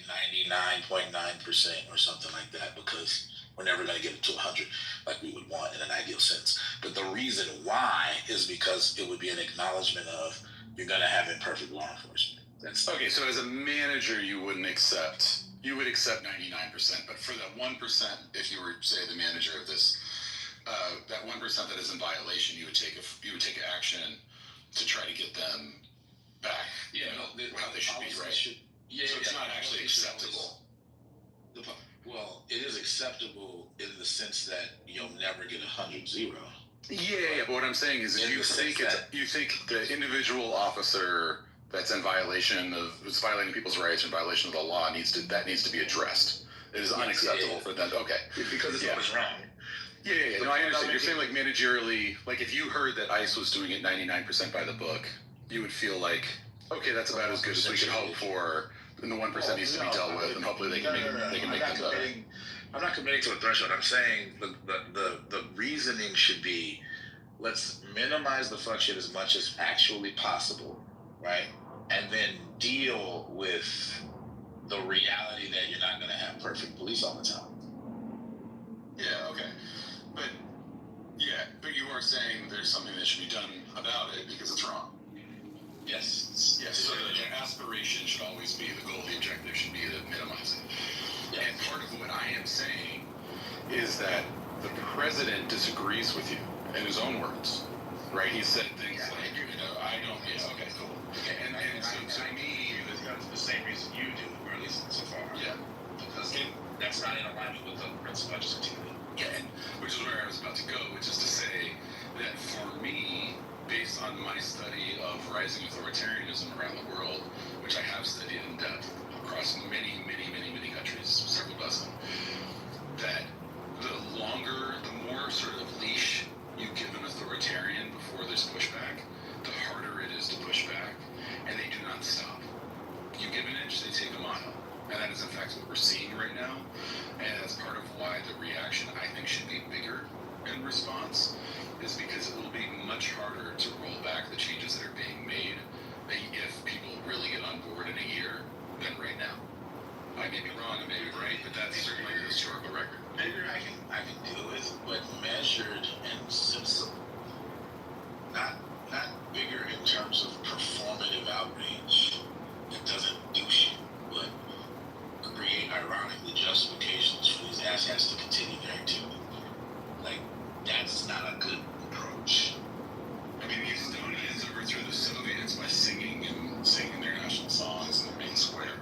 99.9% or something like that, because we're never going to get it to 100 like we would want in an ideal sense. But the reason why is because it would be an acknowledgement of you're going to have imperfect law enforcement. That's okay. So as a manager, you would accept 99%, but for that 1%, if you were, say, the manager of this, that 1% that is in violation, you would take action to try to get them back. How they should be, right? So it's not actually acceptable. Well, it is acceptable in the sense that you'll never get 100-0. Yeah, but what I'm saying is, if you think the individual officer that's in violation of, it's violating people's rights and violation of the law needs to be addressed. It is unacceptable for them. Okay. Because it's always wrong. Yeah. No, I understand. You're saying like managerially, like if you heard that ICE was doing it 99% by the book, you would feel like, okay, that's about as good as we could hope for, and the 1% needs to be dealt with, and hopefully they can make them better. I'm not committing to a threshold. I'm saying the reasoning should be, let's minimize the fuck shit as much as actually possible, right? And then deal with the reality that you're not going to have perfect police all the time. Yeah, okay. there's something that should be done about it because it's wrong. Yes. Yes, so the aspiration should always be the goal, the objective should be to minimize it. Yeah. And part of what I am saying is that the president disagrees with you in his own words, right? He said things like, I don't, okay, cool. And so to me, that's the same reason you do, or at least so far. Yeah. Because that's not in alignment with the principle I just articulated. Yeah, and which is where I was about to go, which is to say that for me, based on my study of rising authoritarianism around the world, which I have studied in depth across many countries, several dozen, that the more sort of leash you give an authoritarian before there's pushback, the harder it is to push back, and they do not stop. You give an inch, they take a mile. And that is in fact what we're seeing right now. And that's part of why the reaction, I think, should be bigger in response, is because it will be much harder to roll back the changes that are being made if people really get on board in a year than right now. I may be wrong, I may be right, but that's certainly the historical record. Bigger I can deal with, but measured and sensible. Not bigger in terms of performative outrage. It doesn't do shit, but create ironically justifications for these asshats to continue their activity. Like, that's not a good approach. I mean, the Estonians overthrew the Soviets by singing their national songs in the main square.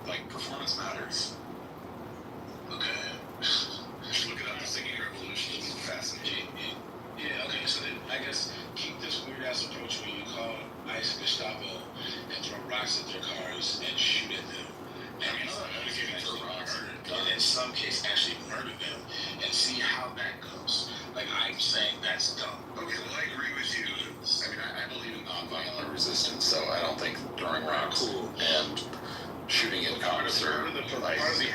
Like, performance matters. Okay. Just look it up, the singing revolution is fascinating. Yeah, okay, so then I guess keep this weird ass approach where you call ICE Gestapo and throw rocks at their cars and shoot at them. And in some case actually murder them and see how that goes. Like, I'm saying that's dumb. Okay, well, I agree with you. I mean, I believe in nonviolent resistance, so I don't think throwing rocks and shooting at cops Part of the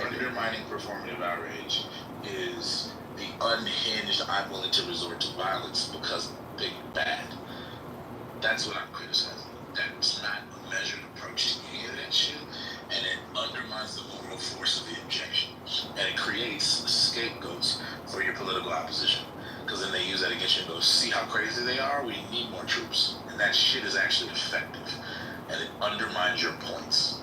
undermining performative outrage is the unhinged, I'm willing to resort to violence because big bad. That's what I'm criticizing. That's not a measured approach to any of that shit, and it undermines the moral force of the objection, and it creates scapegoats for your political opposition, because then they use that against you and go, see how crazy they are? We need more troops. And that shit is actually effective, and it undermines your points.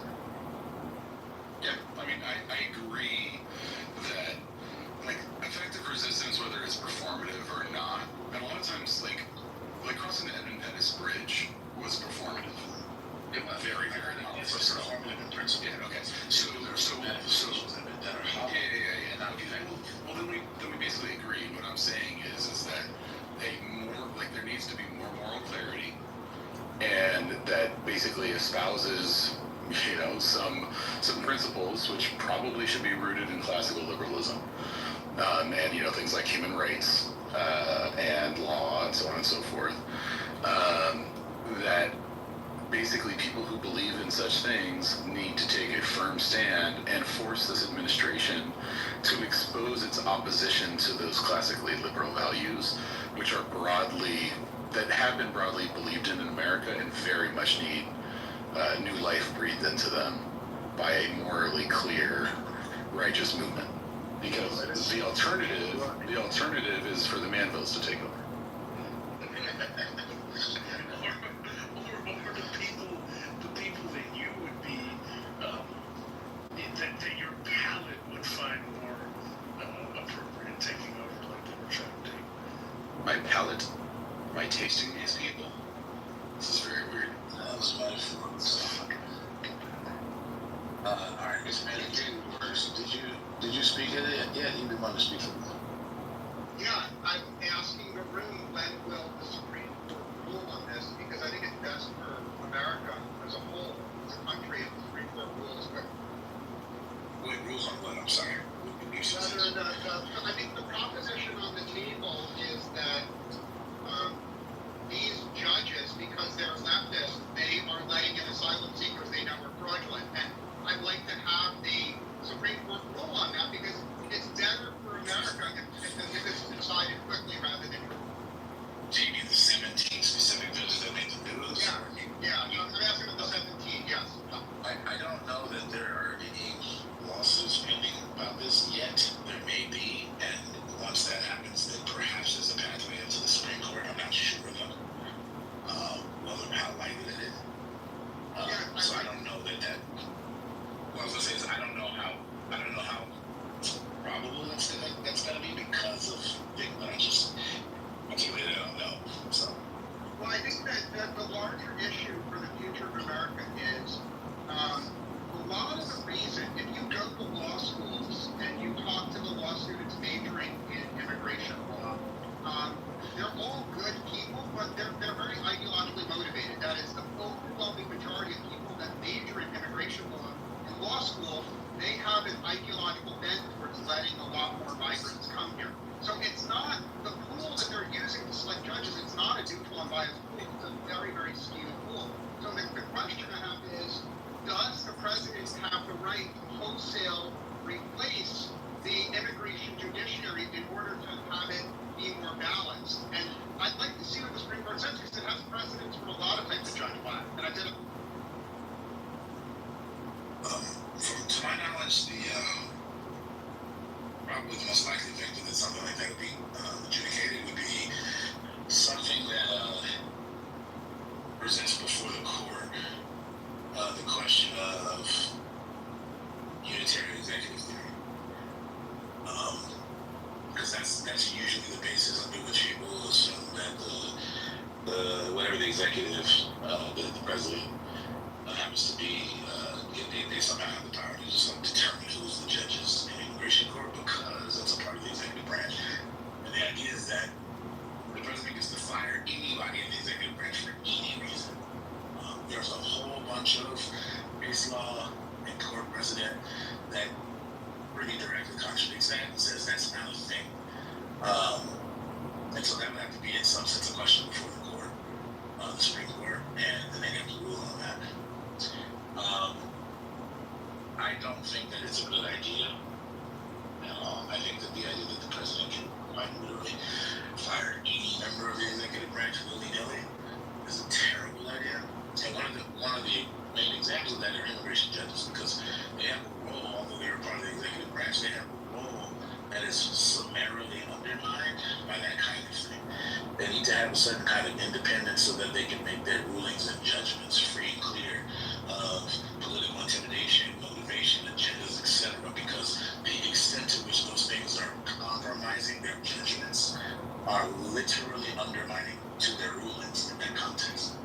Yeah, I mean, I agree that, like, effective resistance, whether it's performative or not, and a lot of times, like crossing the Edmund Pettus Bridge was performative. It was very not. It's performative in principle. Yeah, okay. So, yeah. Okay. Well, then we basically agree. What I'm saying is that there needs to be more moral clarity, and that basically espouses, some principles which probably should be rooted in classical liberalism, and things like human rights and law and so on and so forth. That basically people who believe in such things need to take a firm stand and force this administration to expose its opposition to those classically liberal values, which are that have been broadly believed in America and very much need new life breathed into them by a morally clear, righteous movement. Because the alternative is for the Manvilles to take over. the people that you would be, that your palate would find more appropriate taking over, like they were trying to take. My palate, my tasting these people. This is very weird. That was my fault. Alright, Mr. Manning, first, did you speak of it? Yeah, you didn't want to speak of it. Yeah, I'm asking the room, when will the Supreme Court rule on this? Because I think it's best for America as a whole, as a country, if the Supreme Court rules quickly. Wait, rules on what? I'm sorry. I think the proposition on the table is that these judges, because they're leftists, they are letting in asylum seekers they know are fraudulent. And I'd like to have the Supreme Court rule on that, because it's better for America if it's decided quickly rather than. Do you mean the 17 specific judges that made the news? Yeah, I'm asking about the 17, yes. I don't know that there are any lawsuits pending about this yet. There may be, they're very ideologically motivated. That is, the overwhelming majority of people that major in immigration law in law school, they have an ideological bent towards letting a lot more migrants come here. So it's not the pool that they're using to select judges. It's not a neutral and biased pool. It's a very, very skewed pool. So the question I have is, does the president have the right to wholesale replace the immigration judiciary in order to have it be more balanced? And I'd like to see what the Supreme Court says, because it has precedents for a lot of types of judge black. And I did it. To my knowledge, probably the most likely victim that something like that would be adjudicated would be something that presents before the court the question of unitary executive theory. Because that's usually the basis under which people assume that the whatever the executive, the president happens to be, they somehow have the power to just determine who's the judges in immigration court, because that's a part of the executive branch. And the idea is that the president gets to fire anybody in the executive branch for any reason. There's a whole bunch of case law and court precedent that pretty directly contradicts that and says that's not a thing. And so that would have to be in some sense a question before the court, the Supreme Court, and then they have to rule on that. I don't think that it's a good idea at all. I think that the idea that the president can quite literally fire any member of the executive branch willy-nilly is a terrible idea. And one of the main examples of that are immigration judges, because they have a role, although they're part of the executive branch, they have a role that is summarily undermined by that kind of thing. They need to have a certain kind of independence so that they can make their rulings and judgments free and clear of political intimidation, motivation, agendas, etc. Because the extent to which those things are compromising their judgments are literally undermining to their rulings in that context.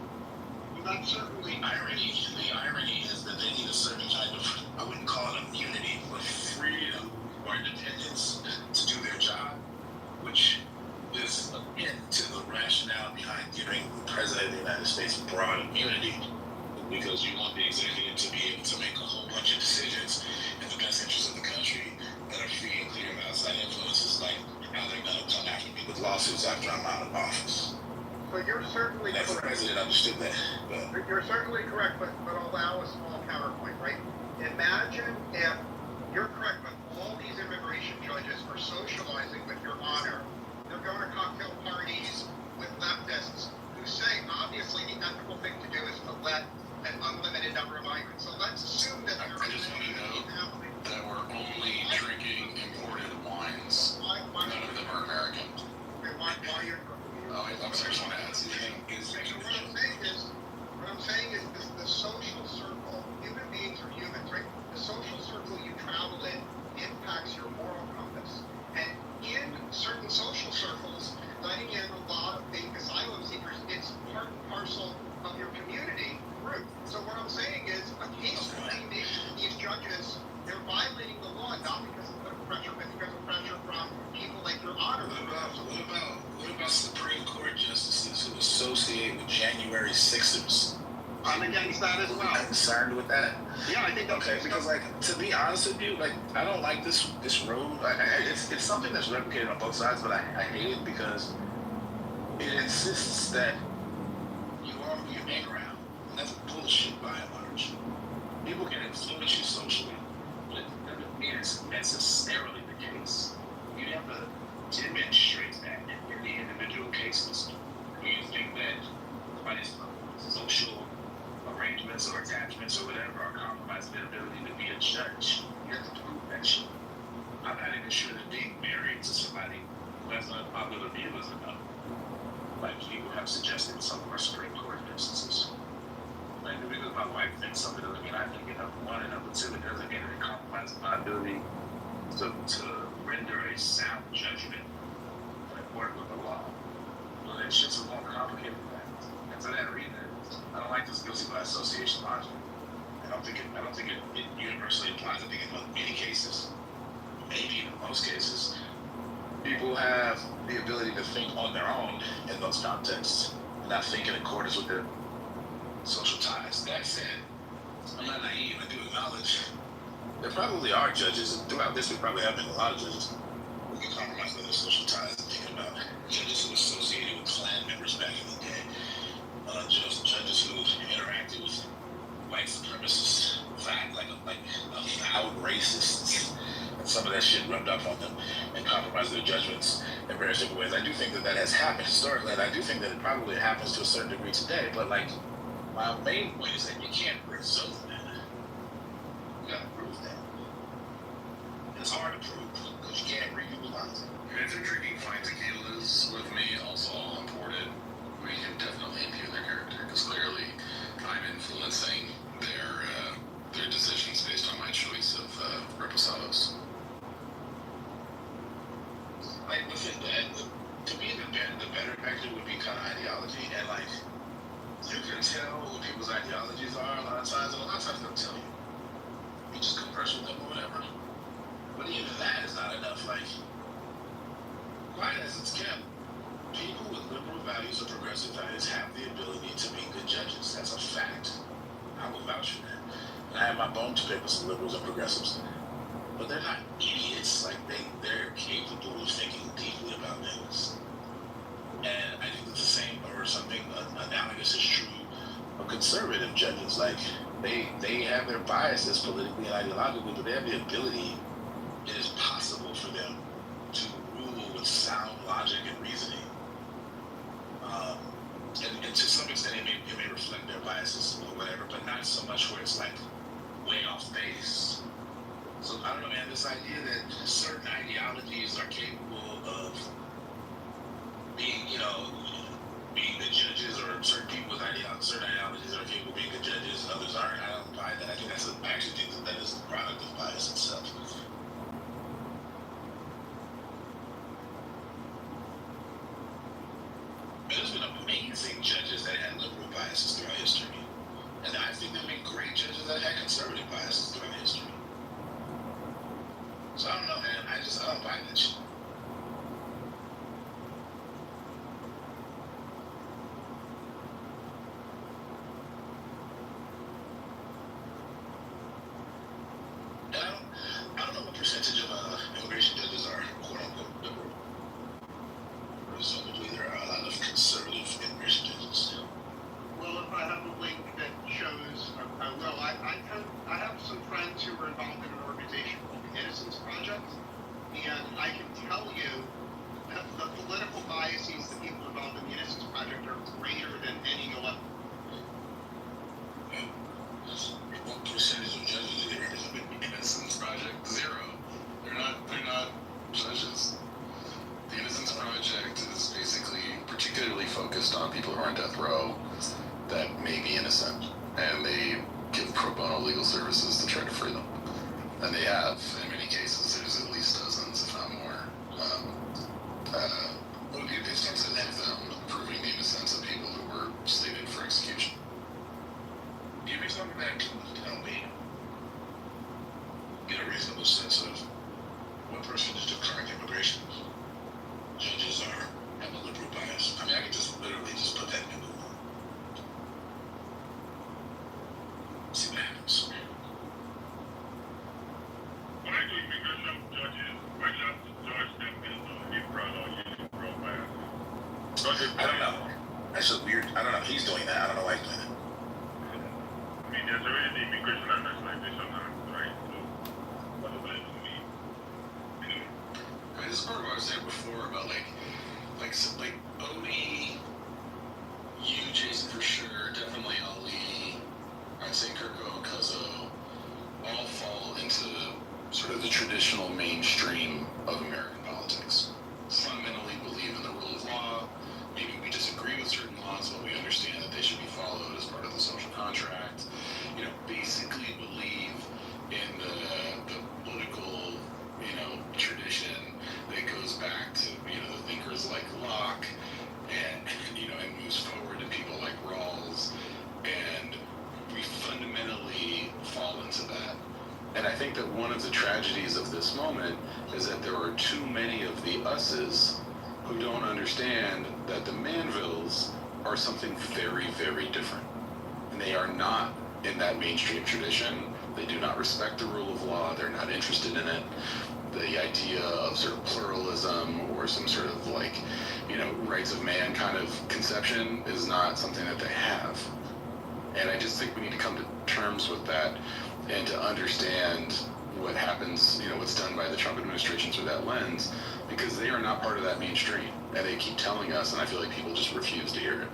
That's certainly irony. The irony is that they need a certain kind of, I wouldn't call it immunity, but freedom or independence to do their job, which is akin to the rationale behind giving the President of the United States broad immunity, because you want the executive to be able to make a whole bunch of decisions in the best interest of the country that are free and clear of outside influences, like how they're going to come after me with lawsuits after I'm out of office. But you're certainly correct. The president understood that. But you're certainly correct, but allow a small counterpoint, right? Imagine if you're correct, but all these immigration judges are socializing with your honor. They're going to cocktail parties with leftists who say, obviously, the ethical thing to do is to let an unlimited number of migrants. So let's assume that I just want to know that we're only drinking imported wines. None of them are American. Why you're Oh, I just want to add something. What I'm saying is the social circle, human beings are humans, right? The social circle you travel in impacts your moral compass. And in certain social circles, letting in a lot of fake asylum seekers, it's part and parcel of your community group. So what I'm saying is, occasionally these judges, they're violating the law, not because of political pressure, but because of pressure from people like your honor. What about Supreme Court justices who associate with January 6ers? I'm against that as well. I'm concerned with that. Yeah, I think that's okay. Because, to be honest with you, I don't like this road. It's something that's replicated on both sides, but I hate it because it insists that you hang around. And that's bullshit by and large. People can influence you socially, but it doesn't mean it's necessarily the case. You have to demonstrate that in the individual cases where you think that somebody's social arrangements or attachments or whatever are compromising their ability to be a judge. You have to prove that shit. I'm not even sure that being married to somebody who has an unpopular view is enough. Like people have suggested in some of our Supreme Court instances. Like because my wife thinks something doesn't mean I think it. Number one, and number two, it doesn't mean that it compromises my ability to render a sound judgment in accordance with the law. So that shit's a more complicated than that. And for that reason, I don't like this guilty by association logic. I don't think it universally applies. I think in many cases, maybe in most cases, people have the ability to think on their own in those contexts. And not think in accordance with their social ties. That said, I'm not naive. I do acknowledge there probably are judges, and throughout this, we probably have been a lot of judges who can compromise with their social ties. And thinking about judges who associated with Klan members back in the day, judges who interacted with white supremacists, like avowed racists, and some of that shit rubbed off on them and compromised their judgments in various different ways. I do think that has happened historically, and I do think that it probably happens to a certain degree today. But like, my main point is that you can't presume that. You gotta prove that. It's hard to prove because you can't read people's minds. It's intriguing fine tequilas with me, also all imported. We can definitely impugn their character because clearly I'm influencing their decisions based on my choice of reposados. Like within that, to me the better vector would be kind of ideology, and like you can tell what people's ideologies are a lot of times, and a lot of times they'll tell you. You just converse with them or whatever. But even that is not enough. Like, quiet as it's kept, people with liberal values or progressive values have the ability to be good judges. That's a fact. I will vouch for that. And I have my bone to pick with some liberals and progressives. But they're not idiots. Like, they're capable of thinking deeply about things. And I think that the same, or something analogous is true of conservative judges. Like, they have their biases politically and ideologically, but they have the ability, it is possible for them to rule with sound logic and reasoning. And to some extent, it may reflect their biases or whatever, but not so much where it's like way off base. So I don't know, man, this idea that certain ideologies are capable of being, being good judges, or certain people with certain ideologies are capable of being good judges and others aren't, I don't buy that. I actually think that is the product of bias itself. There's been amazing judges that had liberal biases throughout history. And I think there have been great judges that had conservative biases throughout history. So I don't know, man. I don't buy that shit. I don't know what percentage of immigration judges are quote-unquote liberal. Presumably there are a lot of conservative immigration judges. Well, if I have a link that shows, I will. I have some friends who are involved in an organization called the Innocence Project, and I can tell you that the political biases that people involved in the Innocence Project are greater than any elected. What percentage of judges do they represent? Innocence Project? Zero. They're not judges. The Innocence Project is basically particularly focused on people who are on death row that may be innocent, and they give pro bono legal services to try to free them. And they have, in many cases, there's at least dozens, if not more, instances of them proving the innocence of people who were slated for execution. Give me something that can tell me, get a reasonable sense of what percentage of current immigration judges have a liberal bias. I mean, I could just literally just put that in Google. See what happens. When I do immigration judges, why not judge them based on liberal or illiberal bias? I don't know. That's just weird. I don't know. He's doing that. I don't know why he's doing it. I mean, there's already the Immigration and Nationalization Act, right? So, what does that mean? Anyway. I mean, this is part of what I was saying before about like Odie, you, Jason, for sure, definitely Ali, I'd say Kirko, Cuzzo, all fall into sort of the traditional mainstream of American politics. Fundamentally believe in the rule of law. Maybe we disagree with certain laws, but we understand that they should be followed as part of the social contract. Basically believe in the political, tradition that goes back to, the thinkers like Locke and moves forward to people like Rawls. And we fundamentally fall into that. And I think that one of the tragedies of this moment is that there are too many of the us's who don't understand that the Manvilles are something very, very different. And they are not in that mainstream tradition. They do not respect the rule of law. They're not interested in it. The idea of sort of pluralism or some sort of like, rights of man kind of conception is not something that they have. And I just think we need to come to terms with that and to understand what happens, what's done by the Trump administration through that lens, because they are not part of that mainstream. And they keep telling us, and I feel like people just refuse to hear it.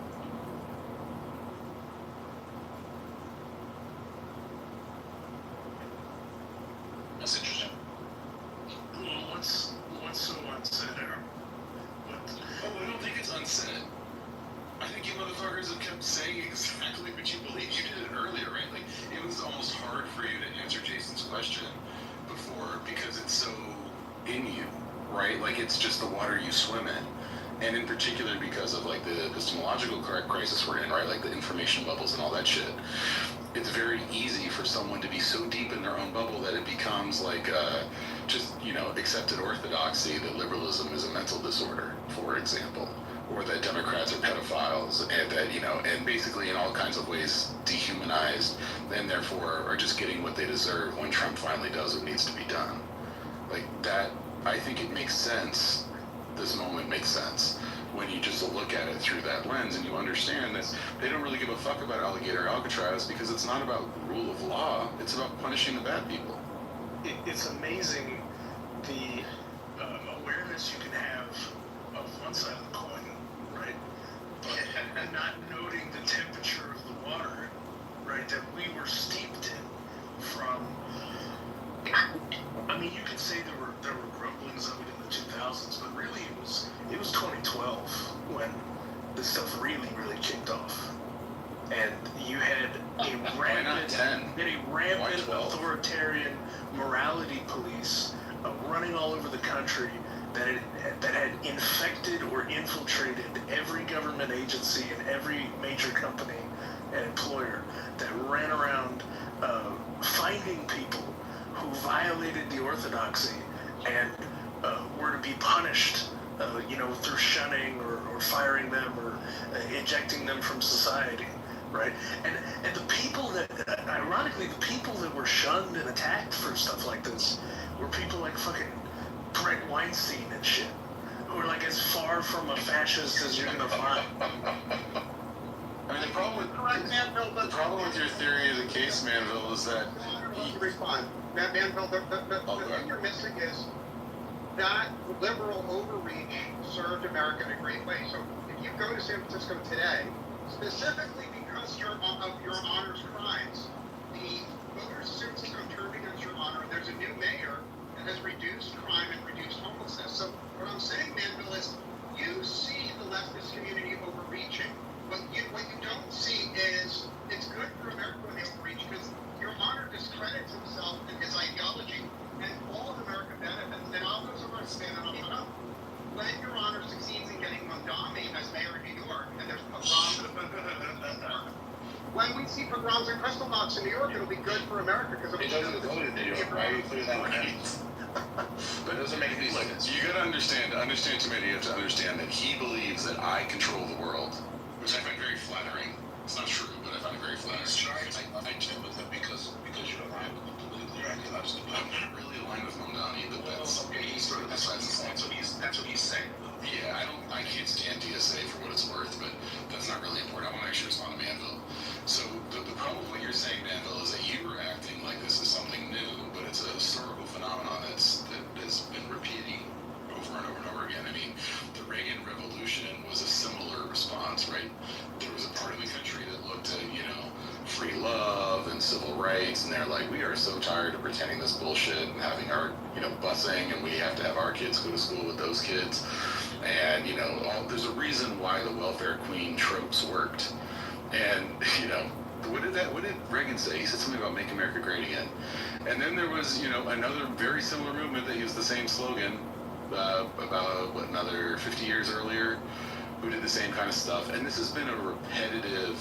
That's interesting. Well, what's so unsaid there? Oh, I don't think it's unsaid. I think you motherfuckers have kept saying exactly what you believe. You did it earlier, right? Like, it was almost hard for you to answer Jason's question before because it's so in you, right? Like, it's just the water you swim in. And in particular because of, like, the epistemological crisis we're in, right? Like, the information bubbles and all that shit. It's very easy for someone to be so deep in their own bubble that it becomes like just, accepted orthodoxy that liberalism is a mental disorder, for example, or that Democrats are pedophiles and that, and basically in all kinds of ways dehumanized and therefore are just getting what they deserve when Trump finally does what needs to be done. Like that, I think it makes sense. This moment makes sense when you just look at it through that lens and you understand that they don't really give a fuck about Alligator Alcatraz because it's not about rule of law, it's about punishing the bad people. It's amazing the awareness you can have of one side of the coin, right? But not noting the temperature of the water, right, that we were steeped in from. I mean, you could say there were grumblings of it in the 2000s, but really it was 2012 when this stuff really kicked off, and you had a rampant authoritarian morality police running all over the country that had infected or infiltrated every government agency and every major company and employer, that ran around finding people who violated the orthodoxy and were to be punished, through shunning or firing them or ejecting them from society, right? And the people that, ironically, the people that were shunned and attacked for stuff like this were people like fucking Brett Weinstein and shit, who are like as far from a fascist as you're gonna find. I mean, the problem with your theory of the case, Manville, is that respond. Manville, the thing you're missing is that liberal overreach served America in a great way. So if you go to San Francisco today, specifically because of your honor's crimes, the voters of San Francisco turned against your honor, and there's a new mayor that has reduced crime and reduced homelessness. So what I'm saying, Manville, is you see the leftist community overreaching. What you don't see is it's good for America when they overreach, because your honor discredits himself and his ideology, and all of America benefits, and all those of us stand up. When your honor succeeds in getting Mondami as mayor of New York, and there's pogroms, when we see pogroms and crystal box in New York, it'll be good for America because it doesn't go to New York. Why are you putting that on that? But it doesn't make any sense. You gotta understand Tomato, you have to understand that he believes that I control the world, which I find very flattering. It's not true, but I find it very flattering. I tend with him because you align with him politically or ideologically. I'm not really aligned with Mondani, but that's what he's saying. Yeah, I can't stand DSA for what it's worth, but that's not really important. I want to actually respond to Manville. So the problem with what you're saying, Manville, is that you were acting like this is something new, but it's a historical phenomenon that has been repeating over and over and over again. I mean, the Reagan Revolution was a similar response, right? There was a part of the country that looked at, free love and civil rights, and they're like, we are so tired of pretending this bullshit and having our, busing, and we have to have our kids go to school with those kids. And, there's a reason why the welfare queen tropes worked. And, what did Reagan say? He said something about make America great again. And then there was, another very similar movement that used the same slogan about, another 50 years earlier, who did the same kind of stuff. And this has been a repetitive,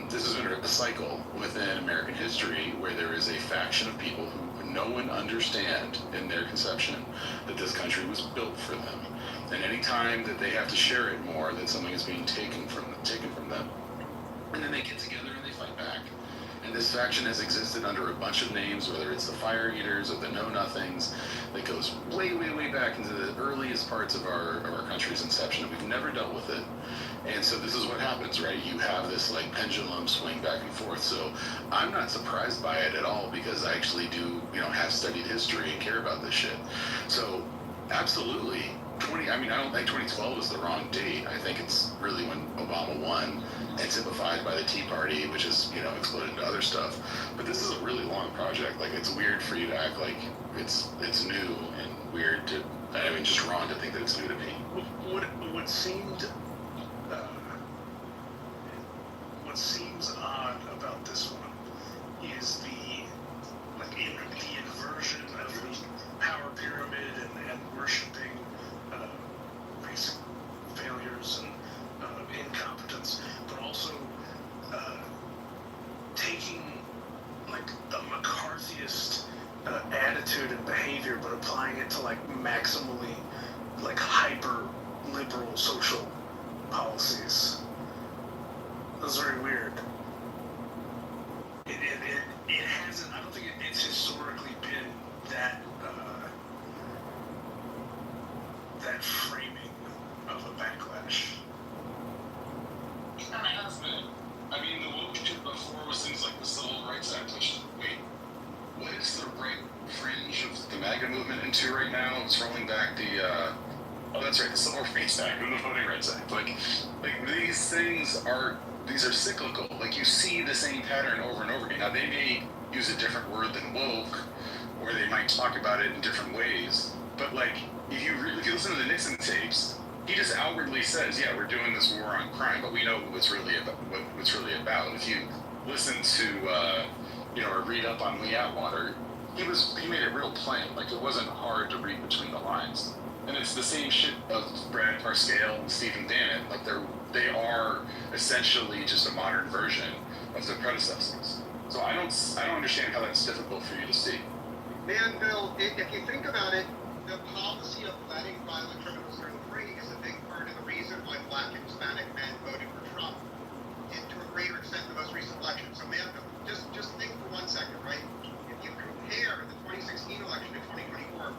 this has been a cycle within American history where there is a faction of people who no one understand in their conception that this country was built for them. And any time that they have to share it more, that something is being taken from them, and then they get together and they fight back. And this faction has existed under a bunch of names, whether it's the Fire Eaters or the Know Nothings, that goes way, way, way back into the earliest parts of our country's inception, and we've never dealt with it. And so this is what happens, right? You have this like pendulum swing back and forth. So I'm not surprised by it at all, because I actually do, have studied history and care about this shit. So absolutely. I don't think 2012 is the wrong date. I think it's really when Obama won and typified by the Tea Party, which has, exploded into other stuff. But this is a really long project. Like, it's weird for you to act like it's new, and weird to, just wrong to think that it's new to me. What seems odd about this one is the inversion of the power pyramid and worshiping recent failures and incompetence, but also taking a McCarthyist attitude and behavior, but applying it to maximally hyper liberal social policies. That's very weird. It hasn't. I don't think it's historically been that framing of a backlash. It has been. The woke shit before was things like the Civil Rights Act, which, wait, what is the right fringe of the MAGA movement into right now? It's rolling back the Civil Rights Act and the Voting Rights Act. These things are cyclical. You see the same pattern over and over again. Now, they may use a different word than woke, or they might talk about it in different ways, but if you listen to the Nixon tapes, he just outwardly says, "Yeah, we're doing this war on crime," but we know what's really about. If you listen to, or read up on Lee Atwater, he made it real plain. It wasn't hard to read between the lines. And it's the same shit of Brad Parscale and Stephen Bannon. They are essentially just a modern version of their predecessors. So I don't understand how that's difficult for you to see. Man, Bill, if you think about it, the policy of letting violent criminals go free is a big part of the reason why Black and Hispanic men voted for Trump, and to a greater extent in the most recent election. So, man, just think for 1 second, right? If you compare the 2016 election to 2024,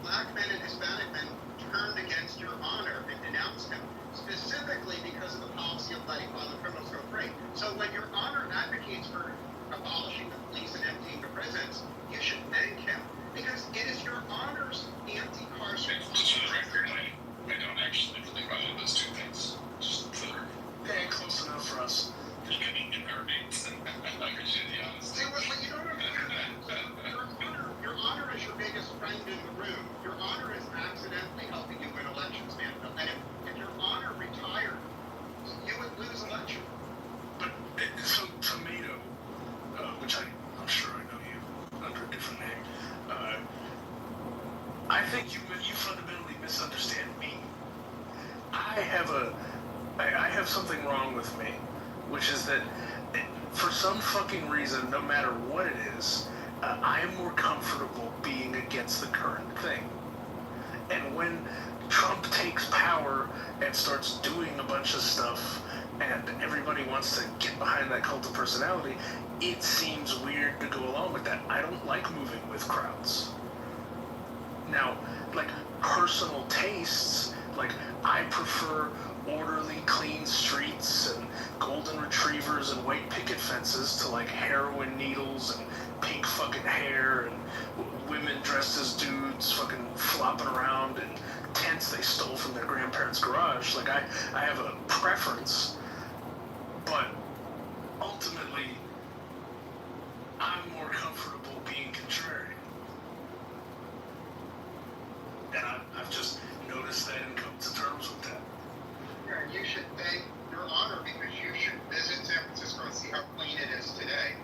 Black men and Hispanic men turned against your honor and denounced him, specifically because of the policy of letting violent criminals go free. So when your honor advocates for abolishing the police and emptying the prisons, you should thank him, because it is your honor's anti-carceral. Just for the record, I don't actually believe either of those two things. Just for the record. Yeah, close enough for us. You're getting in our mates. I appreciate the honesty. Your honor is your biggest friend in the room. Your honor is accidentally helping you win elections, man. And if your honor retired, you would lose election. But so Tomato, which I'm sure I know you under a different name. I think you fundamentally misunderstand me. I have something wrong with me, which is that for some fucking reason, no matter what it is, I am more comfortable being against the current thing. And when Trump takes power and starts doing a bunch of stuff, and everybody wants to get behind that cult of personality, it seems weird to go along with that. I don't like moving with crowds. Now, personal tastes, I prefer orderly, clean streets and golden retrievers and white picket fences to heroin needles and pink fucking hair and women dressed as dudes fucking flopping around in tents they stole from their grandparents' garage. I have a preference, but ultimately I'm more comfortable being contrary. And I've just noticed that and come to terms with that. Yeah, you should thank your honor, because you should visit San Francisco and see how clean it is today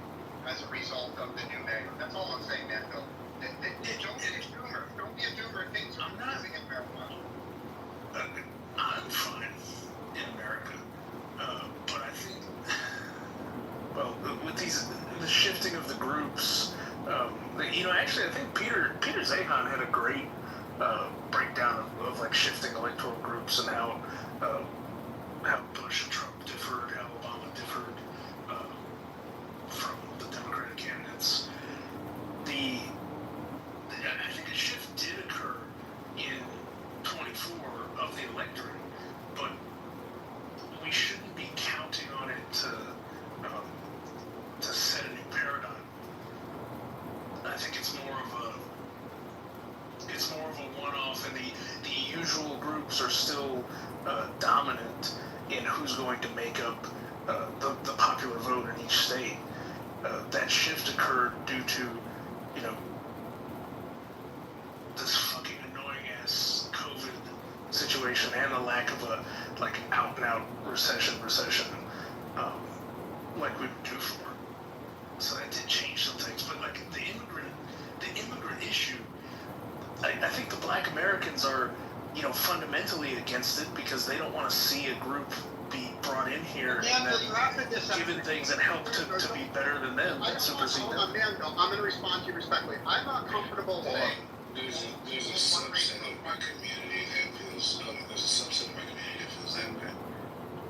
as a result of the new mayor. That's all I'm saying, man, Bill. Don't be a doomer. Don't be a doomer. Things are amazing in America. I'm fine in America. But I think, with the shifting of the groups, actually I think Peter Zahan had a great breakdown of like shifting electoral groups and how Bush and Trump differed, how Obama differed from the Democratic candidates. I think a shift did occur in 24 of the electorate, but we shouldn't be counting on it to set a new paradigm. I think it's more of a one-off, and the usual groups are still dominant in who's going to make up the popular vote in each state. That shift occurred due to, this fucking annoying ass COVID situation and the lack of a out and out recession, like we were due for. So that did change some things, but like the immigrant issue, I think the Black Americans are, fundamentally against it because they don't want to see a group be brought in here and then given things that help to be better than them and supersede them. I'm going to respond to you respectfully. I'm not comfortable. There's a subset of my community that feels that way,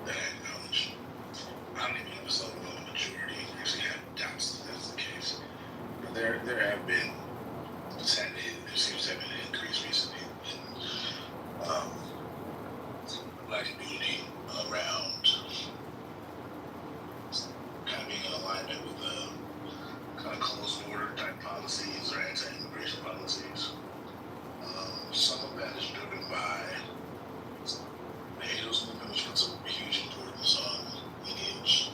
that I acknowledge. I don't even know if it's a majority. Actually, I have doubts that that's the case. But there have been, sadly, there seems to have been an increase recently in the Black community around kind of being in alignment with the kind of closed border type policies or anti-immigration policies. Some of that is driven by the HATOS movement, which puts a huge importance on lineage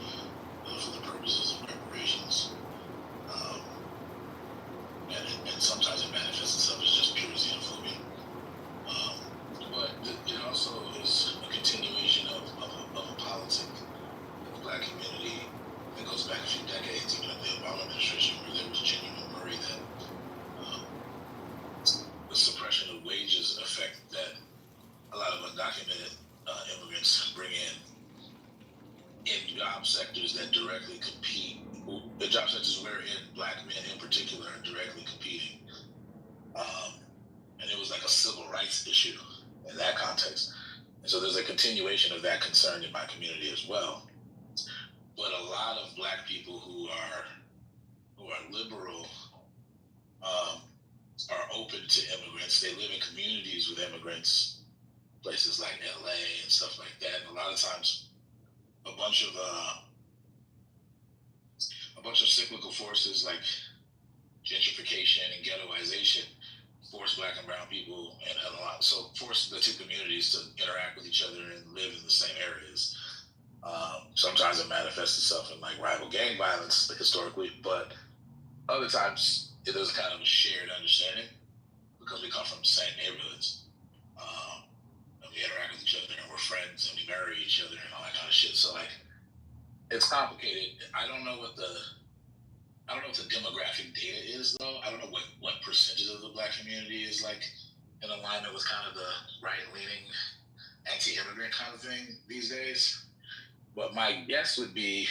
for the purposes of reparations. And sometimes it manifests itself as just pure xenophobia. But it also is a continuation of a politic of the Black community that goes back a few decades, even at the Obama administration, where there was genuine worry that the suppression of wages effect that a lot of undocumented immigrants bring in job sectors that directly compete, the job sectors wherein Black men in particular are directly competing. And it was like a civil rights issue in that context. And so there's a continuation of that concern in my community as well. But a lot of Black people who are liberal are open to immigrants. They live in communities with immigrants, places like LA and stuff like that. And a lot of times, a bunch of cyclical forces like gentrification and ghettoization force Black and brown people force the two communities to interact with each other and live in the same areas. Sometimes it manifests itself in like rival gang violence historically, but other times there's kind of a shared understanding because we come from the same neighborhoods. And we interact with each other and we're friends and we marry each other and all that kind of shit. So like, it's complicated. I don't know what the demographic data is though. I don't know what percentage of the Black community is like in alignment with kind of the right-leaning anti-immigrant kind of thing these days. But my guess would be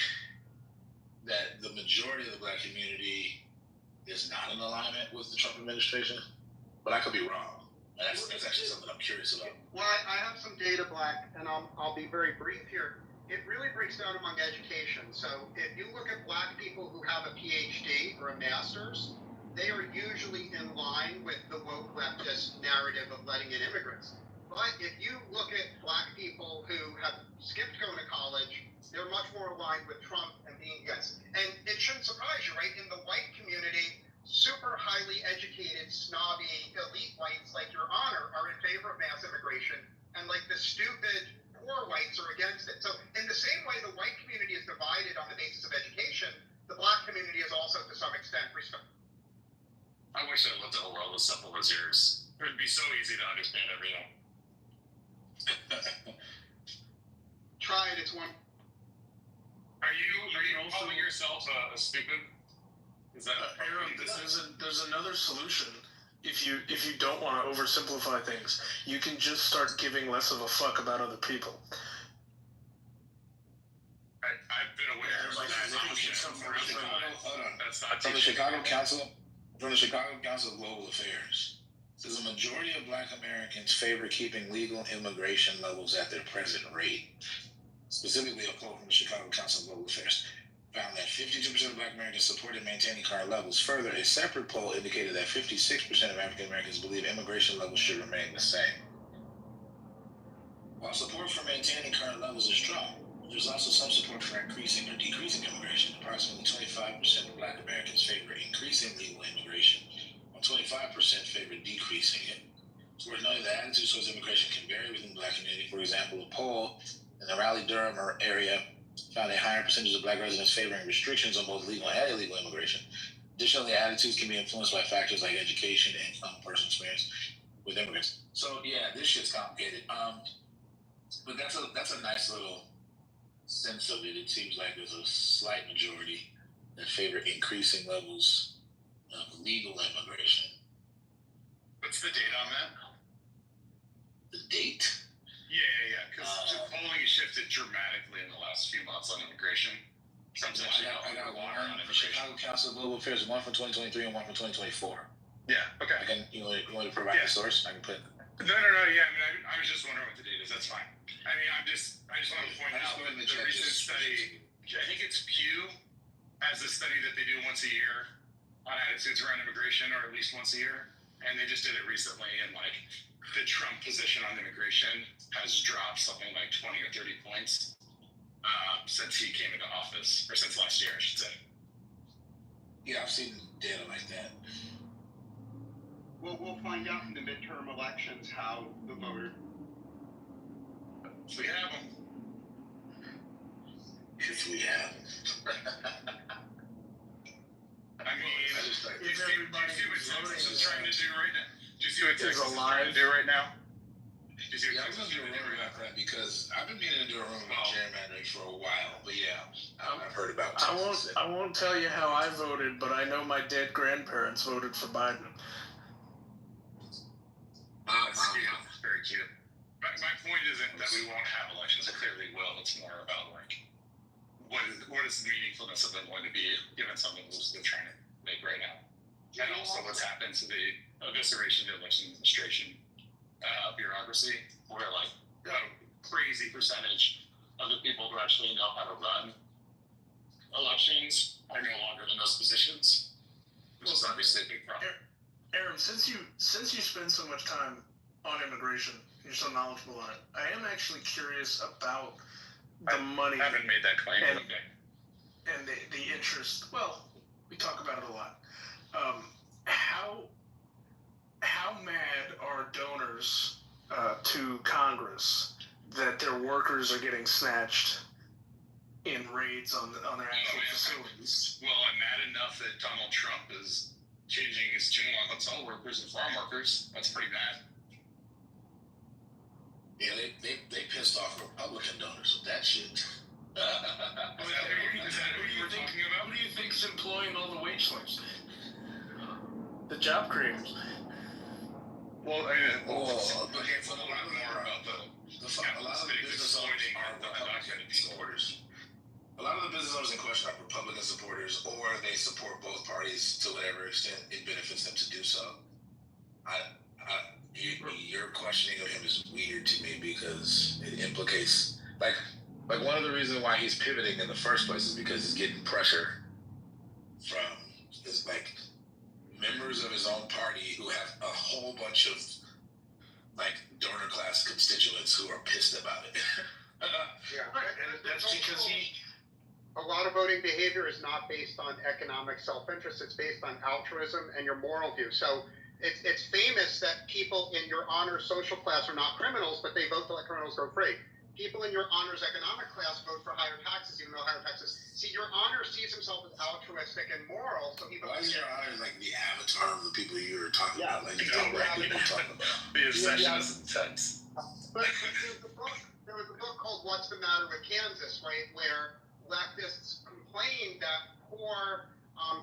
that the majority of the Black community is not in alignment with the Trump administration. But I could be wrong. And that's actually something I'm curious about. Well, I have some data, Black, and I'll be very brief here. It really breaks down among education. So if you look at Black people who have a PhD or a master's, they are usually in line with the woke leftist narrative of letting in immigrants. But if you look at Black people who have skipped going to college, they're much more aligned with Trump and being against. And it shouldn't surprise you, right? In the white community, super highly educated, snobby, elite whites like Your Honor are in favor of mass immigration, and like the stupid poor whites are against it. So in the same way the white community is divided on the basis of education, the Black community is also to some extent respected. I wish I lived in a world as simple as yours. It would be so easy to understand everything. Try it, it's one. Are you calling yourself a stupid? Is that Aaron, there's another solution. If you don't want to oversimplify things, you can just start giving less of a fuck about other people. I've been aware of that. That's not From the Chicago Council of Global Affairs, Says a majority of Black Americans favor keeping legal immigration levels at their present rate. Specifically, a poll from the Chicago Council of Global Affairs found that 52% of Black Americans supported maintaining current levels. Further, a separate poll indicated that 56% of African Americans believe immigration levels should remain the same. While support for maintaining current levels is strong, there's also some support for increasing or decreasing immigration. Approximately 25% of Black Americans favor increasing legal immigration, while 25% favor decreasing it. It's worth noting that attitudes towards immigration can vary within the Black community. For example, a poll in the Raleigh-Durham area found a higher percentage of Black residents favoring restrictions on both legal and illegal immigration. Additionally, attitudes can be influenced by factors like education, income, personal experience with immigrants. So yeah, this shit's complicated. But that's a nice little sense of it. It seems like there's a slight majority that favor increasing levels of legal immigration. What's the date on that? The date? Yeah. Because polling has shifted dramatically in the last few months on immigration. I got one on the Chicago Council of Global Affairs, one from 2023 and one from 2024. Yeah. Okay. You want to provide the source? I can put. No. Yeah. I was just wondering what the date is. That's fine. I just want to point out that the recent study, I think it's Pew, has a study that they do once a year on attitudes around immigration, or at least once a year. And they just did it recently, and the Trump position on immigration has dropped something like 20 or 30 points since he came into office, or since last year, I should say. Yeah, I've seen data like that. We'll find out in the midterm elections how the voter. If we have them. If we have them. I mean, do you see what Texas is trying to do right now? Do you see what Texas is trying to do right now? I'm going to do a rumor about that because I've been meaning to do a rumor about gerrymandering for a while. But yeah, I've heard about Texas. I won't tell you how I voted, but I know my dead grandparents voted for Biden. Very cute. My point isn't that we won't have elections. I clearly will. It's more about what is the meaningfulness of them going to be given something they're trying to make right now, and also what's happened to the evisceration of the election administration bureaucracy, where a crazy percentage of the people who actually know how to run elections are no longer in those positions, which is obviously a big problem. Aaron, since you spend so much time on immigration, you're so knowledgeable on it, I am actually curious about the money. I haven't made that claim. And the interest. Well, we talk about it a lot. How mad are donors to Congress that their workers are getting snatched in raids on their actual facilities? Well, I'm mad enough that Donald Trump is changing his tune on hotel workers and farm workers. That's pretty bad. Yeah, they pissed off Republican donors with that shit. Who do you think's employing all the wage slaves? The job creators. Well, we'll talk a lot more about a lot of the business owners are Republican supporters. A lot of the business owners in question are Republican supporters, or they support both parties to whatever extent it benefits them to do so. Your questioning of him is weird to me because it implicates like one of the reasons why he's pivoting in the first place is because he's getting pressure from his members of his own party who have a whole bunch of donor class constituents who are pissed about it. Yeah, and that's because a lot of voting behavior is not based on economic self-interest. It's based on altruism and your moral view. So it's famous that people in your honor social class are not criminals, but they vote to let criminals go free. People in your honors economic class vote for higher taxes, even though higher taxes. See, your honor sees himself as altruistic and moral, so he votes. Why is your honor the avatar of the people you're talking about? People talking about. The obsession is intense. But there was a book called What's the Matter with Kansas, right, where leftists complained that poor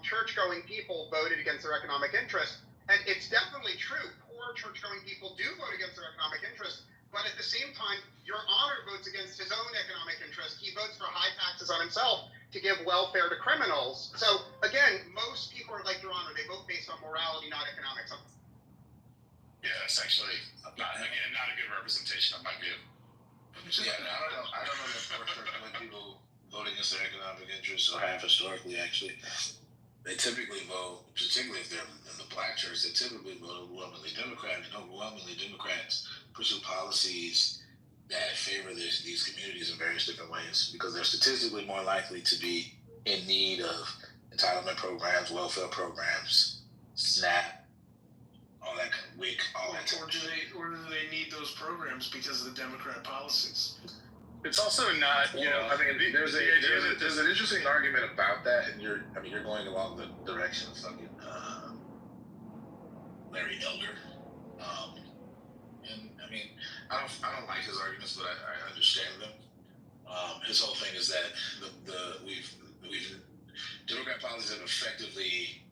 church-going people voted against their economic interests. And it's definitely true. Poor church-going people do vote against their economic interests. But at the same time, your honor votes against his own economic interest. He votes for high taxes on himself to give welfare to criminals. So, again, most people are like your honor. They vote based on morality, not economics. Yeah, it's actually not a good representation of my view. Yeah, I don't know that for certain when people vote against their economic interests or have historically actually. They typically vote, particularly if they're in the black church, they typically vote overwhelmingly Democrat, and overwhelmingly Democrats pursue policies that favor these communities in various different ways because they're statistically more likely to be in need of entitlement programs, welfare programs, SNAP, all that kind of WIC, all that. Or do they need those programs because of the Democrat policies? It's also not, you know, I mean, There's an interesting argument about that, and you're going along the direction of fucking Larry Elder, and I mean, I don't like his arguments, but I understand them. His whole thing is that we've Democrat policies have effectively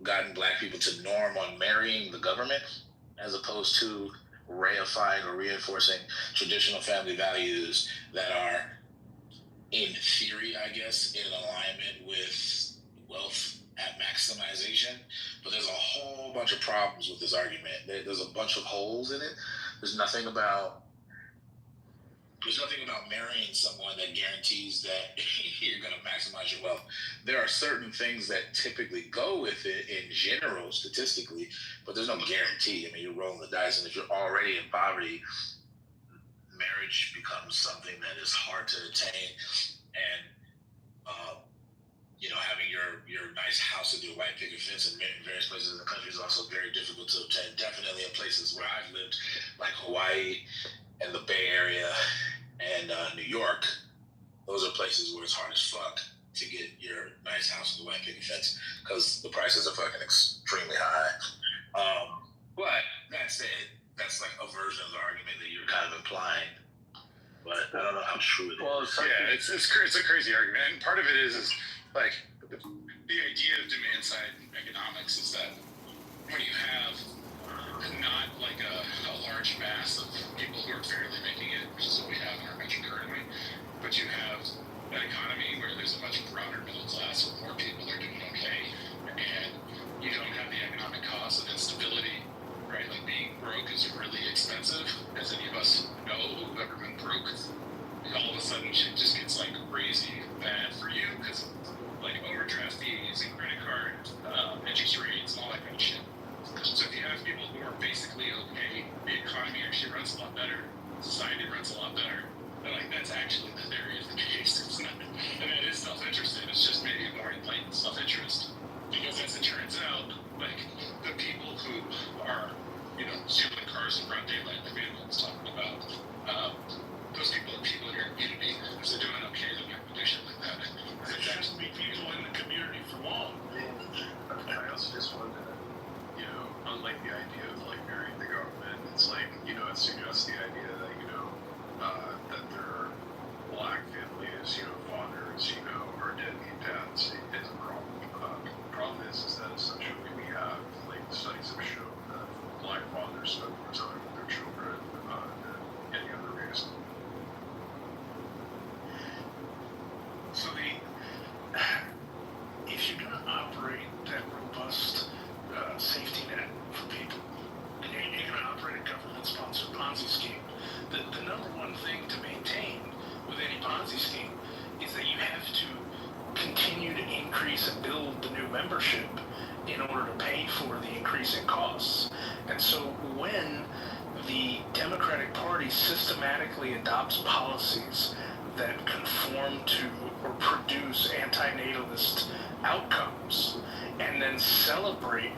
gotten black people to norm on marrying the government as opposed to reifying or reinforcing traditional family values that are, in theory, I guess, in alignment with wealth at maximization. But there's a whole bunch of problems with this argument. There's a bunch of holes in it. There's nothing about marrying someone that guarantees that you're going to maximize your wealth. There are certain things that typically go with it in general, statistically, but there's no guarantee. I mean, you're rolling the dice, and if you're already in poverty, marriage becomes something that is hard to attain. And, having your nice house with your white picket fence in various places in the country is also very difficult to obtain. Definitely in places where I've lived, like Hawaii and the Bay Area and New York, those are places where it's hard as fuck to get your nice house with a white picket fence because the prices are fucking extremely high. But that said, that's like a version of the argument that you're kind of implying. But I don't know how true it is. Well, it's a crazy argument, and part of it is like The idea of demand side economics is that when you have not like a large mass of people who are fairly making it, which is what we have in our country currently, but you have an economy where there's a much broader middle class where more people are doing okay, and you don't have the economic cost of instability, right? Like being broke is really expensive, as any of us know who've ever been broke. All of a sudden shit just gets like crazy bad for you because like overdraft fees and credit card interest rates and all that kind of shit. So if you have people who are basically okay, the economy actually runs a lot better, society runs a lot better. And like that's actually the theory of the case. It's not, and that is self-interested. It's just maybe more enlightened self-interest. Because as it turns out, like the people who are, stealing cars in broad daylight, like Manuel was talking about, those people are people in your community. If they're doing okay, they're not going to do shit like that. There shouldn't be people in the community for long. I also just wanted to, unlike the idea of like marrying the government, it's like, it suggests the idea that, that there are black families, fathers, are deadbeat dads is a problem. The problem is that essentially we have, like, studies have shown that black fathers spend more time with their children than any other race. So if you're going to operate that robust safety net for people, and you're going to operate a government-sponsored Ponzi scheme, the number one thing to maintain with any Ponzi scheme is that you have to continue to increase and build the new membership in order to pay for the increasing costs. And so when the Democratic Party systematically adopts policies that conform to or produce anti-natalist outcomes and then celebrate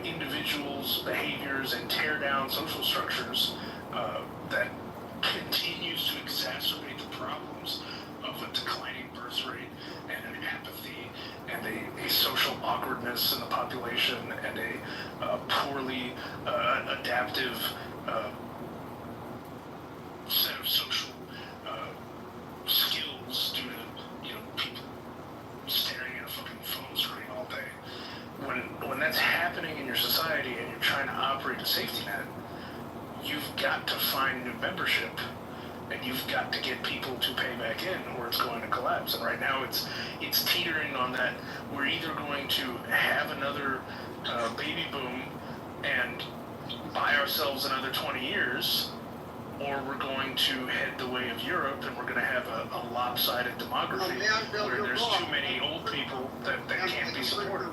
individuals' behaviors and tear down social structures that continues to exacerbate the problems of a declining birth rate and an apathy and a social awkwardness in the population and a poorly adaptive set of social skills due to people staring at a fucking phone screen all day. When that's happening in your society and you're trying to operate a safety net, you've got to find new membership and you've got to get people to pay back in or it's going to collapse. And right now it's teetering on that. We're either going to have another baby boom and buy ourselves another 20 years, or we're going to head the way of Europe, and we're going to have a lopsided demography where there's too many old people that can't be supported.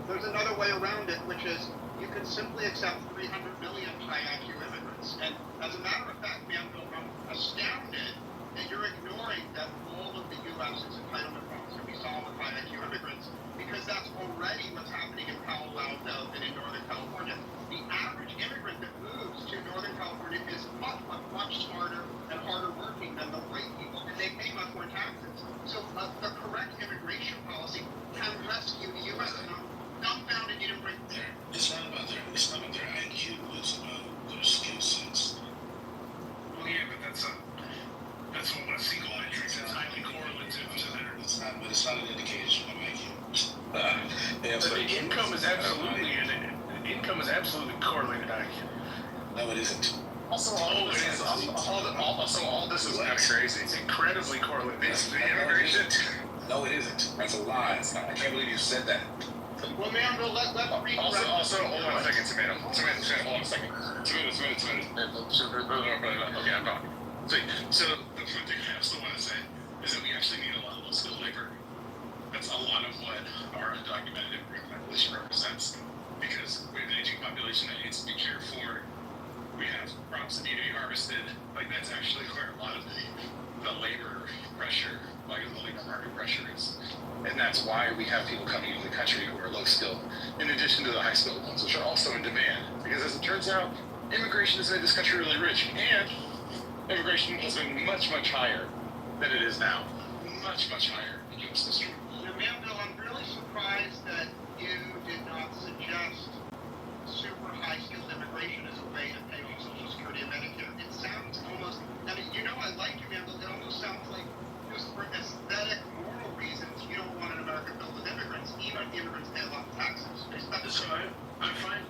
There's another way around it, which is you can simply accept 300 million high IQ immigrants. And as a matter of fact, Manville, I'm astounded that you're ignoring that all of the U.S.'s entitlement problems can be solved with high IQ immigrants, because that's already what's happening in Palo Alto and in Northern California. The average immigrant that moves to Northern California is much smarter and harder working than the white people, and they pay much more taxes. So the correct immigration policy can rescue the U.S. And I'm dumbfounded you didn't bring there. It's not about their IQ. It's about their skill sets. Well, yeah, but that's what a single entry is highly correlative to their. It's not an indication of IQ. The income is absolutely correlated to IQ. No, it isn't. Also, all this is kind of crazy. It's incredibly correlated. It's the immigration. No, it isn't. That's a lie. I can't believe you said that. Well, Manville, let's read. Also, hold on a second, Tomato, hold on a second. Tomato. Okay, I'm gone. So the thing I also want to say is that we actually need a lot of low-skilled labor. That's a lot of what our undocumented immigrant population represents. Because we have an aging population that needs to be cared for. We have crops that need to be harvested. Like, that's actually where a lot of the labor pressure, like the labor market pressure is. And that's why we have people coming into the country who are low skilled, in addition to the high skilled ones, which are also in demand. Because as it turns out, immigration has made this country really rich, and immigration has been much higher than it is now. Much higher in U.S. history. Manville, I'm really surprised that you did not suggest super high skilled immigration as a way to pay off Social Security and Medicare. It sounds almost, I mean, you know I like you, Manville, it almost sounds like just for aesthetic, moral reasons, you don't want an America filled with immigrants, even if the immigrants pay a lot of taxes. So I find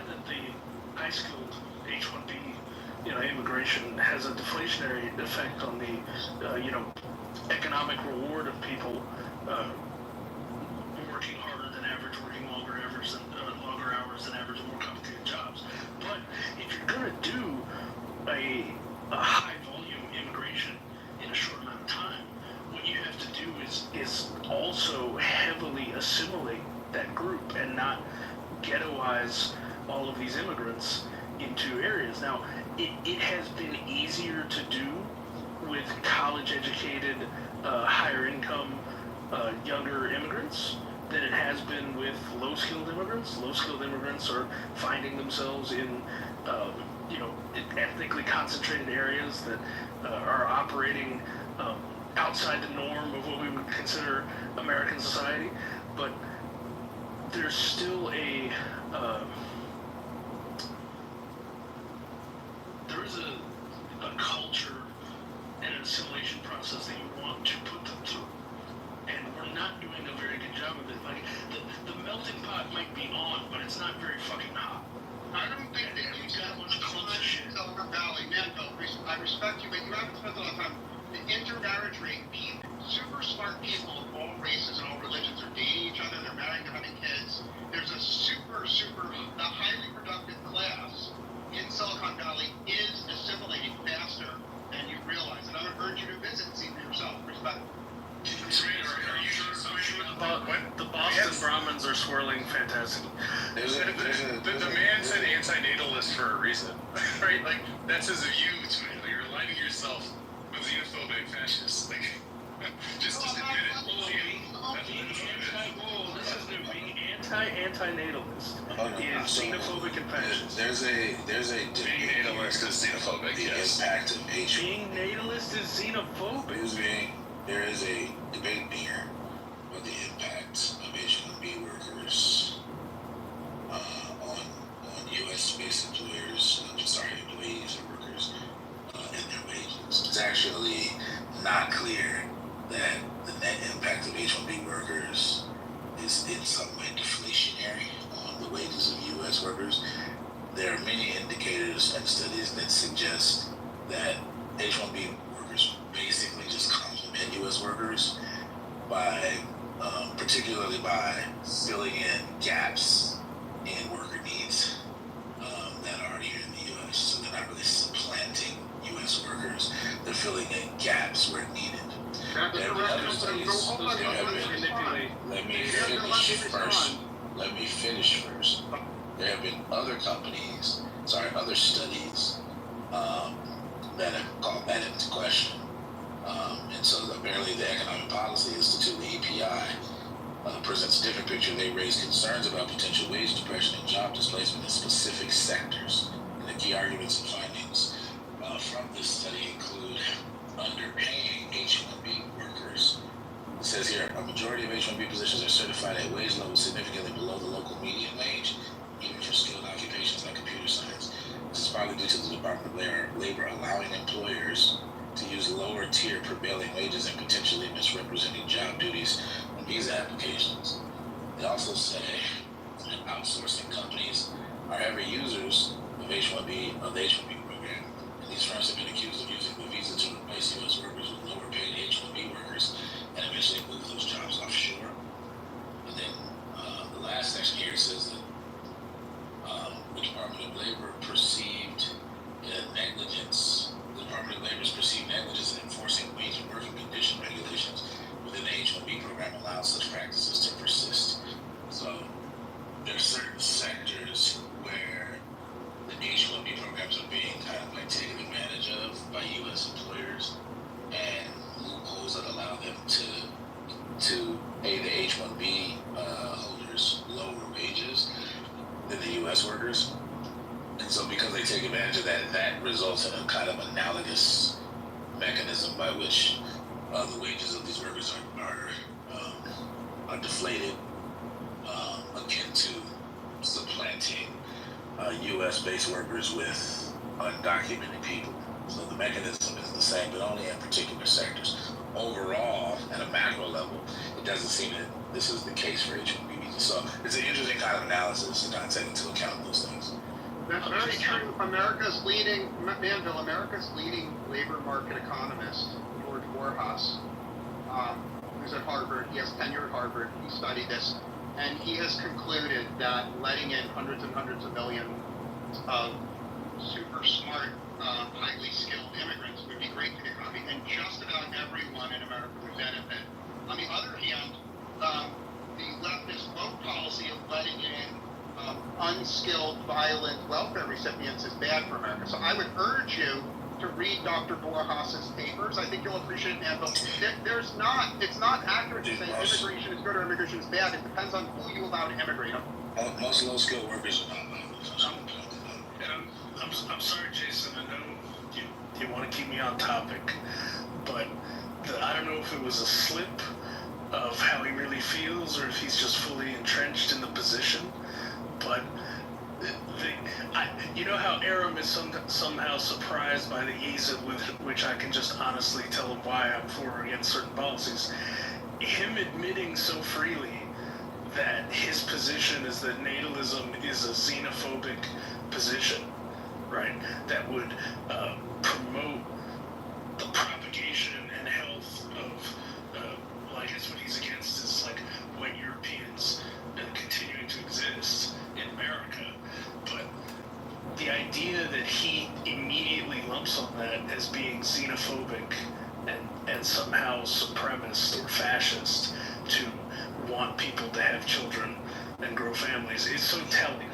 that the high skilled H-1B immigration has a deflationary effect on the economic reward of people working harder than average, working longer hours than average, more complicated jobs. But if you're going to do a high volume immigration in a short amount of time, what you have to do is also heavily assimilate that group and not ghettoize all of these immigrants into areas. Now, it has been easier to do with college-educated, higher-income, younger immigrants than it has been with low-skilled immigrants. Low-skilled immigrants are finding themselves in, ethnically concentrated areas that are operating outside the norm of what we would consider American society. But there's still a culture and an assimilation process that you want to put them through. And we're not doing a very good job of it. Like, the melting pot might be on, but it's not very fucking hot. I don't think that you've got much culture shit. Silicon Valley, Manville, I respect you, but you haven't spent a lot of time. The intermarriage rate, super smart people of all races and all religions are dating each other, they're marrying, they're having kids. There's a the highly productive class in Silicon Valley is assimilating faster than you realize. And I would urge you to visit and see for yourself. Respect. The Boston Brahmins are swirling fantastically. The man said anti-natalist for a reason, right? Like, that's his view to it. Like, you're aligning yourself with xenophobic fascists. Like, just admit it. Being anti-natalist is xenophobic and fascist. There's a being natalist is xenophobic. The yes. impact of H1B. Being natalist is xenophobic. There is a debate here about the impact of H1B workers on U.S.-based employers. Employees or workers and their wages. It's actually not clear that the net impact of H1B workers is in some way deflationary on the wages of U.S. workers. There are many indicators and studies that suggest that H1B workers basically just complement U.S. workers by, particularly by filling in gaps in filling in gaps where needed. That was There the have been rest other of them. studies. So hold on, There have let me been. respond. Let me Let finish me first. respond. Let me finish first. There have been other other studies that have called that into question. And so apparently the Economic Policy Institute, the EPI, presents a different picture. They raise concerns about potential wage depression and job displacement in specific sectors. And the key arguments and findings from this study include underpaying H-1B workers. It says here, a majority of H-1B positions are certified at wage levels significantly below the local median wage, even for skilled occupations like computer science. This is partly due to the Department of Labor allowing employers to use lower tier prevailing wages and potentially misrepresenting job duties on visa applications. They also say that outsourcing companies are heavy users of the H-1B program, and these firms have been accused of using the visa to replace U.S. workers with lower paid H-1B workers and eventually move those jobs offshore. And then the last section here says that the Department of Labor perceived negligence. The Department of Labor's perceived negligence in enforcing wage and working condition regulations within the H-1B program allows such practices to persist. So there are certain sectors where the H-1B programs are being kind of like taken advantage of by U.S. employers, and loopholes that allow them to pay the H-1B holders lower wages than the U.S. workers. And so because they take advantage of that, that results in a kind of analogous mechanism by which the wages of these workers are deflated, akin to supplanting U.S.-based workers with undocumented people. So the mechanism is the same, but only in particular sectors. Overall, at a macro level, it doesn't seem that this is the case for H-1B visas. So it's an interesting kind of analysis to kind of take into account those things. That's very true. America's leading labor market economist, George Warhus, who's at Harvard. He has tenure at Harvard. He studied this, and he has concluded that letting in hundreds and hundreds of millions of super smart, highly skilled immigrants would be great for the economy, and just about everyone in America would benefit. On the other hand, the leftist vote policy of letting in unskilled, violent welfare recipients is bad for America. So I would urge you to read Dr. Borjas's papers. I think you'll appreciate it, man. But it's not accurate to say immigration is good or immigration is bad. It depends on who you allow to immigrate. Most low-skilled workers are not. I'm sorry, Jason. I know you want to keep me on topic, but I don't know if it was a slip of how he really feels or if he's just fully entrenched in the position. But you know how Aram is somehow surprised by the ease with which I can just honestly tell him why I'm for or against certain policies. Him admitting so freely that his position is that natalism is a xenophobic position, right? That would promote the propagation and health of, well, I guess what he's against is like white Europeans continuing to exist in America. But the idea that he immediately lumps on that as being xenophobic and somehow supremacist or fascist to want people to have children and grow families is so telling.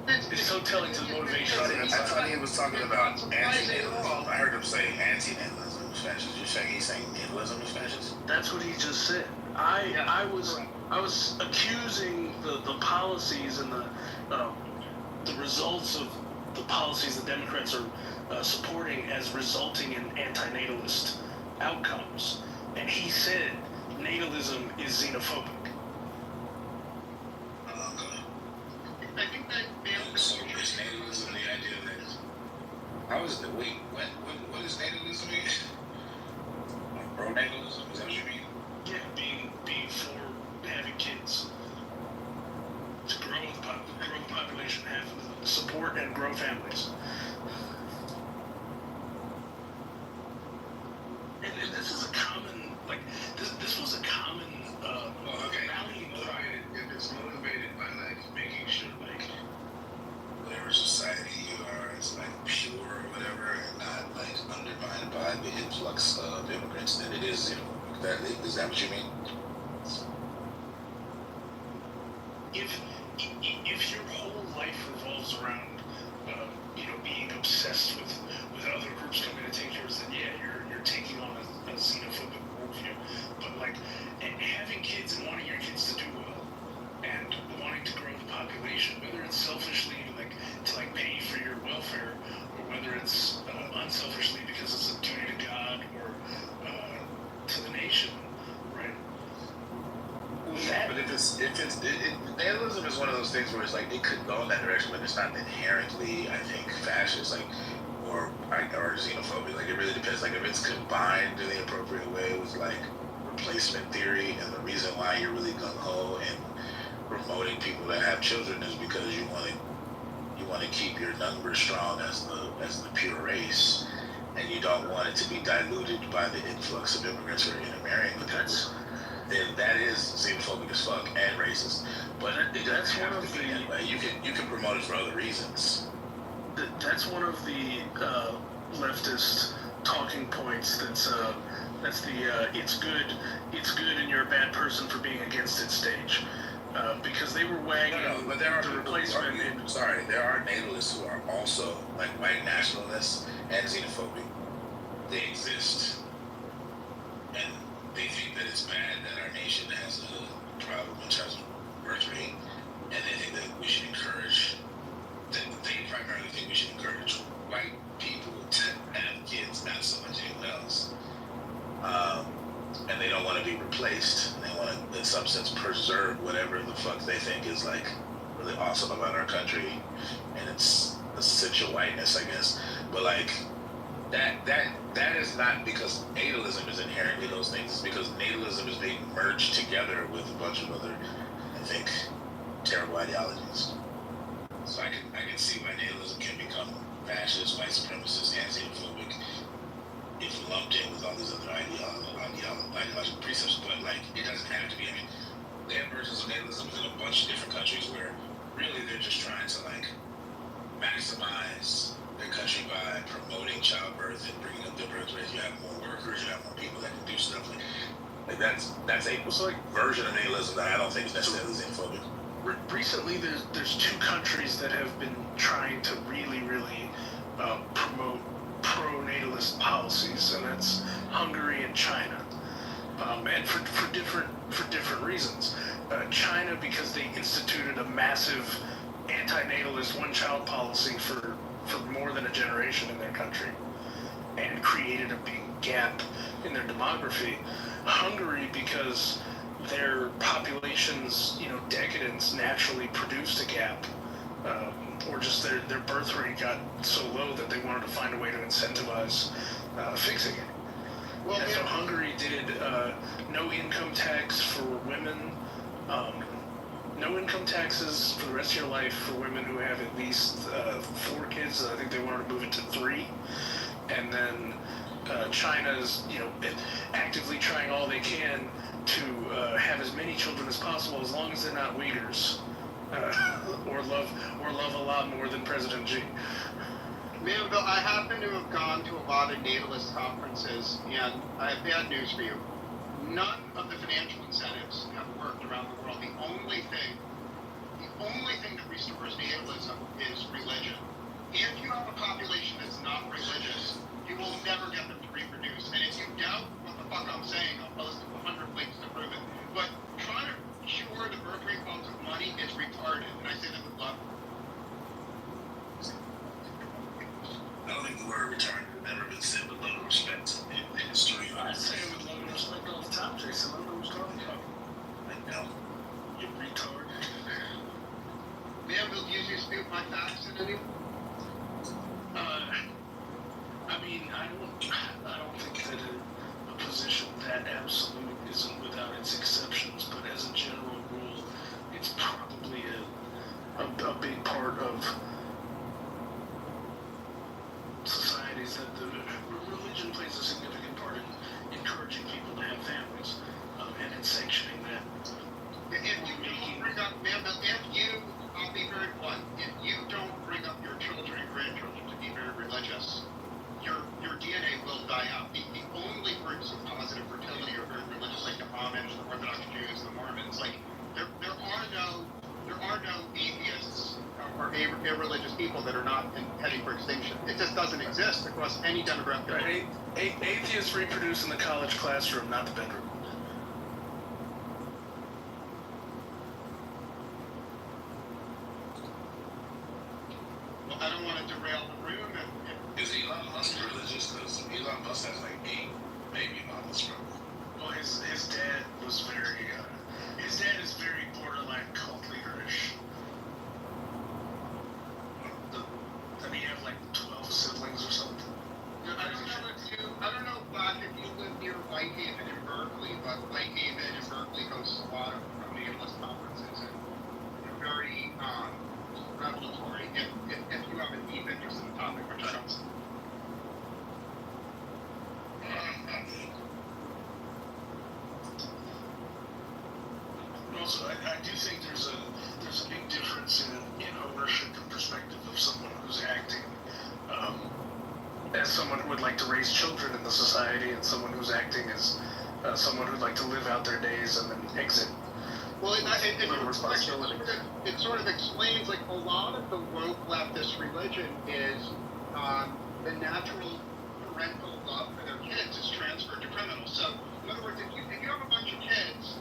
It's so telling to the motivation. I thought he was talking about anti-natalism. I heard him say anti-natalism is fascist. You're saying he's saying natalism is fascist? That's what he just said. I was accusing the policies and the results of the policies the Democrats are supporting as resulting in anti-natalist outcomes, and he said natalism is xenophobic. I think that so is natalism the idea that how is it? Wait, what is natalism again? Like pro-natalism? Is that what you mean? Yeah, being for having kids. To grow the population, have support and grow families. And this is a common, like, this was a common rallying cry. If it's motivated by like making sure like whatever society you are as is like pure or whatever and not like undermined by the influx of immigrants, then it is xenophobic. Is that what you mean? If your whole life revolves around being obsessed with other groups coming to take yours, then yeah, you're taking on a xenophobic worldview. But like having kids and wanting your kids to do well and wanting to grow the population, whether it's selfishly to pay for your welfare, or whether it's unselfishly because it's a duty to God or to the nation, right? But nihilism is one of those things where it's like it could go in that direction, but it's not inherently, I think, fascist, or xenophobic. Like it really depends. Like if it's combined in the appropriate way with like replacement theory, and the reason why you're really gung ho and promoting people that have children is because you want to keep your numbers strong as the pure race, and you don't want it to be diluted by the influx of immigrants who are intermarrying with us. Then that is xenophobic as fuck and racist. But that's one of the anyway. You can promote it for other reasons. That's one of the leftist talking points. That's the it's good and you're a bad person for being against it stage. Because they were wagging but there are the replacement. There are natalists who are also like white nationalists and xenophobic. They exist, and they think that it's bad that our nation has a problem in terms of birth rate, and they think that we should encourage. They primarily think we should encourage white people to have kids, not so much anyone else. And they don't want to be replaced. They want to, in some sense, preserve whatever the fuck they think is like really awesome about our country, and it's essential whiteness, I guess. But like that is not because natalism is inherently those things. It's because natalism is being merged together with a bunch of other, I think, terrible ideologies. So I can see why natalism can become fascist, white supremacist, and xenophobic if lumped in with all these other ideological precepts, but like it doesn't have to be. I mean, they have versions of natalism in a bunch of different countries where really they're just trying to like maximize their country by promoting childbirth and bringing up the birth rate. You have more workers, you have more people that can do stuff like that's a version of natalism that I don't think is necessarily xenophobic. Recently, there's two countries that have been trying to really promote pro-natalist policies, and that's Hungary and China, and for different reasons. China, because they instituted a massive anti-natalist one-child policy for more than a generation in their country, and created a big gap in their demography. Hungary, because their population's decadence naturally produced a gap, or just their birth rate got so low that they wanted to find a way to incentivize fixing it. Well, and so Hungary did no income tax for women, no income taxes for the rest of your life for women who have at least 4 kids. I think they wanted to move it to 3, and then China's actively trying all they can to have as many children as possible, as long as they're not Uyghurs, or love a lot more than President Xi. Man, Bill, I happen to have gone to a lot of natalist conferences, and I have bad news for you. None of the financial incentives have worked around the world. The only thing that restores natalism is religion. If you have a population that's not religious, you will never get them to reproduce. And if you doubt what the fuck I'm saying, I'll post 100 links to prove it. But trying to cure the birth rate problems with money is retarded, and I say that with love. I don't think the word retarded has never been said with love and respect in history. I say it with love and respect all the time, Jason. I don't know what's talking about. I know. You retard. Man, Bill, do you dispute my facts in any? I mean, I don't think that a position that absolute isn't without its exceptions, but as a general rule, it's probably a big part of societies that the religion plays a significant part in encouraging people to have families, and in sanctioning that. If you don't bring up, man, Bill, I'll be very blunt, if you don't bring up your children and grandchildren to be that are not heading for extinction. It just doesn't exist across any demographic. Right. Atheists reproduce in the college classroom, not the bedroom. Well, I don't want to derail the room. Is Elon Musk religious? Because Elon Musk has like 8 baby mamas from. Well, his dad was very, his dad is very borderline cult leaderish. Doesn't he have like 12 siblings or something? I don't know, Black, if you live near Whitehaven in Berkeley, but Whitehaven and Berkeley hosts a lot of analyst conferences and they're very revelatory if you have a deep interest in the topic, which I don't. Also, I do think there's a big difference in ownership and perspective of someone who's acting as someone who would like to raise children in the society and someone who's acting as someone who'd like to live out their days and then exit. Well, it sort of explains, like, a lot of the woke leftist religion is the natural parental love for their kids is transferred to criminals. So, in other words, if you have a bunch of kids,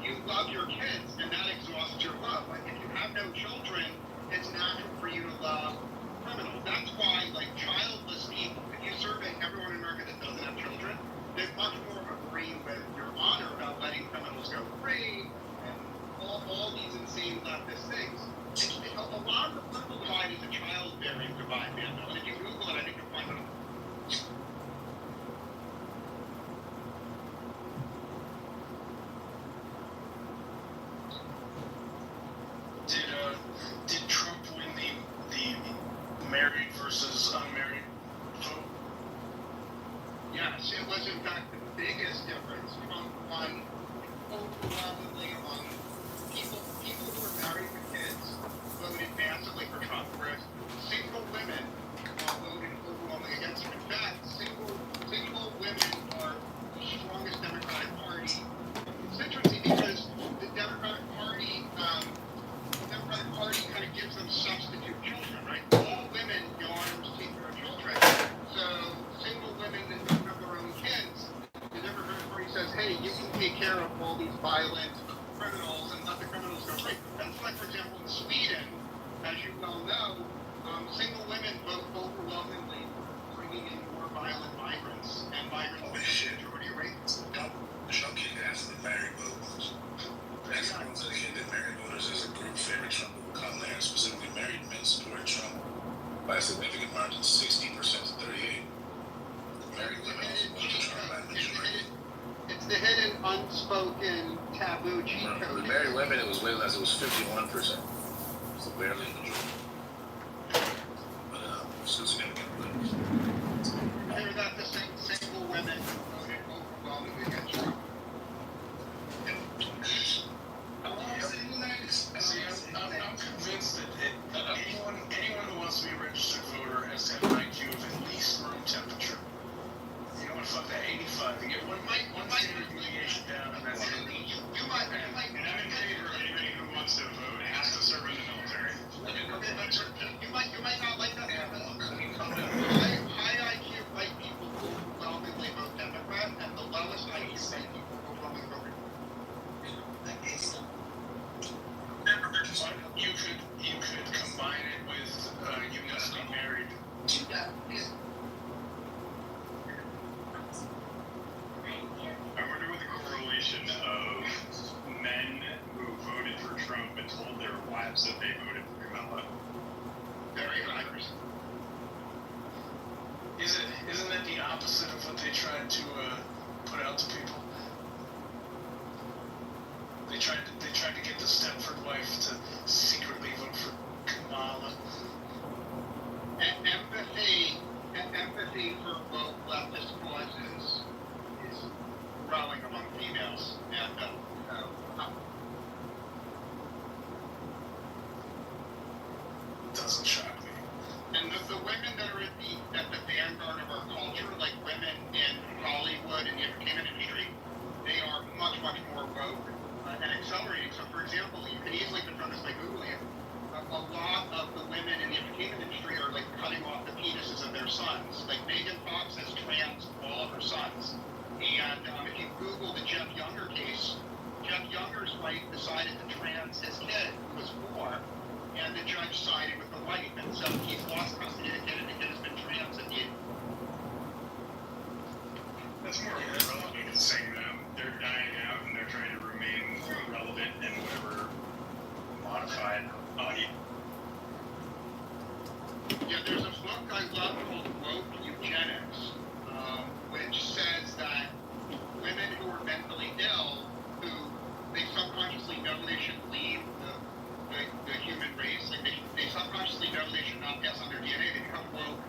you love your kids, and that exhausts your love. Like, if you have no children, it's natural for you to love criminals. That's why, like, childless people, if you survey everyone in America that doesn't have children, they much more agree with your honor about letting criminals go free, and all these insane leftist things. A lot of the political divide is a childbearing divide, man. And if you Google it, I think you'll find it. Did Trump win the married versus unmarried vote? Yes, it was in fact the biggest difference on overwhelmingly on people who were married with kids voted massively for Trump, whereas single women voted overwhelmingly against him. In fact, single women are the strongest Democratic Party constituency because the Democratic Party kind of gives them substitute children, right? All women daughters take care of children. So single women that don't have their own kids, the Democratic Party says, hey, you can take care of all these violent criminals and let the criminals go free. That's like, for example, in Sweden, as you well know, single women vote overwhelmingly bringing in more violent migrants and migrants. Holy shit, majority rates. Trump getting asked the married voters. That's the ones that get married voters as a group favorite Trump will come there. Specifically, married men supported Trump by a significant margin, 60% to 38%. Married women also voted Trump by a majority. It's the hidden, unspoken, taboo cheat code. With married women, it was way less. It was 51%. So barely a majority. But still significant. Hear that the single women voted overwhelmingly against Trump. I'm convinced that anyone who wants to be a registered voter has to have an IQ of at least room temperature. You don't want to fuck that 85. You get one standard deviation down, and that's it. You might And I'm in favor of anybody who wants to vote has to serve in the military. You might not like that. High IQ white people overwhelmingly vote Democrat, and the lowest IQ white people overwhelmingly vote Republican. You could combine it with you must be married. I wonder what the correlation of men who voted for Trump and told their wives that they voted for Kamala. Very high. Isn't that the opposite of what they tried to put out to people? They tried to get the Stepford wife to secretly vote for Kamala. Empathy for both leftist causes is growing among females, and doesn't shock me. And the women that are at the vanguard of our culture, like women in Hollywood and the entertainment industry, they are much more woke and accelerating. So, for example, you can easily confirm this by Googling it. a lot of the women in the entertainment industry are like cutting off the penises of their sons. Like Megan Fox has trans all of her sons. And if you Google the Jeff Younger case, Jeff Younger's wife decided to trans his kid, who was 4, and the judge sided with the wife. And so he's lost custody of the kid, and the kid has been trans at the That's more relevant than saying they're dying out and they're trying to remain relevant in whatever modified audience. Yeah, there's a book I love called Woke Eugenics, which says that women who are mentally ill, who they subconsciously know they should leave the human race, like they subconsciously know they should not pass on their DNA, they become woke,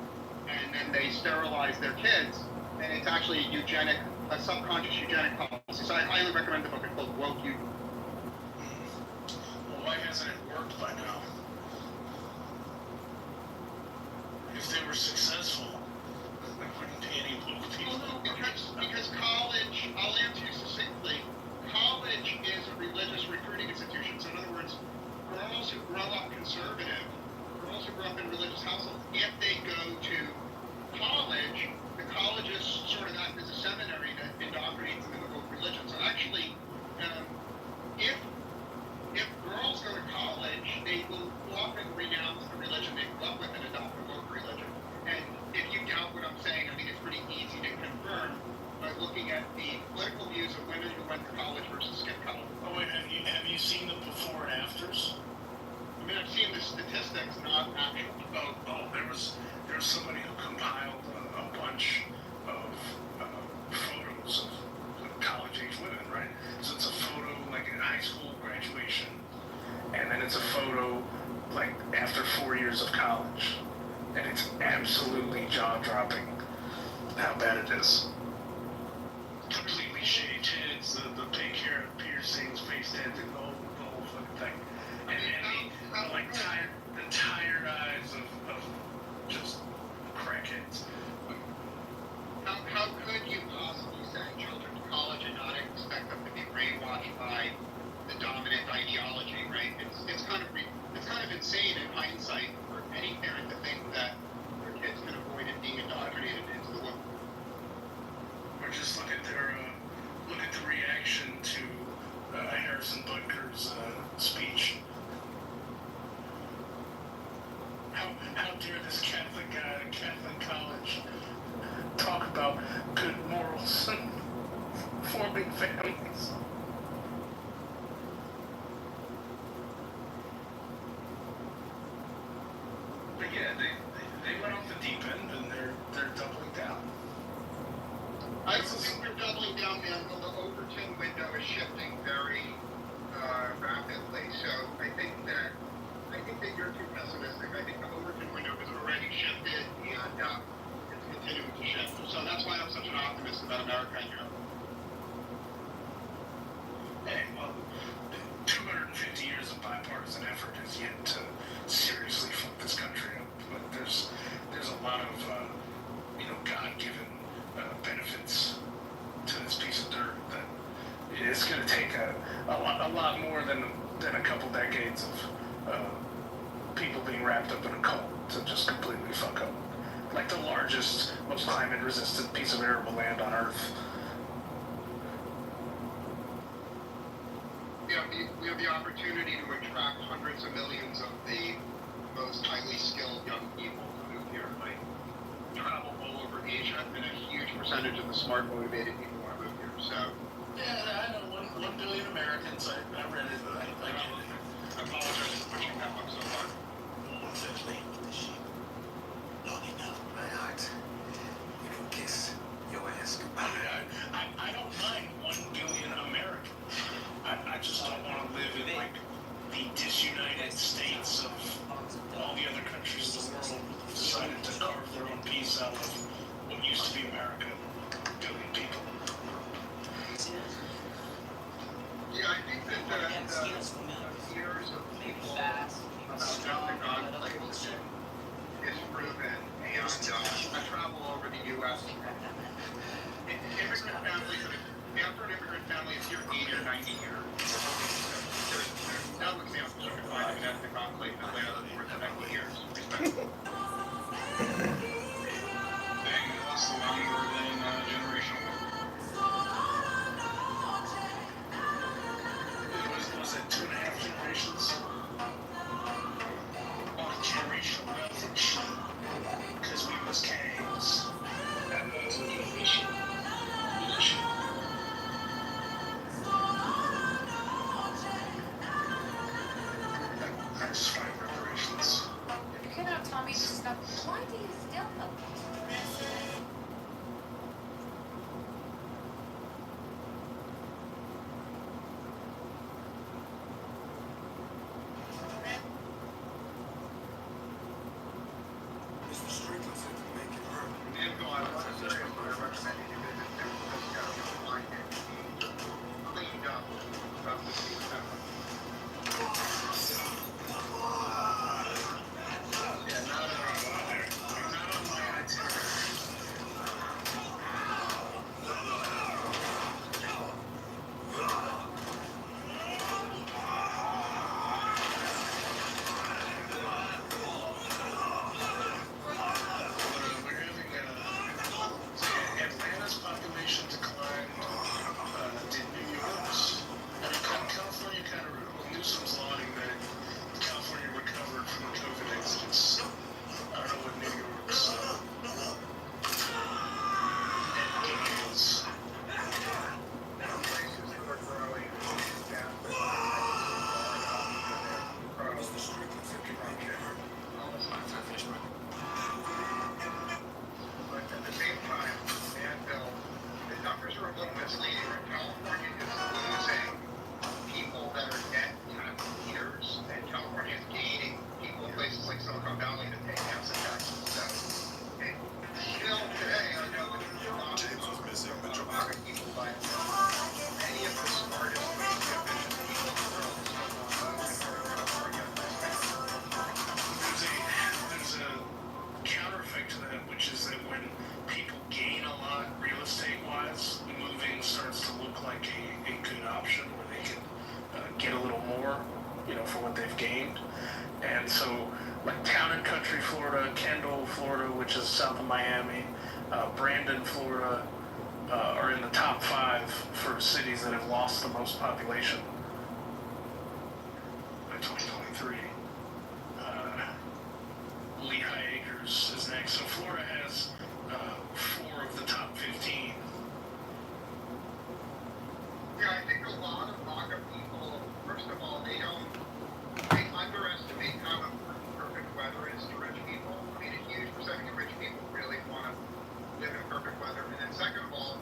and then they sterilize their kids, and it's actually a subconscious eugenic policy. So I highly recommend the book. It's called Woke Eugenics. Well, why hasn't it worked by now? If they were successful, there wouldn't be any woke people. Well, no, because college, I'll answer you succinctly, college is a religious recruiting institution. So in other words, girls who grow up conservative, girls who grow up in religious households, if they go to college, the colleges sort of act as a seminary that indoctrinates them in the woke religion. So actually, if girls go to college, they will often renounce the religion they grew up with and adopt a woke religion. And if you doubt what I'm saying, I think it's pretty easy to confirm by looking at the political views of women who went to college versus skipped college. Oh wait, have you seen the before and afters? I mean, I've seen the statistics, not actual. There was somebody who compiled a bunch of photos of college-age women, right? So it's a photo like in high school graduation, and then it's a photo like after 4 years of college, and it's absolutely jaw-dropping how bad it is. Completely shaved tits, the big hair piercings, face tattoo, the whole fucking thing. And the tired eyes of just crackheads. How could you possibly send children to college and not expect them to be brainwashed by the dominant ideology, right? It's kind of insane in hindsight for any parent to think that their kids can avoid it being indoctrinated into the woke. Or just look at the reaction to Harrison Butker's speech. How dare this Catholic guy at a Catholic college talk about good morals and forming families? But yeah, they went off the deep end and they're doubling down. I don't think they're doubling down, man. The Overton window is shifting very rapidly. So I think that you're too pessimistic. I think the Overton window has already shifted, and it's continuing to shift. So that's why I'm such an optimist about America and Europe. Hey, well, 250 years of bipartisan effort has yet to seriously fuck this country up. But there's a lot of God-given benefits to this piece of dirt that it's going to take a lot more than a couple decades of people being wrapped up in a cult to just completely fuck up like the largest, most climate-resistant piece of arable land on Earth. We have the opportunity to attract hundreds of millions of the most highly skilled young people to move here. Like, travel all over Asia, and a huge percentage of the smart, motivated people want to move here. So, yeah, I know 1 billion Americans. I read it. I get it. I apologize for pushing that book so hard. I've played with the sheep long enough, my heart. You can kiss your ass goodbye. I don't mind 1 billion Americans. I just don't want to live in like the disunited states of all the other countries of the world who decided to carve their own piece out of what used to be America. 1 billion people. Yeah, I think that the years of people about jumping on places is proven, and I travel over the U.S. Immigrant families, after an immigrant family is here 80 or 90 years, there's no examples of defining ethnic enclave in Atlanta for the next years. Dang, that lasts longer than generational. Was it 2.5 generations? On a generational revolution. Because we was kings. And that's a generation. Leadership. I just find reparations. You cannot tell me this stuff. Why do you still help? Mr. Strickland said to make it hurt. And I want to say, I recommend you visit cleaned up about the December. Yeah, now that I'm on there. I'm not on my itinerary. We're having Atlanta's population declined. Did New York's? I mean, California kind of, Newsom's lauding that California recovered from the COVID exodus. I don't know what New York's is. Places that are growing down Mr. Strickland said to make it hurt. But at the same time, and Bill, the numbers are a little misleading. California is losing people that are net years, and California is gaining people in places like Silicon Valley that pay asset taxes. So, and still today, I know it's James was missing a bunch of people, but many of the smartest, most efficient people in the world still want to move to California. There's a counter effect to that, which is that when people gain a lot real estate wise, moving starts to look like a good option where they can get a little more, for what they've gained. And so, like Town and Country, Florida, Kendall, Florida, which is south of Miami, Brandon, Florida, are in the top 5 for cities that have lost the most population by 2023. Lehigh Acres is next. So Florida has 4 of the top 15. Yeah, I think a lot of MAGA people, first of all, they underestimate how important perfect weather is to rich people. I mean, a huge percentage of rich people really want to live in perfect weather. And then second of all,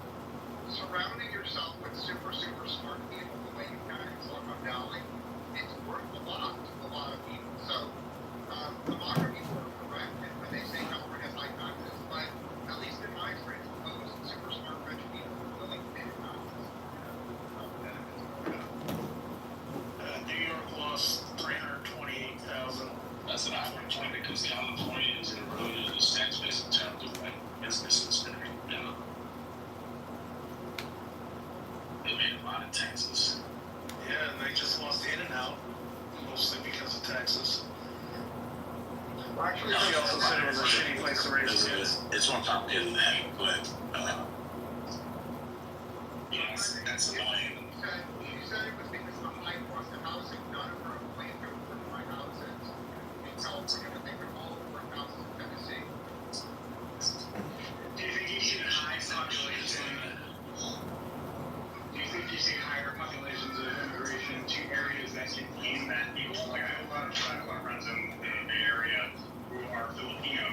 surrounding yourself with super, super smart people the way you've got in Silicon Valley, it's worth a lot to a lot of people. So, the MAGA people are correct when they say California has high taxes, but at least in my experience, those super smart rich people are willing to pay the taxes. New York lost 328,000. That's an opportunity because California is eroded its tax base in terms of like businesses that are down. They made a lot of taxes. Yeah, and they just lost In-N-Out, mostly because of taxes. Actually, She also said it was a shitty place to raise kids. It's on top of that, but that's annoying. She said it was because of the high cost of housing. None of her employees could afford to buy houses in California, but they could all afford houses in Tennessee. Do you think you see high population? Do you think you see higher populations of immigration to areas that contain that people? Like I have a lot of friends in the Bay Area who are Filipino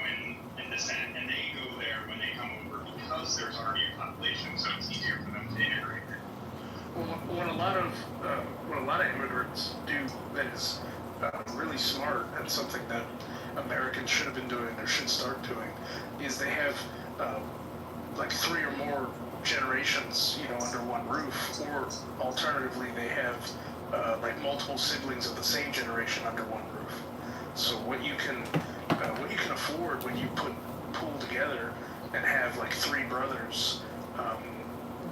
in descent, and they go there when they come over because there's already a population, so it's easier for them to integrate. Well, what a lot of immigrants do that is really smart and something that Americans should have been doing or should start doing is they have like 3 or more generations, under one roof, or alternatively they have like multiple siblings of the same generation under one roof. So what you can afford when you pool together and have like 3 brothers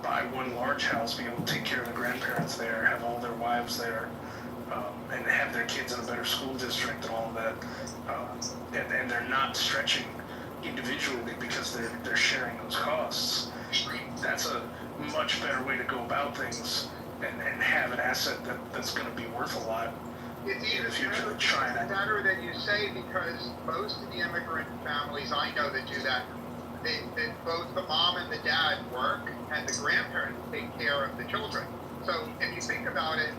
buy one large house, be able to take care of the grandparents there, have all their wives there, and have their kids in a better school district and all of that, and they're not stretching individually because they're sharing those costs. That's a much better way to go about things and have an asset that's going to be worth a lot It's in even the future than China. better than you say, because most of the immigrant families I know that do that, they both the mom and the dad work, and the grandparents take care of the children. So if you think about it,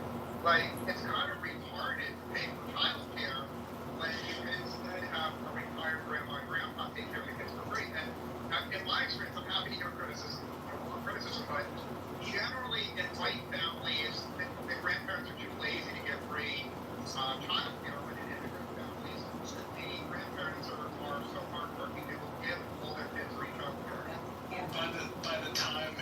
like, it's kind of retarded to pay for child care when you can instead have a retired grandma and grandpa take care of the kids for free. And in my experience, I'm happy to hear criticism, but generally in white families, the grandparents are too lazy to get free child care. When in immigrant families, the grandparents are so hardworking, they will give all their kids free child care. By the time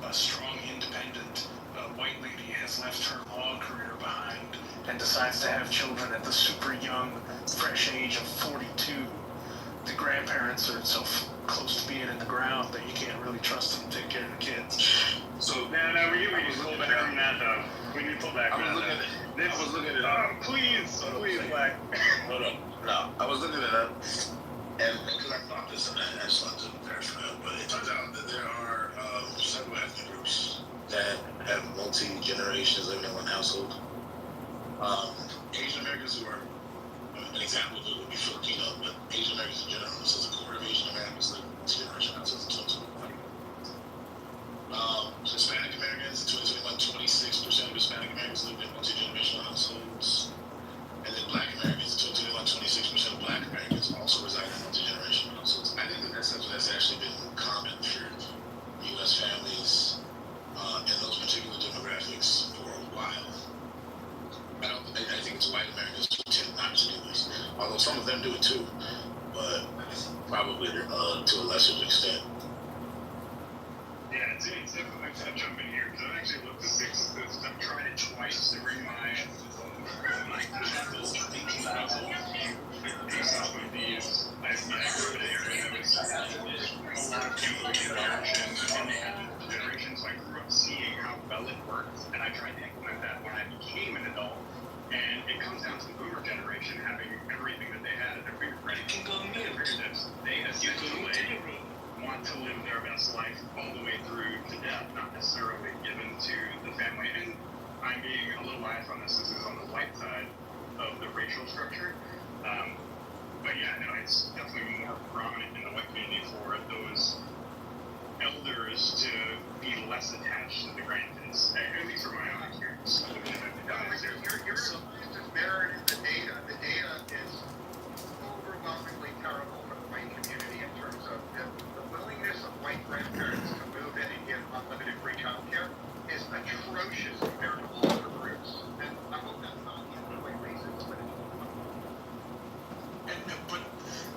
a strong, independent white lady has left her law career behind and decides to have children at the super young, fresh age of 42, the grandparents are so close to being in the ground that you can't really trust them to take care of the kids. So No, we need to pull back from that though. We need to pull back from that. I was looking it up. Please, Black. Hold on. No, I was looking it up, and because I thought this, and I just wanted to verify it, but it turns out that there are several ethnic groups that have multi-generations living in one household. Asian Americans who are, an example of it would be Filipino, but Asian Americans in general, so the quarter of Asian Americans live in multi-generational households in total. Hispanic Americans in 2021, 26% of Hispanic Americans lived in multi-generational households. And then Black Americans in 2021, 26% of Black Americans also reside in multi-generational households. I think that's something that's actually been common for U.S. families in those particular demographics for a while. I think it's white Americans who tend not to do this, although some of them do it too, but probably to a lesser extent. Yeah, it's definitely, I'm going to jump in here, because I've actually looked at this, I've tried it twice to bring my household based off of these, I grew up in an area that was a lot of people in generations, and they had generations, so I grew up seeing how well it worked, and I tried to implement that when I became an adult, and it comes down to the boomer generation having everything that they had at their fingerprints. They essentially want to live their best life all the way through to death, not necessarily given to the family. And I'm being a little biased on this. This is on the white side of the racial structure. But yeah, no, it's definitely more prominent in the white community for those elders to be less attached to the grandkids, at least from my own experience. Your experience is mirrored in the data. The data is overwhelmingly terrible for the white community in terms of the willingness of white grandparents to move in and give unlimited free child care is atrocious compared to all other groups. And I hope that's not the only way racist, but But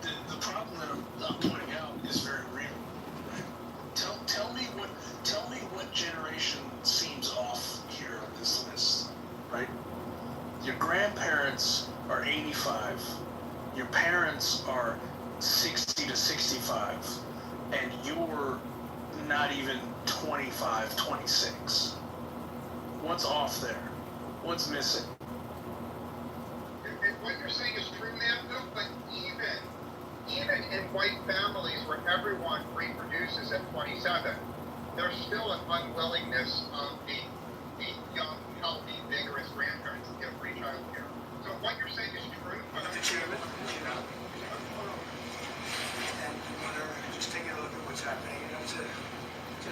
the problem that I'm pointing out is very real. Tell me what generation seems off here on this list, right? Your grandparents are 85, your parents are 60 to 65, and you're not even 25, 26. What's off there? What's missing? and what you're saying is true, man, Bill, but even in white families where everyone reproduces at 27, there's still an unwillingness of the young, healthy, vigorous grandparents to give free child care. So what you're saying is true, but Mr. Chairman, and just taking a look at what's happening, it's a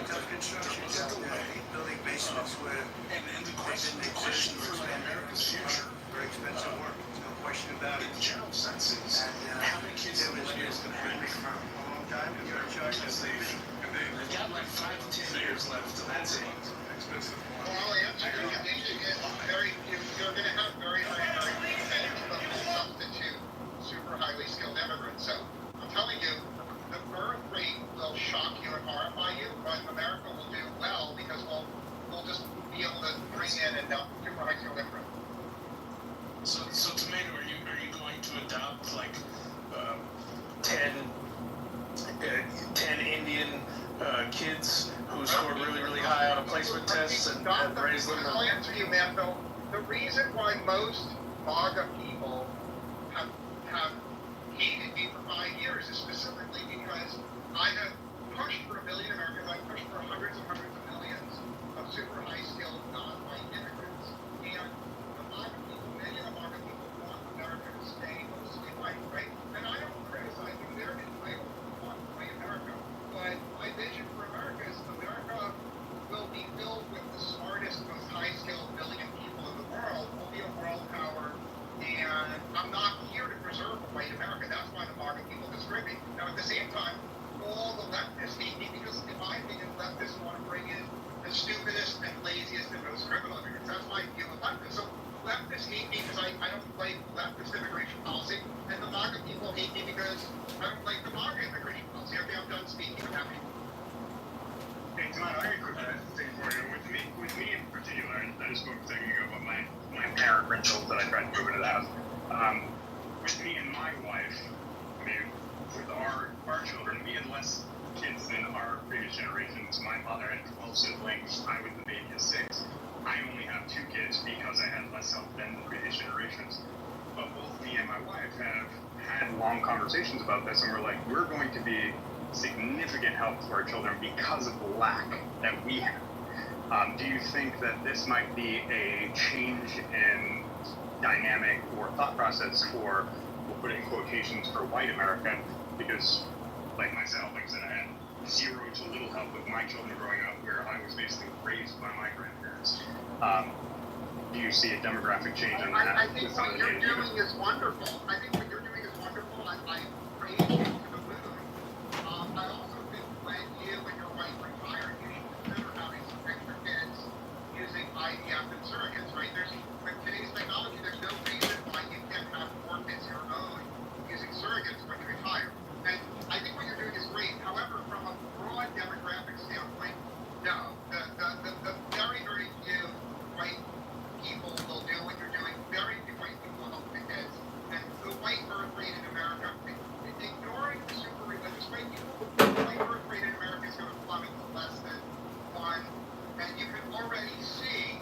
tough construction down there, building basements where And the question for America's future, very expensive work, there's no question about it. in general sense, is how many kids There are was going to have for a long time, we got charged because they've got like 5 to 10 years left, and that's it. Well, I'll answer you. You're going to have very substitute, super highly skilled immigrants. So I'm telling you, the birth rate will shock you and horrify you, but America will do well because we'll just be able to bring in enough super high skilled immigrants. So Tomato, are you going to adopt like 10 Indian kids who scored really high on a placement test and raise them? I'll answer you, man. Though the reason why most MAGA people have hated me for 5 years is specifically because I have pushed for 1 billion Americans. I've pushed for hundreds and hundreds of millions of super high-skilled non-white immigrants. And the MAGA people, many of the MAGA people want America to stay mostly white, right? And I don't criticize them. They're entitled to want white America. But my vision for America is America will be filled with the smartest, most high-skilled billion people in the world. We'll be a world power. And I'm not here to preserve a white America. That's why the MAGA people destroy me. Now, at the same time, all the leftists hate me because, in my opinion, leftists want to bring in the stupidest and laziest and most criminal immigrants. That's my view of leftists. So leftists hate me because I don't like leftist immigration policy, and the MAGA people hate me because I don't like the MAGA immigration policy. Okay, I'm done speaking. I'm happy. Hey, Tomato, I got a quick thing for you. With me in particular, I just spoke a second ago about my parent rituals that I tried to move into the house. With me and my wife, I mean, with our children, we had less kids than our previous generations. My mother had 12 siblings. I was the baby of 6. I only have 2 kids because I had less help than the previous generations. But both me and my wife have had long conversations about this, and we're like, we're going to be significant help to our children because of the lack that we have. Do you think that this might be a change in dynamic or thought process for, we'll put it in quotations, for white America? Because, like myself, like I said, I had 0 to little help with my children growing up, where I was basically raised by my grandparents. Do you see a demographic change in that? I think what you're doing is wonderful. I think what you're doing is wonderful. I praise you to the moon. I also think when you and your wife retire, you should consider having some extra kids using IVF and surrogates, right? With today's technology, there's no reason why you can't have 4 kids your own using surrogates when you retire. And I think what you're doing is great. However, from a broad demographic standpoint, no. The very, very few white people will do what you're doing. Very few white people will help the kids. And the white birth rate in America, ignoring the super religious white people, the white birth rate in America is going to plummet to less than 1. And you can already see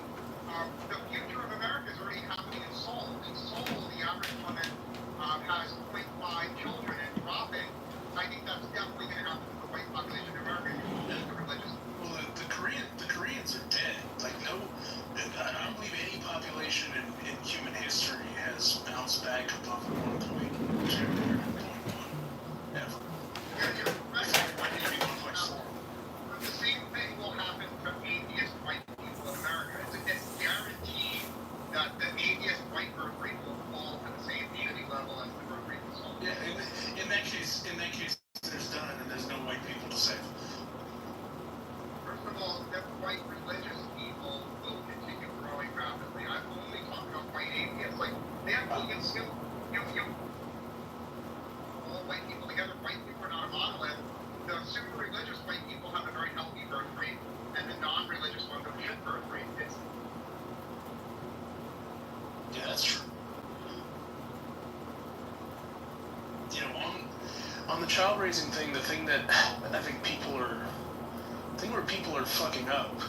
the future of America is already happening in Seoul. In Seoul, the average woman has 0.5 children and dropping. I think that's definitely going to happen to the white population in America. The religious. Well, the Koreans are dead. Like, no, I don't believe any population in human history has bounced back above 1.2 or 1.1 ever. The same thing will happen to atheist white people in America. It's guaranteed that the atheist white birth rate will fall to the same unity level as the birth rate in Seoul. Yeah, in that case, there's done, and there's no white people to save. First of all, the white religious people will continue growing rapidly. I'm only talking about white atheists. Like, they have all white people together. White people are not a monolith. The super religious white people have a very healthy birth rate, and the non-religious ones have a shit birth rate. Yeah, that's true. You know, on the child raising thing, the thing that I think where people are fucking up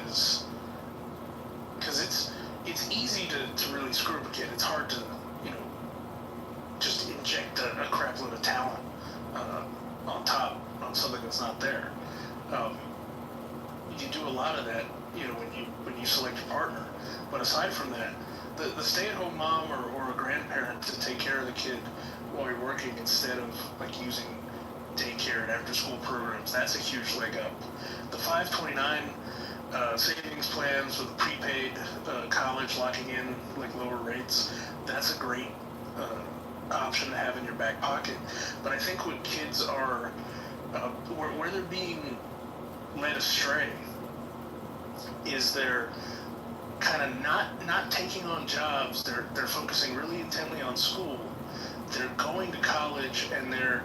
is because it's easy to really screw up a kid. It's hard to, just inject a crap load of talent on top on something that's not there. You can do a lot of that, when you select your partner. But aside from that, the stay-at-home mom or a grandparent to take care of the kid while you're working instead of using daycare and after-school programs, that's a huge leg up. The 529 savings plans with prepaid college locking in lower rates, that's a great option to have in your back pocket. But I think what kids are where they're being led astray is they're kind of not taking on jobs. They're focusing really intently on school. They're going to college and they're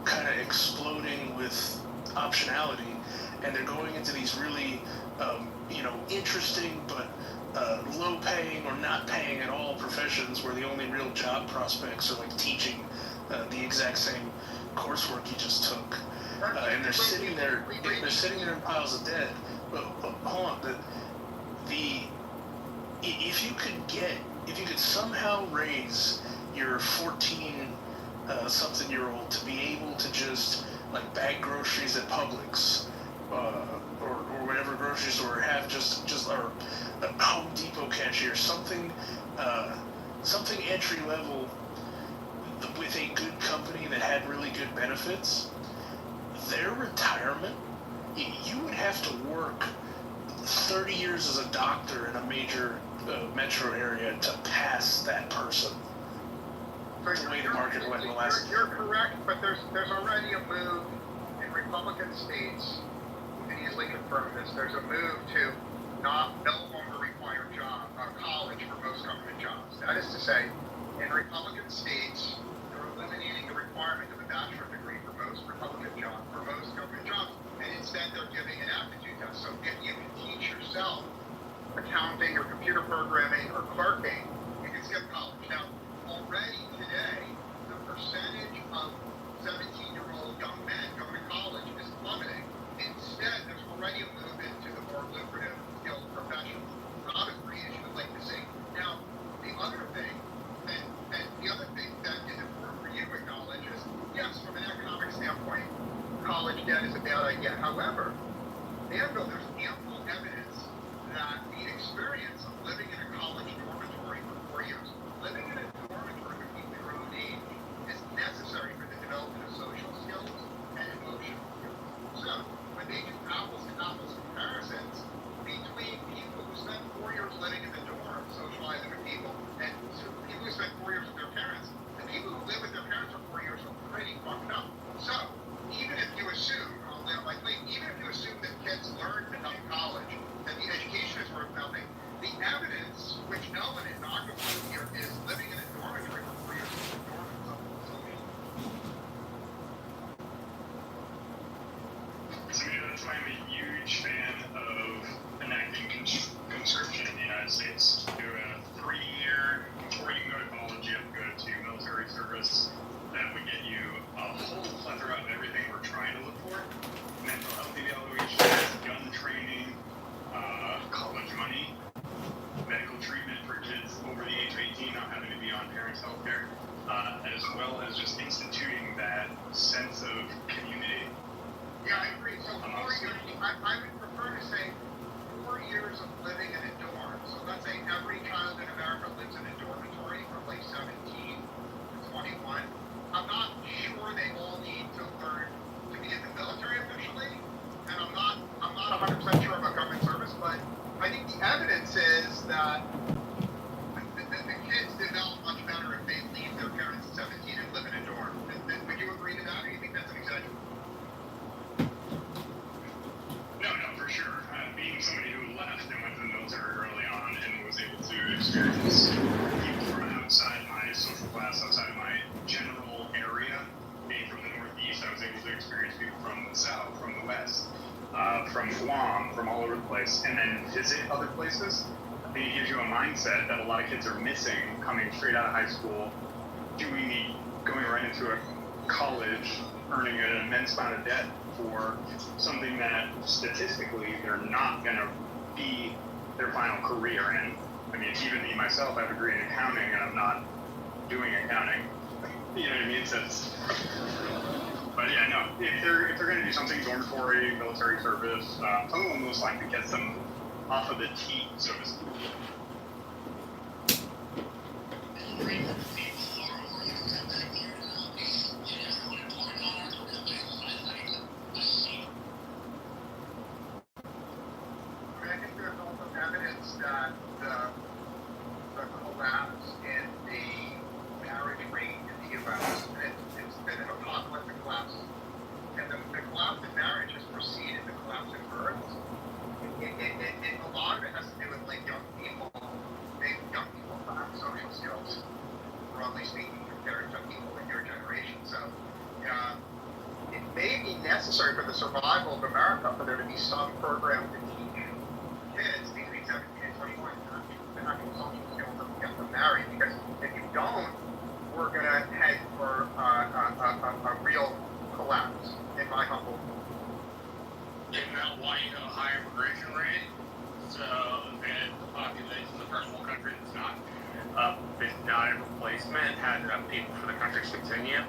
kind of exploding with optionality, and they're going into these really interesting but low paying or not paying at all professions where the only real job prospects are teaching the exact same coursework you just took, and they're sitting there in piles of debt. But hold on, if you could somehow raise your 14 something year old to be able to just like bag groceries at Publix or whatever grocery store, have just or a Home Depot cashier, something entry level with a good company that had really good benefits, their retirement, you would have to work 30 years as a doctor in a major metro area to pass that person. The way the market went in the last. You're correct, but there's already a move in Republican states. You can easily confirm this. There's a move to no longer require college for most government jobs. That is to say, in Republican states, they're eliminating the requirement of a bachelor's degree for most government jobs, and instead they're giving an aptitude test. So if you can teach yourself accounting or computer programming or clerking, you can skip college. Now, already today, the percentage of 17-year-old young men going to college is plummeting. Instead, there's already a move into the more lucrative skilled professions. Obviously, as you would like to see. Now, the other thing that is important for you to acknowledge is, yes, from an economic standpoint, college debt is a bad idea. However, Danville, there's ample evidence that the experience of living in a college dormitory for 4 years, living in a dormitory with people your own age, is necessary for the development of social skills and emotional skills. So, when they do apples to apples comparisons between people who spend 4 years living in the dorm, socializing with people, and people who spend 4 years with their parents, the people who live with their parents for 4 years are pretty fucked up. So, even if you assume, even if you assume that kids learn enough in college, that the education is worth nothing, the evidence, which no one is arguing here, is living in a dormitory for 4 years in a dorm is So that's why I'm a huge fan of enacting conscription in the United States. Do a 3-year, before you can go to college, you have to go to military service. That would get you a whole plethora of everything we're trying to look for. Mental health evaluations, gun training, college money, medical treatment for kids over the age of 18 not having to be on parents' health care, as well as just instituting that sense of community. Yeah, I agree. So 4 years, I would prefer to say 4 years of living in a dorm. So let's say every child in America lives in a dormitory from like 17 to 21. I'm not sure they all need to learn to be in the military officially, and I'm not 100% sure about government service, but I think the evidence is that the kids develop much better if they leave their parents at 17 and live in a dorm. Would you agree to that, or do you think that's an exaggeration? No, for sure. Being somebody who left and went to the military early on and was able to experience people from outside my social class, outside of my general area, being from the Northeast, I was able to experience people from the South, from the West, from Guam, from all over the place, and then visit other places. I think it gives you a mindset that a lot of kids are missing coming straight out of high school, going right into a college, earning an immense amount of debt for something that statistically they're not going to be their final career in. I mean, even me myself, I have a degree in accounting, and I'm not doing accounting. You know what I mean? But yeah, no. If they're going to do something dormitory, military service, something will most likely get them off of the tee, so to speak. I think there's also evidence that the collapse in the marriage rate in the U.S. It's been an apocalyptic collapse, and the collapse in marriage has preceded the collapse in births. A lot of it has to do with like young people lack social skills, broadly speaking, compared to people in your generation. So it may be necessary for the survival of America for there to be some program to teach kids between 17 and 21 actual social skills that will get them married. Because if you don't, we're going to head for a real collapse, in my humble opinion. Isn't that why you have a higher immigration rate? So that the population, the first one type of placement had enough people for the country to continue?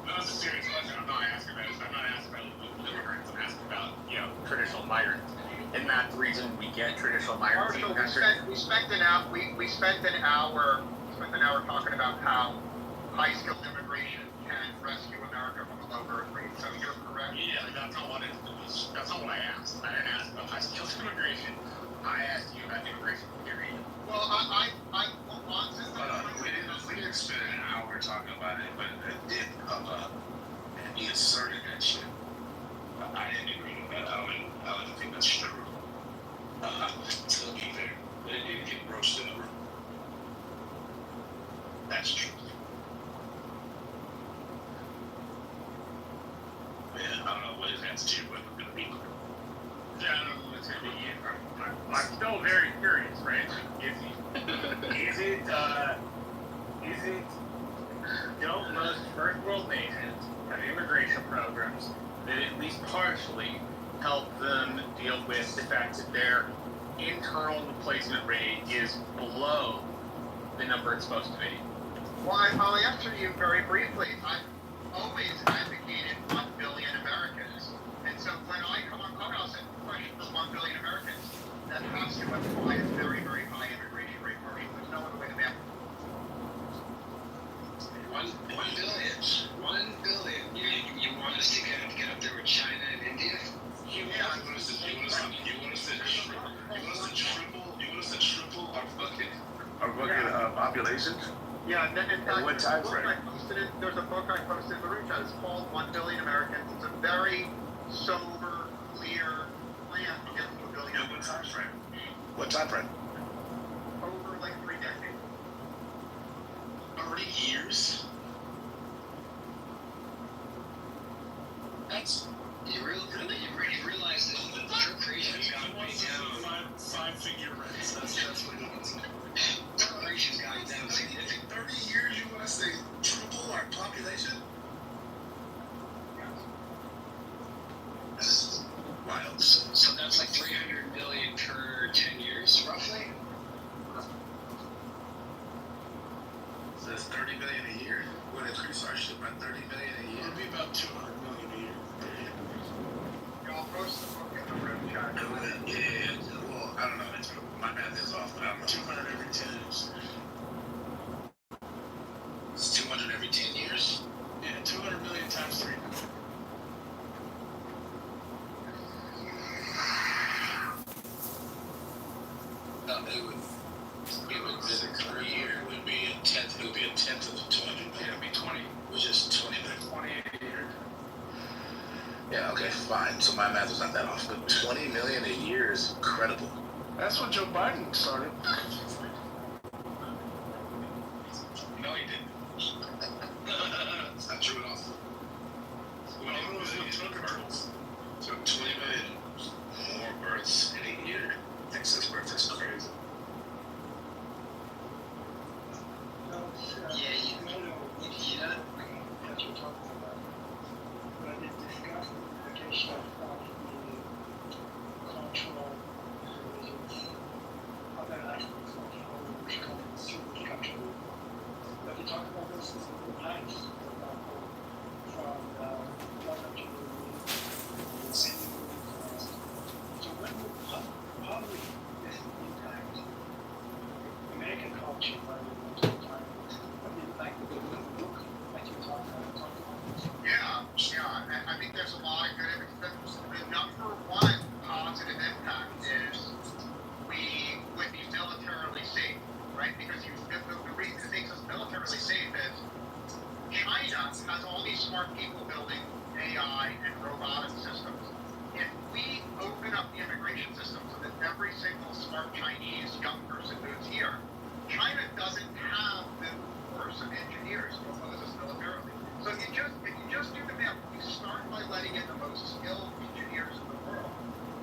That's a serious question. I'm not asking about immigrants. I'm asking about, traditional migrants. Isn't that the reason we get traditional migrants in the country? We spent an hour talking about how high skilled immigration can rescue America from a low birth rate. So you're correct. Yeah, that's not what I asked. I didn't ask about high skilled immigration. I asked you about immigration period. Well, we didn't spend an hour talking about it, but it did come up, and he asserted that shit. I didn't agree with that. I don't think that's true. To be fair, it didn't get broached in the room. That's true. Yeah, I don't know what his answer to your question is going to be. Yeah, I don't know what it's going to be. I'm still very curious, right? Don't most first world nations have immigration programs that at least partially help them deal with the fact that their internal replacement rate is below the number it's supposed to be? Well, I'll answer you very briefly. I've always advocated 1 billion Americans. And so when I come on Clubhouse and question for 1 billion Americans, that has to imply a very, very high immigration rate, Marshall. There's no other way to math. 1 billion. 1 billion. You want us to get up there with China and India? You want us to triple our fucking population? Yeah, and then in fact, what time frame? There's a book I posted in the room chat. It's called 1 Billion Americans. It's a very sober, clear plan to get to 1 billion. Yeah, what time frame? What time frame? Over like 3 decades. Already years? That's you realize that the corporation's gone way down. Five-figure rents. That's what it is. Corporation's gone down significantly. 30 years, you want us to triple our population? That's wild. So that's like 300 million per 10 years, roughly? So that's 30 million a year. We'll increase our shit by 30 million a year. It'll be about 200 million a year. Y'all post the book in the room chat. Yeah. Well, I don't know. My math is off, but I don't know. 200 every 10 years. It's 200 every 10 years? Yeah, 200 million times 3. Per year would be a tenth. It would be a tenth of 200 million. Yeah, it'd be 20. Which is 20 million. 20 a year. Yeah, okay, fine. So my math was not that off, but 20 million a year is incredible. That's what Joe Biden started. No, he didn't. It's not true at all. So 20 million more births in a year. Texas births is crazy. I think there's a lot of good evidence. The number one positive impact is we would be militarily safe, right? Because the reason it makes us militarily safe is China has all these smart people building AI and robotic systems. If we open up the immigration system so that every single smart Chinese young person moves here, China doesn't have the force of engineers to oppose us militarily. So if you just do the math, you start by letting in the most skilled engineers in the world.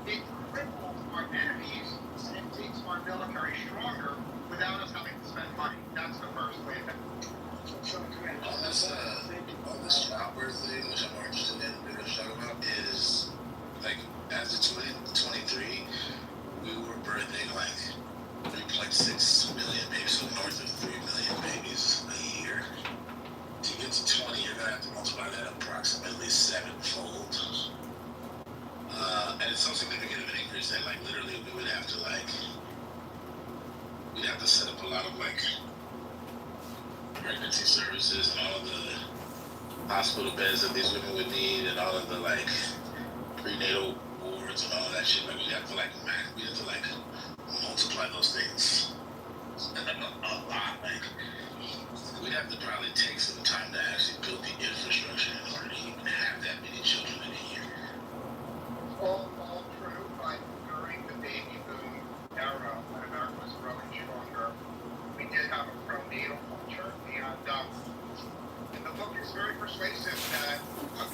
It cripples our enemies and it makes our military stronger without us having to spend money. That's the first way. On this childbirth thing, which I'm more interested in, talk about, is like as was it 2023? We were birthing like 3.6 million babies, so north of 3 million babies a year. To get to 20, you're gonna have to multiply that approximately sevenfold. And it's so significant of an increase that like literally we would have to we'd have to set up a lot of like pregnancy services and all of the hospital beds that these women would need and all of the like prenatal wards and all of that shit. Like we'd have to multiply those things a lot. Like we'd have to probably take some time to actually build the infrastructure in order to even have that many children in a year. All true, but during the baby boom era, when America was growing stronger, we did have a pronatal culture, and the book is very persuasive that, look,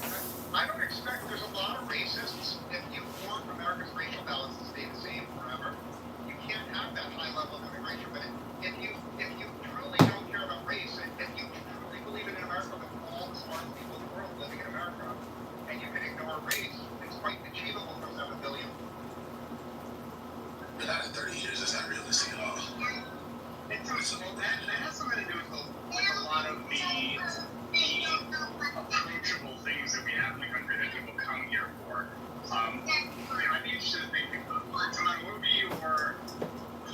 I don't expect there's a lot of racists. If you want America's racial balance to stay the same forever, you can't have that high level of immigration. But if you truly don't care about race, and if you truly believe in America with all the smart people in the world living in America, and you can ignore race, it's quite achievable for 7 billion. But not in 30 years, that's not realistic at all. That has something to do with a lot of the approachable things that we have in the country that people come here for. I'd be interested in thinking, John, what would be your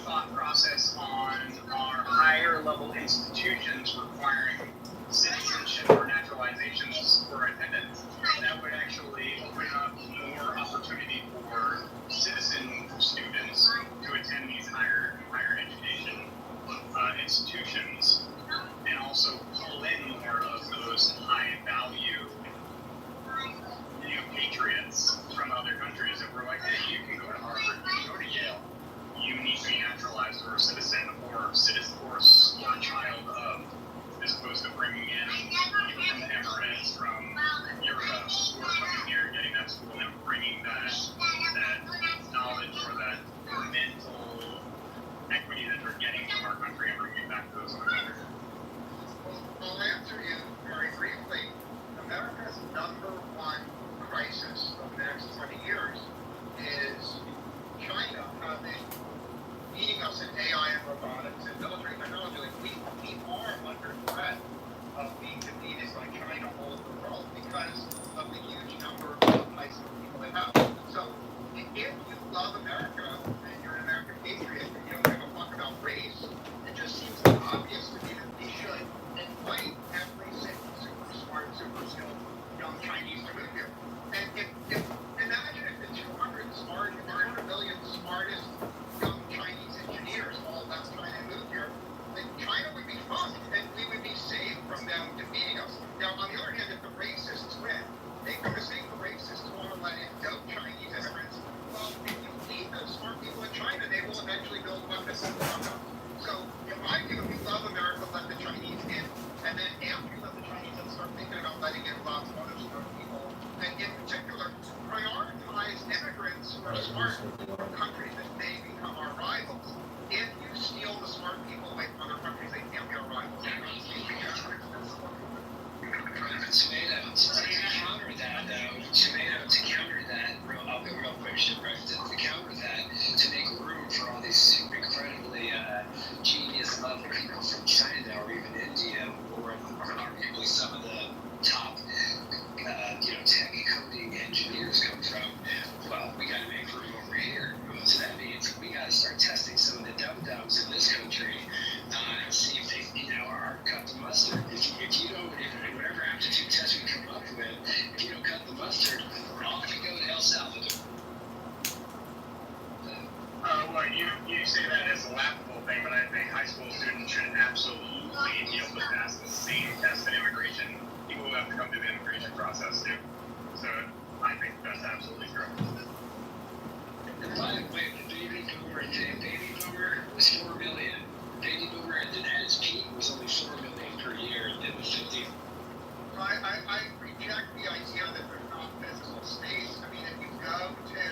thought process on our higher level institutions requiring citizenship or naturalizations for attendance? That would actually open up more opportunity for citizen students to attend these higher education institutions, and also pull in more of those high value new patriots from other countries that were like, hey, you can go to Harvard, you can go to Yale, you need to be naturalized or a citizen or a child of, as opposed to bringing in people from the Emirates, from Europe, who are coming here, getting that school, and bringing that knowledge or that mental equity that they're getting from our country and bringing it back to those other countries. I'll answer you very briefly. America's number one crisis of the next 20 years is China beating us in AI and robotics and military technology. Like we are under threat of being defeated by China all over the world because of the huge number of high school people they have. So if you love America and you're an American patriot and you don't give a fuck about race, it just seems obvious to me that we should invite every single super smart, super skilled young Chinese to move here. And if imagine if the 200 million smartest young Chinese engineers all left China and moved here, then China would be fucked and we would be saved from them defeating us. Now, on the other hand, if the racists win, they come to say the racists want to let in dope Chinese immigrants. Well, if you leave the smart people in China, they will eventually build weapons and fuck up. So, in my view, if you love America, let the Chinese in, and then after you let the Chinese in, start thinking about letting in lots of other smart people, and in particular, prioritize immigrants who are smart from countries that may become our rivals. If you steal the smart people away from other countries, they can't be our rivals. To counter that, I'll go real quick, to counter that, to make room for all these super incredibly genius level people from China or even India, or arguably some of the top, tech coding engineers come from. Well, we got to make room over here. So that means we got to start testing some of the dum-dums in this country and see if they, are cut the mustard. If you don't, whatever aptitude test we come up with, if you don't cut the mustard, off you go to El Salvador. Well, you say that as a laughable thing, but I think high school students should absolutely be able to pass the same test in immigration. People who have to come through the immigration process too. So I think that's absolutely true. And by the way, the baby boomer was 4 million. Baby boomer at its peak was only 4 million per year in the 50s. I reject the idea that there's not physical space. I mean, if you go to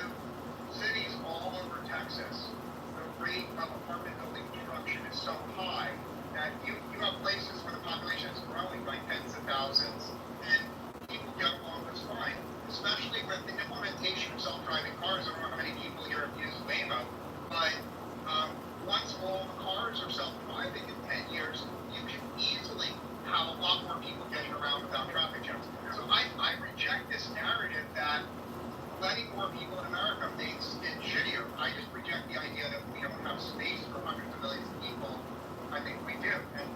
cities all over Texas, the rate of apartment building construction is so high that you have places where the population is growing by tens of thousands, and people get along just fine, especially with the implementation of self-driving cars cars are self-driving in 10 years, you can easily have a lot more people getting around without traffic jams. So I reject this narrative that letting more people in America makes it shittier. I just reject the idea that we don't have space for hundreds of millions of people. I think we do. And